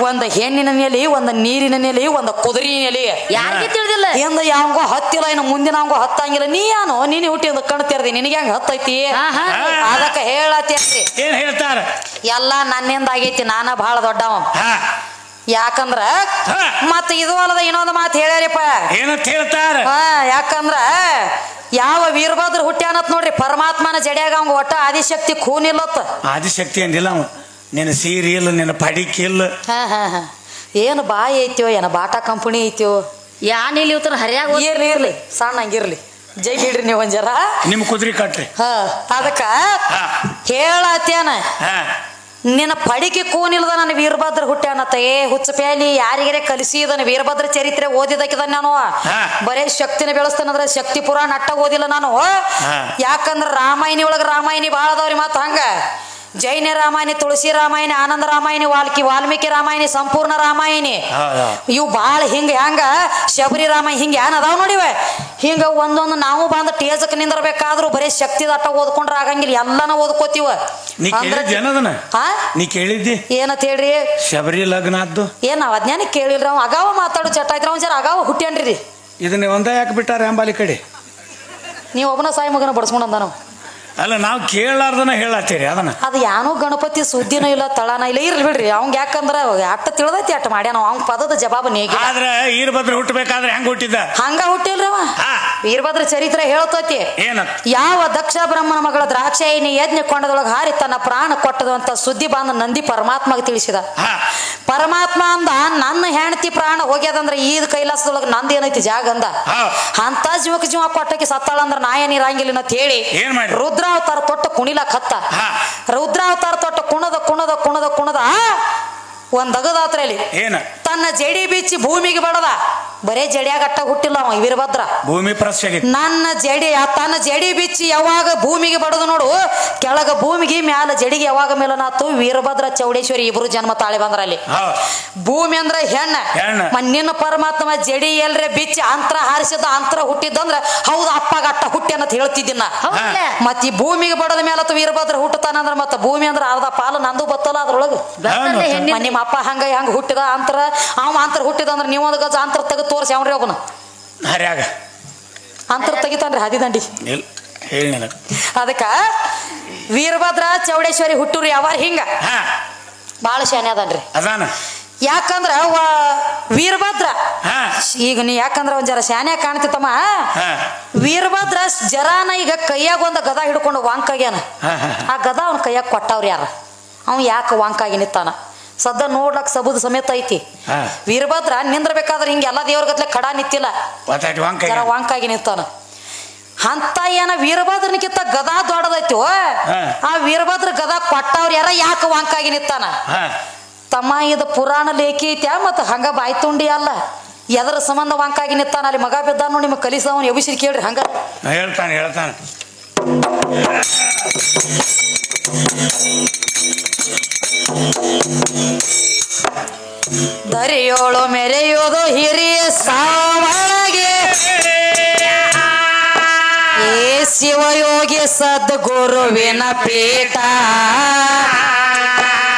ಒಂದ್ ಹೆಣ್ಣಿನ ನೆಲೆ, ಒಂದ್ ನೀರಿನ ನೆಲೆ, ಒಂದ್ ಕುದುರೆ ನೆಲೆ ಯಾರಿಗೆ ತಿಳಿದಿಲ್ಲ. ಎಂದ ಯಾವಂಗೋ ಹತ್ತಿಲ್ಲ, ಇನ್ನು ಮುಂದಿನ ಅವಂಗೋ ಹತ್ತಂಗಿಲ್ಲ. ನೀ ಯಾನು ನೀನು ಹುಟ್ಟಿ ಒಂದು ಕಣ್ ತೆರ್ದಿ, ನಿನಗೆ ಹೆಂಗ ಹತ್ತೈತಿ? ಅದಕ್ಕ ಹೇಳತ್ತೇನ್ರಿ, ಏನ್ ಹೇಳ್ತಾರ? ಎಲ್ಲಾ ನನ್ನಿಂದ ಆಗೈತಿ, ನಾನ ಬಹಳ ದೊಡ್ಡವ. ಯಾಕಂದ್ರ ಮತ್ತ ಇದು ಅಲ್ಲದ ಇನ್ನೊಂದು ಮಾತು ಹೇಳ್ಯಾರಿಪ್ಪ. ಏನಂತ ಹೇಳ್ತಾರ? ಯಾಕಂದ್ರ ಯಾವ ವೀರಭದ್ರ ಹುಟ್ಟ್ಯಾನತ್ ನೋಡ್ರಿ, ಪರಮಾತ್ಮನ ಜಡ್ಯಾಗ ಅವಂಗ ಒಟ್ಟ ಆದಿಶಕ್ತಿ ಖೂನಿಲ್ಲತ್ತ. ಆದಿಶಕ್ತಿ ಅಂದಿಲ್ಲ ಅವ. ನಿನ್ನ ಸೀರೆ ಇಲ್ಲ, ನಿನ್ನ ಪಡಿಕೆ ಇಲ್ಲ. ಏನು ಬಾಯಿ ಐತ್ಯೋ, ಏನ ಬಾಟಾ ಕಂಪನಿ ಐತ್ಯೋ, ಯಾನ್ ಇಲ್ಲಿ ಉತ್ತರ ಹರಿಯಾಗ ಇರ್ಲಿ ಸಣ್ಣ ಹಂಗಿರ್ಲಿ. ಜೈ ಹಿಡ್ರಿ ನೀವು ಒಂದ್ ಜರ ನಿಮ್ ಕುದುರೆ ಕಟ್ರಿ. ಅದಕ್ಕ ಹೇಳತ್ತೇನ, ನಿನ್ನ ಪಡಿಕೆ ಕೂನಿಲ್ದ ನನ್ನ ವೀರಭದ್ರ ಹುಟ್ಟ್ಯಾನತ್ತ. ಹುಚ್ಚ ಪ್ಯಾಲಿ ಯಾರಿಗಾರೆ ಕಲಿಸಿದನ ವೀರಭದ್ರ ಚರಿತ್ರೆ ಓದಿದಕ್ಕಿದ ನಾನು. ಬರೇ ಶಕ್ತಿನ ಬೆಳೆಸ್ತಾನಂದ್ರ ಶಕ್ತಿ ಪುರಾಣ ಅಟ್ಟ ಓದಿಲ್ಲ ನಾನು. ಯಾಕಂದ್ರ ರಾಮಾಯಣಿ ಒಳಗ ರಾಮಾಯಣಿ ಬಾಳ ಅದಾವ್ರಿ. ಮತ್ತ ಹಂಗ ಜೈನ ರಾಮಾಯಣಿ, ತುಳಸಿ ರಾಮಾಯಣಿ, ಆನಂದ ರಾಮಾಯಣಿ, ವಾಲ್ಮೀಕಿ ರಾಮಾಯಣಿ, ಸಂಪೂರ್ಣ ರಾಮಾಯಣಿ, ಇವು ಬಾಳ ಹೆಂಗ ಶಬರಿ ರಾಮಾಯಣ ಹಿಂಗ ಏನ್ ಅದಾವ್ ನೋಡಿವೆ. ಹಿಂಗ ಒಂದೊಂದು ನಾವು ಬಂದ ಟೇಜಕ್ ನಿಂದಿರ್ಬೇಕಾದ್ರು ಬರೀ ಶಕ್ತಿ ಅಟ್ಟ ಓದ್ಕೊಂಡ್ರ ಆಗಂಗಿಲ್ಲ, ಎಲ್ಲಾನ ಓದ್ಕೋತೀವ. ನೀ ಕೇಳಿದ್ದಿ ಏನಂತ ಹೇಳ್ರಿ? ಶಬರಿ ಲಗ್ನ ಆದ್ದು ಏನ್ ನಾವ್ ಅದ್ಞಾನ ಕೇಳಿಲ್ರಿ. ಅವ್ ಅಗಾವ ಮಾತಾಡು ಚಟ ಐತ್ರ, ಒಂದ್ ಜರ ಅಗಾವ ಹುಟ್ಟ್ಯಾನ್ರಿ. ಇದನ್ನ ಒಂದ ಯಾಕೆ ಬಿಟ್ಟಾರ ಅಂಬಾಲಿ ಕಡೆ? ನೀವ್ ಒಬ್ಬನ ಸಾಯಿ ಮಗನ ಬಡ್ಸ್ಕೊಂಡ ನಾವು. ಅಲ್ಲ, ನಾವು ಕೇಳಾರ್ದನ ಹೇಳತ್ತೀರಿ ಅದನ್ನ. ಅದು ಯಾನೋ ಗಣಪತಿ ಸುದ್ದಿನೂ ಇಲ್ಲ, ತಳನ ಇಲ್ಲ. ಇರ್ಲಿ ಬಿಡ್ರಿ, ಅವಂಗ ಯಾಕಂದ್ರ ಅಟ್ಟ ತಿಳಿದೈತಿ, ಅಟ್ಟ ಮಾಡ್ಯಾನ. ಅವ್ನ ಪದದ ಜವಾಬ ನೇಗಿ. ಆದ್ರ ವೀರಭದ್ರ ಹುಟ್ಟಬೇಕಾದ್ರೆ ಹೆಂಗ ಹುಟ್ಟಿದ್ದ? ಹಂಗ ಹುಟ್ಟಿಲ್ರಿ ಅವ. ವೀರಭದ್ರ ಚರಿತ್ರೆ ಹೇಳ್ತೈತಿ. ಏನ? ಯಾವ ದಕ್ಷ ಬ್ರಹ್ಮನ ಮಗಳ ದ್ರಾಕ್ಷಾಯಿನಿ ಯಜ್ಞ ಕೊಂಡದೊಳಗ ಹಾರಿ ತನ್ನ ಪ್ರಾಣ ಕೊಟ್ಟದಂತ ಸುದ್ದಿ ಬಂದ ನಂದಿ ಪರಮಾತ್ಮಗೆ ತಿಳಿಸಿದ. ಪರಮಾತ್ಮ ಅಂದ, ನನ್ನ ಹೆಂಡತಿ ಪ್ರಾಣ ಹೋಗ್ಯದಂದ್ರ ಈ ಕೈಲಾಸದೊಳಗ ನಂದು ಏನೈತಿ ಜಾಗ ಅಂದ. ಅಂತ ಜೀವಕ್ಕೆ ಜೀವ ಕೊಟ್ಟಕ್ಕೆ ಸತ್ತಾಳ ಅಂದ್ರ ನಾ ಏನಿರಂಗಿಲ್ಲ ಅಂತ ಹೇಳಿ ರುದ್ರಾವತಾರ ತೊಟ್ಟ ಕುಣಿಲಕ್ ಹತ್ತ. ರುದ್ರಾವತಾರ ತೊಟ್ಟ ಕುಣದ ಒಂದ್ ಅಗದಾತ್ರಲ್ಲಿ ತನ್ನ ಜಡಿ ಬಿಚ್ಚಿ ಭೂಮಿಗೆ ಬಡದ. ಬರೇ ಜಡಿಯಾಗಟ್ಟ ಹುಟ್ಟಿಲ್ಲ ಅವ ವೀರಭದ್ರ. ಭೂಮಿ ನನ್ನ ತನ್ನ ಜಡಿ ಬಿಚ್ಚಿ ಯಾವಾಗ ಭೂಮಿಗೆ ಬಡದು ನೋಡು, ಕೆಳಗ ಭೂಮಿಗೆ ಮ್ಯಾಲ ಜಡಿಗೆ ಯಾವಾಗ ಮೇಲನಾತು. ವೀರಭದ್ರ ಚೌಡೇಶ್ವರಿ ಇಬ್ರು ಜನ್ಮ ತಾಳೆ ಬಂದ್ರಲ್ಲಿ. ಭೂಮಿ ಅಂದ್ರ ಹೆಣ್ಣ, ನಿನ್ನ ಪರಮಾತ್ಮ ಜಡಿ ಎಲ್ರೆ ಬಿಚ್ಚಿ ಅಂತರ ಹಾರಿಸಿದ ಅಂತರ ಹುಟ್ಟಿದ್ದಂದ್ರ ಹೌದು ಅಪ್ಪಾಗ ಅಟ್ಟ ಹುಟ್ಟಿ ಅನ್ನತ್ ಹೇಳ್ತಿದ್ದಿನ. ಮತ್ ಈ ಭೂಮಿಗೆ ಬಡದ ಮೇಲತ್ತ ವೀರಭದ್ರ ಹುಟ್ಟತಾನಂದ್ರ ಮತ್ತ ಭೂಮಿ ಅಂದ್ರ ಅರ್ಧ ಪಾಲು ನಂದು ಬತ್ತಲ್ಲ ಅದ್ರೊಳಗ. ನಿಮ್ಮ ಅಪ್ಪ ಹಂಗ ಹುಟ್ಟಿದ ಅಂತರ, ಅವ ಅಂತರ ಹುಟ್ಟಿದಂದ್ರ ನೀವೊಂದು ಗಜ ಅಂತರ ತೆಗೆದು ತೋರಿಸಿ ಅವ್ರಿ ಹೋಗೋಣ. ಅಂತರ ತೆಗಿತಾನ್ರಿ ಹದಿದಂಡಿ. ಅದಕ್ಕ ವೀರಭದ್ರ ಚೌಡೇಶ್ವರಿ ಹುಟ್ಟೂರಿ ಯಾವಾರ ಹಿಂಗ ಬಾಳ ಶಾನೆ ಅದನ್ರಿ. ಯಾಕಂದ್ರ ವೀರಭದ್ರ ಈಗ ನೀ ಯಾಕಂದ್ರ ಒಂದ್ ಜರ ಶಾನ್ಯಾಗ ಕಾಣ್ತಿತ್ತಮ್ಮ. ವೀರಭದ್ರ ಜರಾನ ಈಗ ಕೈಯಾಗ ಒಂದ ಗದ ಹಿಡ್ಕೊಂಡು ವಾಂಕಾಗ್ಯಾನ. ಆ ಗದ ಅವನ ಕೈಯಾಗ ಕೊಟ್ಟವ್ರ ಯಾರ, ಅವ ಯಾಕ ವಾಂಕಾಗಿ ನಿತ್ತಾನ? ಸದ್ದ ನೋಡ್ಲಕ್ ಸಬುದ ಸಮೇತ ಐತಿ. ವೀರಭದ್ರ ನಿಂದ್ರಬೇಕಾದ್ರೆ ಹಿಂಗ ಎಲ್ಲಾ ದೇವ್ರ ಗತ್ಲೆ ಕಡ ನಿತ್ತಿಲ್ಲ, ವಾಂಕಾಗಿ ನಿಂತಾನ. ಅಂತ ಏನ ವೀರಭದ್ರನಿಕಿಂತ ಗದಾ ದೊಡ್ಡದೈತಿ. ಆ ವೀರಭದ್ರ ಗದಾ ಕೊಟ್ಟವ್ರ ಯಾರ ಯಾಕ ವಾಂಕಾಗಿ ನಿತ್ತಾನ? ತಮ್ಮ ಇದು ಪುರಾಣ ಲೇಖಿ ಐತ್ಯಾ ಮತ್ತ ಹಂಗ ಬಾಯ್ ತುಂಡಿ ಅಲ್ಲ. ಎದರ ಸಂಬಂಧ ವಾಂಕಾಗಿ ನಿತ್ತಾನ? ಅಲ್ಲಿ ಮಗ ಬಿದ್ದ ನೋಡಿ ನಿಮ್ಗೆ ಕಲಿಸವನ್ ಎಬಿಸಿರಿ ಕೇಳ್ರಿ. ಹಂಗ ಹೇಳ್ತಾನೆ ದರಿಯೋಳು ಮೆರೆಯೋದು ಹಿರಿಯ ಸಾವಳಗೆ, ಏ ಶಿವಯೋಗಿ ಸದ್ಗುರುವಿನ ಪೀಠ,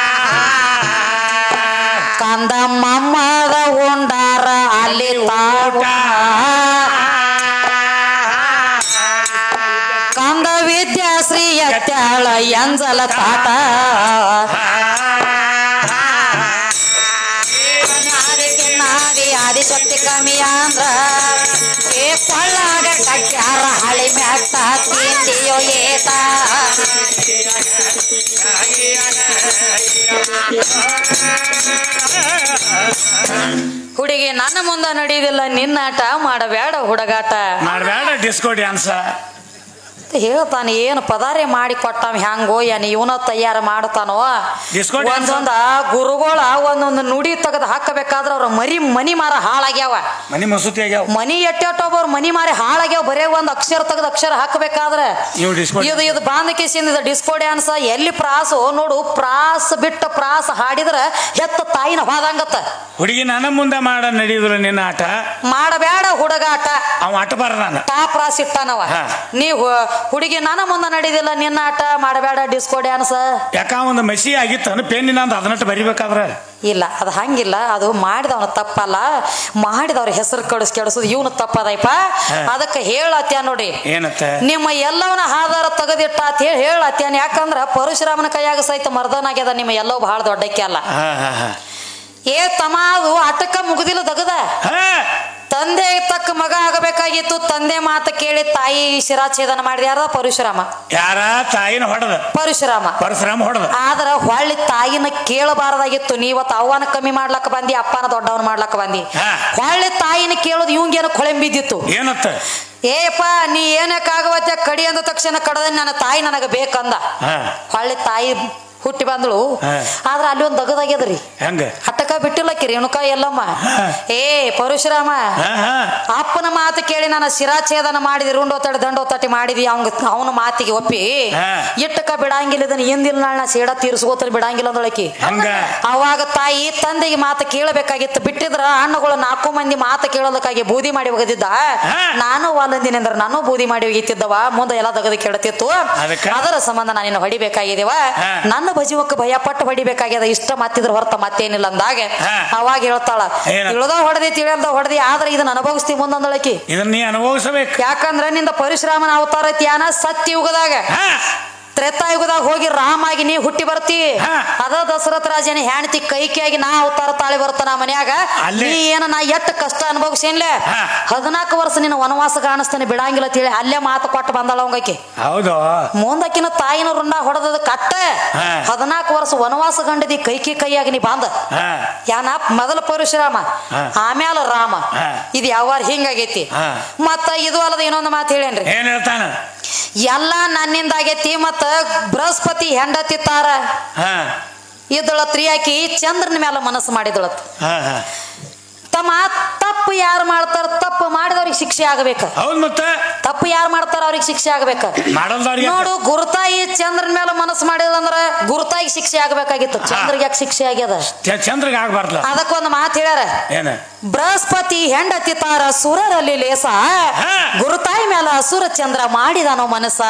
ಕಂದ ಮಮ್ಮದ ಉಂಡಾರ ಅಲ್ಲಿ ತಾಟ, ಕಂದ ವಿದ್ಯಾಶ್ರೀ ಎತ್ತಾಳ ಎಂಜಲ ತಾಟ, ಆದಿಶಕ್ತಿ ಕಮ್ಮಿ ಅಂದ್ರ ಏ ಕೊಳ್ಳಾಗ ಕಟ್ಟ್ಯಾರ ಹಳಿ ಮ್ಯಾಟ ತಿಂಡಿಯೋ ಏತ. ಹುಡುಗಿ ನನ್ನ ಮುಂದ ನಡೀದಿಲ್ಲ ನಿನ್ನಾಟ, ಮಾಡಬೇಡ ಹುಡುಗಾಟ, ಮಾಡಬೇಡ ಡಿಸ್ಕೋ ಡ್ಯಾನ್ಸ. ಹೇಳ್ತಾನೆ ಏನು ಪದಾರೆ ಮಾಡಿ ಕೊಟ್ಟಾವ ಹ್ಯಾಂಗೋ ಏನ್ ಇವನ ತಯಾರು ಮಾಡ್ತಾನೋ. ಒಂದೊಂದ ಗುರುಗಳ ಒಂದೊಂದು ನುಡಿ ತೆಗೆದು ಹಾಕಬೇಕಾದ್ರ ಅವ್ರ ಮನಿ ಮಾರ ಹಾಳಾಗ್ಯಾವ, ಮನಿ ಮಸೂತಿ ಆಗ್ಯಾವ, ಮನಿ ಎಟ್ಟೊಬ್ಬರು ಮನಿ ಮಾರಿ ಹಾಳಾಗ್ಯಾವ. ಬರೇ ಒಂದ್ ಅಕ್ಷರ ತೆಗೆದು ಅಕ್ಷರ ಹಾಕಬೇಕಾದ್ರೆ ಇದು ಬಾಂಧಕೇಸಿಂದ ಡಿಸ್ಕೋ ಡ್ಯಾನ್ಸ್ ಎಲ್ಲಿ ಪ್ರಾಸು ನೋಡು. ಪ್ರಾಸ ಬಿಟ್ಟ ಪ್ರಾಸ ಹಾಡಿದ್ರ ಹೆತ್ತ ತಾಯಿನ ಹೋದಂಗತ್ತ. ಹುಡುಗಿ ನನ್ನ ಮುಂದೆ ಮಾಡ ನಡೆಯುದ್ರ ನಿನ್ನ ಆಟ ಮಾಡಬೇಡ ಹುಡುಗಾಟ, ಅವ ಆಟ ಬಾರದಾನ ತಾ ಪ್ರಾಸ ಇಟ್ಟಾನವ. ನೀವು ಹುಡುಗಿ ನನ್ನ ಮುಂದೆ ನಡೆದಿಲ್ಲ ನಿನ್ನ ಆಟ ಮಾಡಬೇಡ ಡಿಸ್ಕೋ ಡ್ಯಾನ್ಸ್. ಯಾಕ ಒಂದು ಮಸಿ ಆಗಿತ್ತ ಪೆನ್ನಿನ ಅಂತ ಅದನ್ನಟ್ಟು ಬರಿಬೇಕಾದ್ರ ಇಲ್ಲ ಅದು ಹಂಗಿಲ್ಲ. ಅದು ಮಾಡಿದವನ ತಪ್ಪಲ್ಲ, ಮಾಡಿದವ್ರ ಹೆಸರು ಕೆಡಿಸೋದು ಇವನು ತಪ್ಪದೈಪ. ಅದಕ್ಕೆ ಹೇಳತ್ಯ ನೋಡಿ ಏನತ್ತ ನಿಮ್ಮ ಎಲ್ಲವನ್ನ ಆಧಾರ ತೆಗೆದಿಟ್ಟ ಅಂತ ಹೇಳಿ ಹೇಳತ್ಯಾನ. ಯಾಕಂದ್ರ ಪರಶುರಾಮನ ಕೈಯಾಗ ಸಹಿತ ಮರ್ದನಾಗ್ಯದ ನಿಮ್ಮ ಎಲ್ಲವೂ ಬಹಳ ದೊಡ್ಡಕ್ಕೆ ಅಲ್ಲ. ಏ ತಮ್ಮ ಅದು ಆಟಕ್ಕ ಮುಗುದಿಲ್ಲ ದಗದ. ತಂದೆ ತಕ್ಕ ಮಗ ಆಗಬೇಕಾಗಿತ್ತು. ತಂದೆ ಮಾತು ಕೇಳಿ ತಾಯಿ ಶಿರಾಚ್ಛೇದನ ಮಾಡಿದ ಯಾರ? ಪರಶುರಾಮ. ಯಾರ? ತಾಯಿನ ಹೊಡೆದ ಪರಶುರಾಮ. ಹೊಡೆದ. ಆದ್ರ ಹೊಳ್ಳಿ ತಾಯಿನ ಕೇಳಬಾರದಾಗಿತ್ತು. ನೀವತ್ತು ಅವ್ವನ ಕಮ್ಮಿ ಮಾಡ್ಲಕ್ಕ ಬಂದಿ, ಅಪ್ಪನ ದೊಡ್ಡವನ್ ಮಾಡ್ಲಕ್ಕ ಬಂದಿ. ಹೊಳ್ಳಿ ತಾಯಿನ ಕೇಳೋದು ಇವಂಗೇನು ಕೊಳೆಂಬಿದ್ದಿತ್ತು. ಏನತ್ತ? ಏಪ ನೀ ಏನಕ್ಕಾಗವತ್ತ ಕಡಿ ಅಂದ ತಕ್ಷಣ ಕಡದ ನನ್ನ ತಾಯಿ ನನಗ ಬೇಕಂದ. ಹೊಳ್ಳಿ ತಾಯಿ ಹುಟ್ಟಿ ಬಂದಳು. ಆದ್ರ ಅಲ್ಲಿ ಒಂದ್ ದಗದಾಗ್ಯದ್ರಿ. ಹೆಂಗ? ಹಟ್ಟಕ ಬಿಟ್ಟಿಲ್ಲಕ್ಕಿ ರೇಣುಕಾ ಎಲ್ಲಮ್ಮ. ಏ ಪರಶುರಾಮ, ಅಪ್ಪನ ಮಾತು ಕೇಳಿ ನಾನು ಶಿರಾಚ್ಛೇದನ ಮಾಡಿದಿ, ರುಂಡೋತಡಿ ದಂಡೋತಟಿ ಮಾಡಿದಿ. ಅವನ ಮಾತಿಗೆ ಒಪ್ಪಿ ಇಟ್ಟಕ ಬಿಡಂಗಿಲ್ಲ, ಇದನ್ನ ಹಿಂದಿಲ್ ನಾಳ ಸೇಡ ತೀರ್ಸ್ಕೋತ ಬಿಡಂಗಿಲ್ಲ ಅಂದೊಳಕಿ. ಅವಾಗ ತಾಯಿ ತಂದೆಗೆ ಮಾತು ಕೇಳಬೇಕಾಗಿತ್ತು. ಬಿಟ್ಟಿದ್ರ ಹಣ್ಣುಗಳು 4 ಮಂದಿ ಮಾತು ಕೇಳೋದಕ್ಕಾಗಿ ಬೂದಿ ಮಾಡಿ ಒಗದಿದ್ದ. ನಾನು ವಾಲಂದಿನಿ ಅಂದ್ರೆ ನಾನು ಬೂದಿ ಮಾಡಿ ಒಗಿತಿದ್ದವ. ಮುಂದೆ ಎಲ್ಲ ದಗದ ಕೆಡತಿತ್ತು. ಅದರ ಸಂಬಂಧ ನಾನಿನ್ನು ಹೊಡಿಬೇಕಾಗಿದ್ದೇವ. ನನ್ನ ಬಜೀವಕ್ಕೆ ಭಯ ಪಟ್ಟು ಹೊಡಿಬೇಕಾಗ್ಯದ. ಇಷ್ಟ ಮತ್ತಿದ್ರ ಹೊರತ ಮತ್ತೇನಿಲ್ಲ ಅಂದಾಗ ಅವಾಗ ಹೇಳ್ತಾಳ, ತಿಳಿದ ಹೊಡೆದಿ ತಿಳಿಯಲ್ದ ಹೊಡೆದಿ, ಆದ್ರೆ ಇದನ್ನ ಅನುಭವಿಸ್ತಿ ಮುಂದೊಂದಳಕಿ. ಇದನ್ನ ನೀ ಅನುಭವಿಸಬೇಕು. ಯಾಕಂದ್ರ ನಿಂದ ಪರಶುರಾಮನ ಅವತಾರ ತ್ಯಾನ ಸತ್ಯಯುಗದಾಗ. ತ್ರೇತಾಯುಗದಾಗ ಹೋಗಿ ರಾಮಾಗಿ ನೀ ಹುಟ್ಟಿ ಬರ್ತಿ. ಅದ ದಶರಥ ರಾಜನ ಹೆಂಡತಿ ಕೈಕಿಯಾಗಿ ನಾ ಅವತಾರ ತಾಳಿ ಬರ್ತಾನ ಮನ್ಯಾಗ. ನೀ ಏನ ನಾ ಎಟ್ಟ ಕಷ್ಟ ಅನುಭವಿಸೇನ್ಲೆ. 14 ವರ್ಷ ನಿನ್ನ ವನವಾಸ ಕಾಣಿಸ್ತಾನೆ ಬಿಡಂಗಿಲ್ಲ ತಿಳಿ ಅಲ್ಲೇ ಮಾತು ಕೊಟ್ಟು ಬಂದಾಳ ಅವಂಗಕ್ಕೆ. ಹೌದು. ಮುಂದಕ್ಕಿನ ತಾಯಿನ ರುಂಡ ಹೊಡೆದ ಕಟ್ಟ 14 ವರ್ಷ ವನವಾಸ ಗಂಡದಿ ಕೈಯಾಗಿ ನೀ ಬಂದ. ಯಾನ ಮೊದಲ ಪರಶುರಾಮ, ಆಮ್ಯಾಲ ರಾಮ. ಇದು ಯಾವಾರ ಹಿಂಗಾಗೈತಿ. ಮತ್ತ ಇದು ಅಲ್ಲದ ಇನ್ನೊಂದು ಮಾತು ಹೇಳೇನ್ರಿ. ಏನ್ ಹೇಳ್ತಾನ? ಎಲ್ಲ ನನ್ನಿಂದ ಆಗೈತಿ. ಮತ್ತ ಬೃಹಸ್ಪತಿ ಹೆಂಡತಿ ತಾರ ಇದ್ದಳತ್ರಿ. ಆಕಿ ಚಂದ್ರನ ಮೇಲೆ ಮನಸ್ಸು ಮಾಡಿದಳತ್. ತಮ್ಮ ತಪ್ಪು ಯಾರು ಮಾಡ್ತಾರ, ತಪ್ಪು ಮಾಡಿದವ್ರಿಗೆ ಶಿಕ್ಷೆ ಆಗಬೇಕು. ಹೌದು. ಮತ್ತೆ ತಪ್ಪು ಯಾರು ಮಾಡ್ತಾರ ಅವ್ರಿಗೆ ಶಿಕ್ಷೆ ಆಗ್ಬೇಕ. ನೋಡು, ಗುರುತಾಯಿ ಚಂದ್ರನ ಮೇಲೆ ಮನಸ್ಸು ಮಾಡಿದಂದ್ರ ಗುರುತಾಯಿಗೆ ಶಿಕ್ಷೆ ಆಗ್ಬೇಕಾಗಿತ್ತು. ಚಂದ್ರಿಗೆ ಯಾಕೆ ಶಿಕ್ಷೆ ಆಗ್ಯದ? ಚಂದ್ರಿಗೆ ಆಗ್ಬಾರ್ದ. ಅದಕ್ಕೊಂದು ಮಾತು ಹೇಳ್ಯಾರ. ಏನ? ಬೃಹಸ್ಪತಿ ಹೆಂಡತಿ ತಾರ ಸುರರಲ್ಲಿ ಲೇಸ, ಗುರುತಾಯಿ ಮೇಲೆ ಅಸುರ ಚಂದ್ರ ಮಾಡಿದಾನೋ ಮನಸ್ಸ.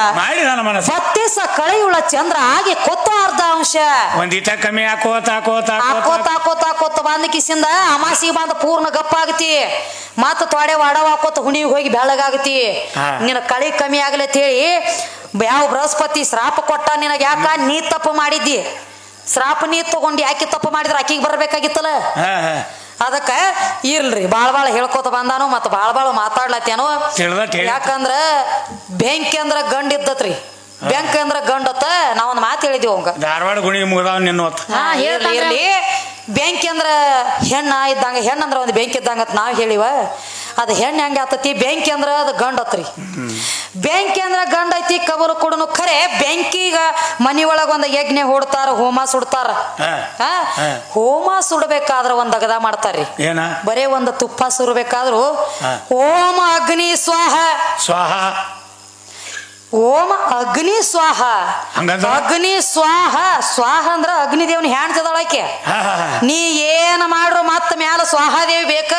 ಬತ್ತಿಸ ಕಳೆಯುಳ ಚಂದ್ರ ಆಗಿ ಕೊತ್ತ ಅರ್ಧ ಅಂಶ. ಒಂದಿಟ ಕಮ್ಮಿ ಹಾಕೋತ ಬಂದ ಕಿಸಿಂದ ಅಮಾಸಿಗೆ ಬಂದ ಪೂರ್ಣ ಗಪ್ಪ ಆಗತಿ. ಮತ್ತ ತೊಡೆ ವಾಡವ ಹಾಕೋತ ಹುಣಿಗೆ ಹೋಗಿ ಬೆಳಗಾಗತಿ. ನಿನ್ನ ಕಳಿ ಕಮ್ಮಿ ಆಗ್ಲತ್ ಹೇಳಿ ಯಾವ ಬೃಹಸ್ಪತಿ ಶ್ರಾಪ ಕೊಟ್ಟ ನಿನಗ. ಯಾಕ? ನೀ ತಪ್ಪು ಮಾಡಿದ್ದಿ. ಶ್ರಾಪ ನೀ ತಗೊಂಡಿ. ಆಕಿ ತಪ್ಪು ಮಾಡಿದ್ರ ಆಕಿಗೆ ಬರ್ಬೇಕಾಗಿತ್ತಲ್ಲ. ಅದಕ್ಕ ಇರ್ಲ್ರಿ ಬಾಳ ಹೇಳ್ಕೋತ ಬಂದಾನು. ಮತ್ತ ಬಾಳ ಮಾತಾಡ್ಲತ್ತೇನು. ಯಾಕಂದ್ರ ಬೆಂಕಿ ಅಂದ್ರ ಗಂಡ ಇದ್ದತ್ರಿ. ಬೆಂಕಿ ಅಂದ್ರ ಗಂಡತ್ತ. ನಾವೊಂದ್ ಮಾತು ಹೇಳಿದ್ವಿ ಅವಂಗ. ಧಾರವಾಡ ಗುಣಿಗೆ ಮುಗ್ದಾವ ನಿನ್ನ. ಇರ್ಲಿ, ಬೆಂಕಿ ಅಂದ್ರ ಹೆಣ್ಣ ಇದ್ದಂಗ. ಹೆಣ್ಣಂದ್ರ ಒಂದ್ ಬೆಂಕಿ ಇದ್ದಂಗತ್ ನಾವ್ ಹೇಳಿವ. ಅದ್ ಹೆಣ್ಣು ಹೆಂಗ ಆತತಿ? ಬೆಂಕಿ ಅಂದ್ರ ಅದ್ ಗಂಡತ್ರಿ. ಬೆಂಕಿ ಅಂದ್ರ ಗಂಡ ಐತಿ. ಕಬಲು ಕೊಡನು ಖರೆ. ಬೆಂಕಿಗ ಮನಿ ಒಳಗ ಒಂದ್ ಯಜ್ಞ ಹೊಡ್ತಾರ, ಹೋಮ ಸುಡ್ತಾರ. ಹೋಮ ಸುಡಬೇಕಾದ್ರ ಒಂದ್ ಅಗದ ಮಾಡ್ತಾರ್ರಿ. ಬರೇ ಒಂದ್ ತುಪ್ಪ ಸುರಬೇಕಾದ್ರು ಓಂ ಅಗ್ನಿ ಸ್ವಾಹ ಸ್ವಾಹ, ಓಂ ಅಗ್ನಿ ಸ್ವಾಹ. ಅಗ್ನಿ ಸ್ವಾಹ. ಸ್ವಾಹ ಅಂದ್ರ ಅಗ್ನಿ ದೇವ್ನ ಹೆಣ್ತದಳಾಕೆ. ನೀ ಏನ ಮಾಡ್ರು ಮತ್ತ ಮ್ಯಾಲ ಸ್ವಾಹಾದೇವಿ ಬೇಕ.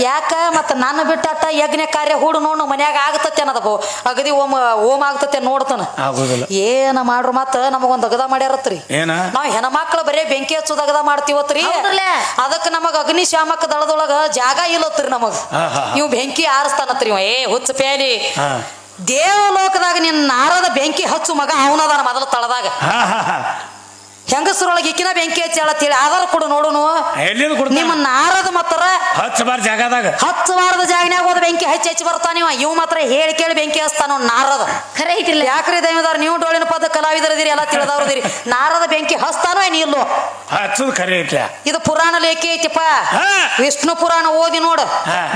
ಯಾಕ? ಮತ್ತ ನನ್ನ ಬಿಟ್ಟ ಯಜ್ಞ ಕಾರ್ಯ ಹೂಡು ನೋಡು ಮನ್ಯಾಗ ಆಗತತ್ತೆ ಅನ್ನೋದ. ಅಗದಿ ಓಂ ಆಗ್ತತೆ ನೋಡ್ತಾನ. ಏನ ಮಾಡ್ರು ಮತ್ತ ನಮಗೊಂದ್ ಅಗದ ಮಾಡ್ಯಾರತ್ರಿ. ನಾವ್ ಹೆಣ್ಮಕ್ಳು ಬರೇ ಬೆಂಕಿ ಹಚ್ಚೋದ್ ಅಗದ ಮಾಡ್ತೀವತ್ರಿ. ಅದಕ್ಕ ನಮಗ ಅಗ್ನಿ ಶಾಮಕ ದಳದೊಳಗ ಜಾಗ ಇಲ್ಲತ್ರಿ ನಮಗ. ಇವ್ ಬೆಂಕಿ ಆರಿಸ್ತಾನತ್ರಿ. ಏ ಹುಚ್ಚ ಪ್ಯಾಲಿ, ದೇವಲೋಕದಾಗ ನಿನ್ನ ನಾರದ ಬೆಂಕಿ ಹಚ್ಚು ಮಗ ಅವನದಾನ ಮೊದಲ ತಳದಾಗ. ಹೆಂಗಸರೊಳಗೆ ಇಕ್ಕಿನ ಬೆಂಕಿ ಹಚ್ಚಿ ಆಧಾರ ಕೊಡು ನೋಡುನು. ಎಲ್ಲಿಂದ ಕೊಡ್ತಾನ? ನಿಮ್ಮ ನಾರದ ಮತ್ತರ ಹಚ್ಚಬಾರ್ ಜಾಗದಾಗ 10 ವಾರದ ಜಾಗನ್ಯಾಗ ಹೋದ ಬೆಂಕಿ ಹಚ್ಚಿ ಬರ್ತಾನಿವ. ಇವ್ ಮಾತ್ರ ಹೇಳಿ ಕೇಳಿ ಬೆಂಕಿ ಹಚ್ತಾನ ನಾರದ. ಖರೆ ಐತಿಲ್ಲ. ಯಾಕ್ರಿ ದೈವದಾರ ನೀವು ಡೋಳಿನ ಪದ ಕಲಾವಿದರದಿರಿ ಎಲ್ಲ ತಿಳಿದವ್ರದಿರಿ. ನಾರದ ಬೆಂಕಿ ಹಚ್ತಾನೋ ಏನ್ ಇಲ್ಲೋ? ಹಚ್ಚದ್ ಖರೆ ಐತ್ಲ. ಇದು ಪುರಾಣ ಲೇಖಿ ಐತಿಪ್ಪ. ವಿಷ್ಣು ಪುರಾಣ ಓದಿ ನೋಡು.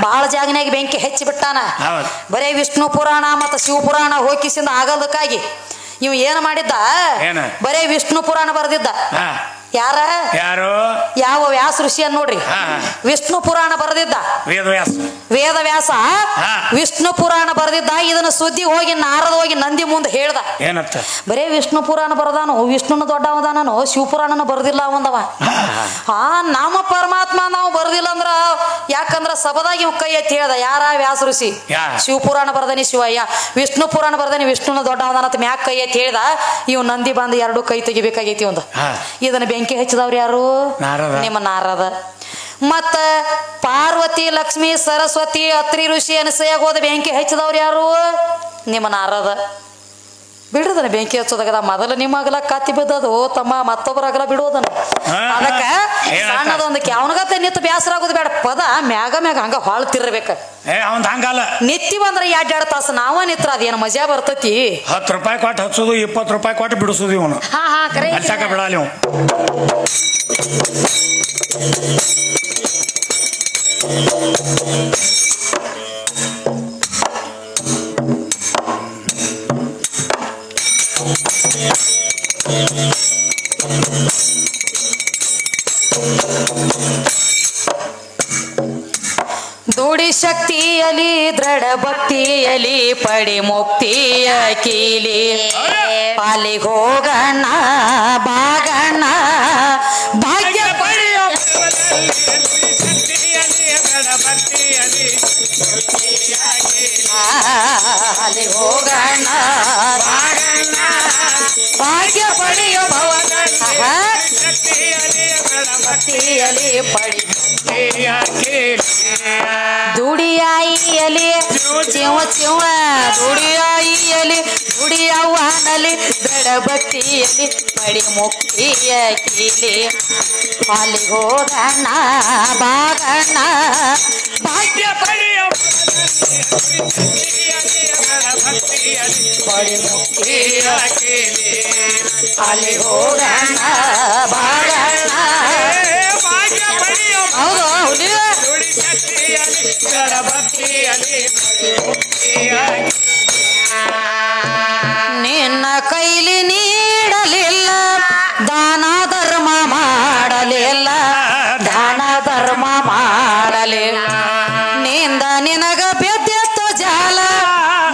ಬಹಳ ಜಾಗನ್ಯಾಗ ಬೆಂಕಿ ಹೆಚ್ಚಿ ಬಿಟ್ಟಾನ. ಬರೇ ವಿಷ್ಣು ಪುರಾಣ ಮತ್ತ ಶಿವ ಪುರಾಣ ಹೋಗಿಸಿಂದ ಆಗಲ್ದಕ್ಕಾಗಿ ಇವ್ ಏನ್ ಮಾಡಿದ್ದ? ಬರೇ ವಿಷ್ಣು ಪುರಾಣ ಬರೆದಿದ್ದ. ಯಾರು? ಯಾವ ವ್ಯಾಸ ಋಷಿಯನ್ ನೋಡ್ರಿ. ವಿಷ್ಣು ಪುರಾಣ ಬರೆದಿದ್ದ. ವೇದವ್ಯಾಸ ವಿಷ್ಣು ಪುರಾಣ ಬರೆದಿದ್ದ. ಇದನ್ನ ಸುದ್ದಿ ಹೋಗಿ ನಾರದ ಹೋಗಿ ನಂದಿ ಮುಂದೆ ಹೇಳ್ದ. ಏನಂತ? ಬರೇ ವಿಷ್ಣು ಪುರಾಣ ಬರದಾನು, ವಿಷ್ಣುನ ದೊಡ್ಡವದಾನು, ಶಿವಪುರಾಣನ ಬರ್ದಿಲ್ಲ ಅವಂದವ. ನಮ್ಮ ಪರಮಾತ್ಮ ನಾವು ಬರ್ದಿಲ್ಲ ಅಂದ್ರ ಯಾಕಂದ್ರ ಸಭದಾಗ ಇವ್ ಕೈ ಎತ್ತಿ ಹೇಳ್ದ. ಯಾರ? ವ್ಯಾಸ ಋಷಿ. ಶಿವಪುರಾಣ ಬರ್ದನಿ ಶಿವಯ್ಯ, ವಿಷ್ಣು ಪುರಾಣ ಬರ್ದನಿ ವಿಷ್ಣುನ ದೊಡ್ಡವದಾನ ಅಂತ ಮ್ಯಾಕ್ ಕೈ ಎತ್ತಿ ಹೇಳ್ದ. ಇವ್ ನಂದಿ ಬಂದು 2 ಕೈ ತೆಗಿಬೇಕಾಗೈತಿ ಒಂದು. ಇದನ್ನ ಬೆಂಕಿ ಹಚ್ಚಿದವ್ರು ಯಾರು? ನಿಮ್ಮ ನಾರದ. ಮತ್ತ ಪಾರ್ವತಿ, ಲಕ್ಷ್ಮಿ, ಸರಸ್ವತಿ, ಅತ್ರಿ ಋಷಿ ಅನಸೂಯಾಗ ಹೋದ ಬೆಂಕಿ ಹಚ್ಚಿದವ್ರು ಯಾರು? ನಿಮ್ಮ ನಾರದ. ಬಿಡುದನ ಬೆಂಕಿ ಹಚ್ಚೋದಾಗ ಮೊದಲು ನಿಮ್ಮ ಅಗಲ ಕತ್ತಿ ಬಿದ್ದದು ತಮ್ಮ, ಮತ್ತೊಬ್ಬರ ಅಗಲ ಬಿಡುವುದನ. ಅದಕ್ಕ ಸಣ್ಣದೊಂದು ಅವನಗತ್ತೆ ನಿತ್ತು ಬೇಸರ ಆಗೋದು ಬೇಡ. ಪದ ಮ್ಯಾಗ ಮ್ಯಾಗ ಹಂಗ ಹೊಳ್ತಿರ್ಬೇಕ. ಹಂಗಲ್ಲ, ನಿತ್ತಿ ಬಂದ್ರ 2 ತಾಸು ನಾವ ನಿತ್ರ ಅದೇನು ಮಜಾ ಬರ್ತತಿ. 10 ರೂಪಾಯಿ ಕೊಟ್ಟು ಹಚ್ಚೋದು, 20 ರೂಪಾಯಿ ಕೊಟ್ಟು ಬಿಡಿಸೋದು. ಇವನು ಹಚ್ಚಾಕ ಬಿಡಲ್ಲ ಇವ್. ದುಡಿ ಶಕ್ತಿಯಲಿ ದೃಢ ಭಕ್ತಿಯಲಿ ಪಡಿ ಮುಕ್ತಿಯ ಕೀಲಿ. ಪಾಲಿಗೆ ಹೋಗಣ್ಣ ಬಾಗಣ್ಣ ಭಾಗ್ಯ ಪಡೆಯ. ಪಾಲಿಗೆ ಹೋಗಣ್ಣ ಭಾಗ್ಯ ಪಡೆಯೋ ಭವಗಣ್ಣ ಭಕ್ತಿಯಲಿ ಪಡಿ. ದುಡಿಯಾಯಿಯಲಿ ಚಿವ ಚಿವ ದುಡಿಯಾಯಿಯಲಿ ದುಡಿಯವ್ವನಲ್ಲಿ ದೃಢ ಭಕ್ತಿಯಲಿ ಪಡಿ ಮುಕ್ತಿಯ ಕೀಲಿ. ಪಾಲಿಗೆ ಹೋಗಣ್ಣ ಬಾಗಣ್ಣ ಭಾಗ್ಯ ಪಡೆಯ ಪಡಿ ಮುಕ್ತಿಯ ಕೀಲಿ. ಪಾಲಿಗೆ ಹೋಗಣ್ಣ ಬಾಗಣ್ಣ. ಹೌದು ನಿನ್ನ ಕೈಲಿ ನೀಡಲಿಲ್ಲ ದಾನ ಧರ್ಮ ಮಾಡಲಿಲ್ಲ, ದಾನ ಧರ್ಮ ಮಾಡಲಿಲ್ಲ. ನಿಂದ ನಿನಗ ಬೆದ್ದೆತ್ತು ಜಾಲ,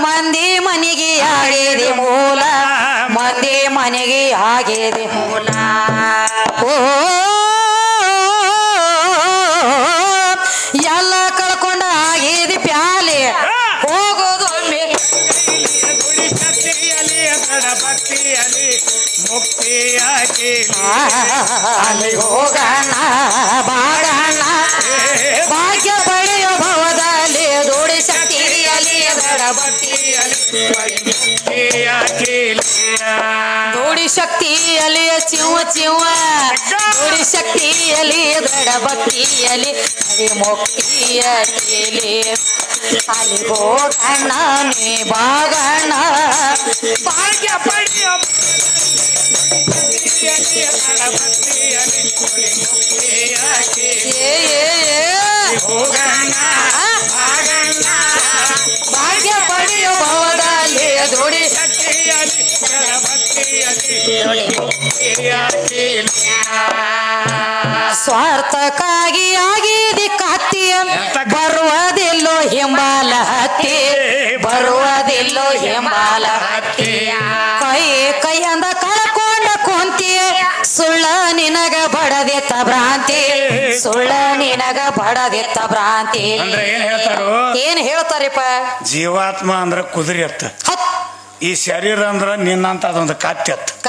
ಮಂದಿ ಮನೆಗೆ ಆಗಿದೆ ಮೂಲ, ಮಂದಿ ಮನೆಗೆ ಆಗಿದೆ ಮೂಲ. ಓ ಎಲ್ಲ ಕಳ್ಕೊಂಡ ಆಗಿದೆ ಪ್ಯಾಲೆ ಹೋಗೋದು ಒಮ್ಮೆ. ಅಲ್ಲಿ ಹೋಗಣ್ಣ ಬಾಗಣ್ಣ ಭಾಗ್ಯ ಪಡೆಯೋ ಭವದಲ್ಲಿ ದುಡಿ ಶಕ್ತಿಯಲ್ಲಿ ದೃಢ ಭಕ್ತಿಯಲ್ಲಿ ದುಡಿ ಶಕ್ತಿಯಲ್ಲಿ ಚಿವ ಚಿವ ದುಡಿ ಶಕ್ತಿಯಲ್ಲಿ ದೃಢ ಭಕ್ತಿಯಲ್ಲಿ ಹರಿ ಮುಕ್ತಿಯ ಕೀಲಿ. ಅಲ್ಲಿ ಹೋಗಣ್ಣ ನೀ ಬಾಗಣ್ಣ ಭಾಗ್ಯ ಪಡೆಯೋ ಭಾಗ್ಯ ಪಡೆಯೋ ಭವದಲ್ಲಿ ದುಡಿ ಸ್ವಾರ್ಥಕ್ಕಾಗಿ ಆಗಿದೆ ಕತ್ತಿ, ಬರುವುದಿಲ್ಲೋ ಹಿಂಬಾಲ ಹತ್ತಿ, ಬರುವುದಿಲ್ಲೋ ಹಿಂಬಾಲ ಹತ್ತಿ. ಕೈ ಕೈ ಅಂದ ಕಳ್ಕೊಂಡ ಕುಂತಿ, ಸುಳ್ಳ ನಿನಗ ಬಡದಿತ್ತ ಭ್ರಾಂತಿ, ಸುಳ್ಳ ನಿನಗ ಬಡದಿತ್ತ ಭ್ರಾಂತಿ. ಏನ್ ಹೇಳ್ತಾರಪ್ಪ? ಜೀವಾತ್ಮ ಅಂದ್ರ ಕುದುರೆ ಅತ್ತ, ಈ ಶರೀರ ಅಂದ್ರ ನಿನ್ನಂತ ಅದೊಂದು ಕತ್ತಿ ಅತ್ತ.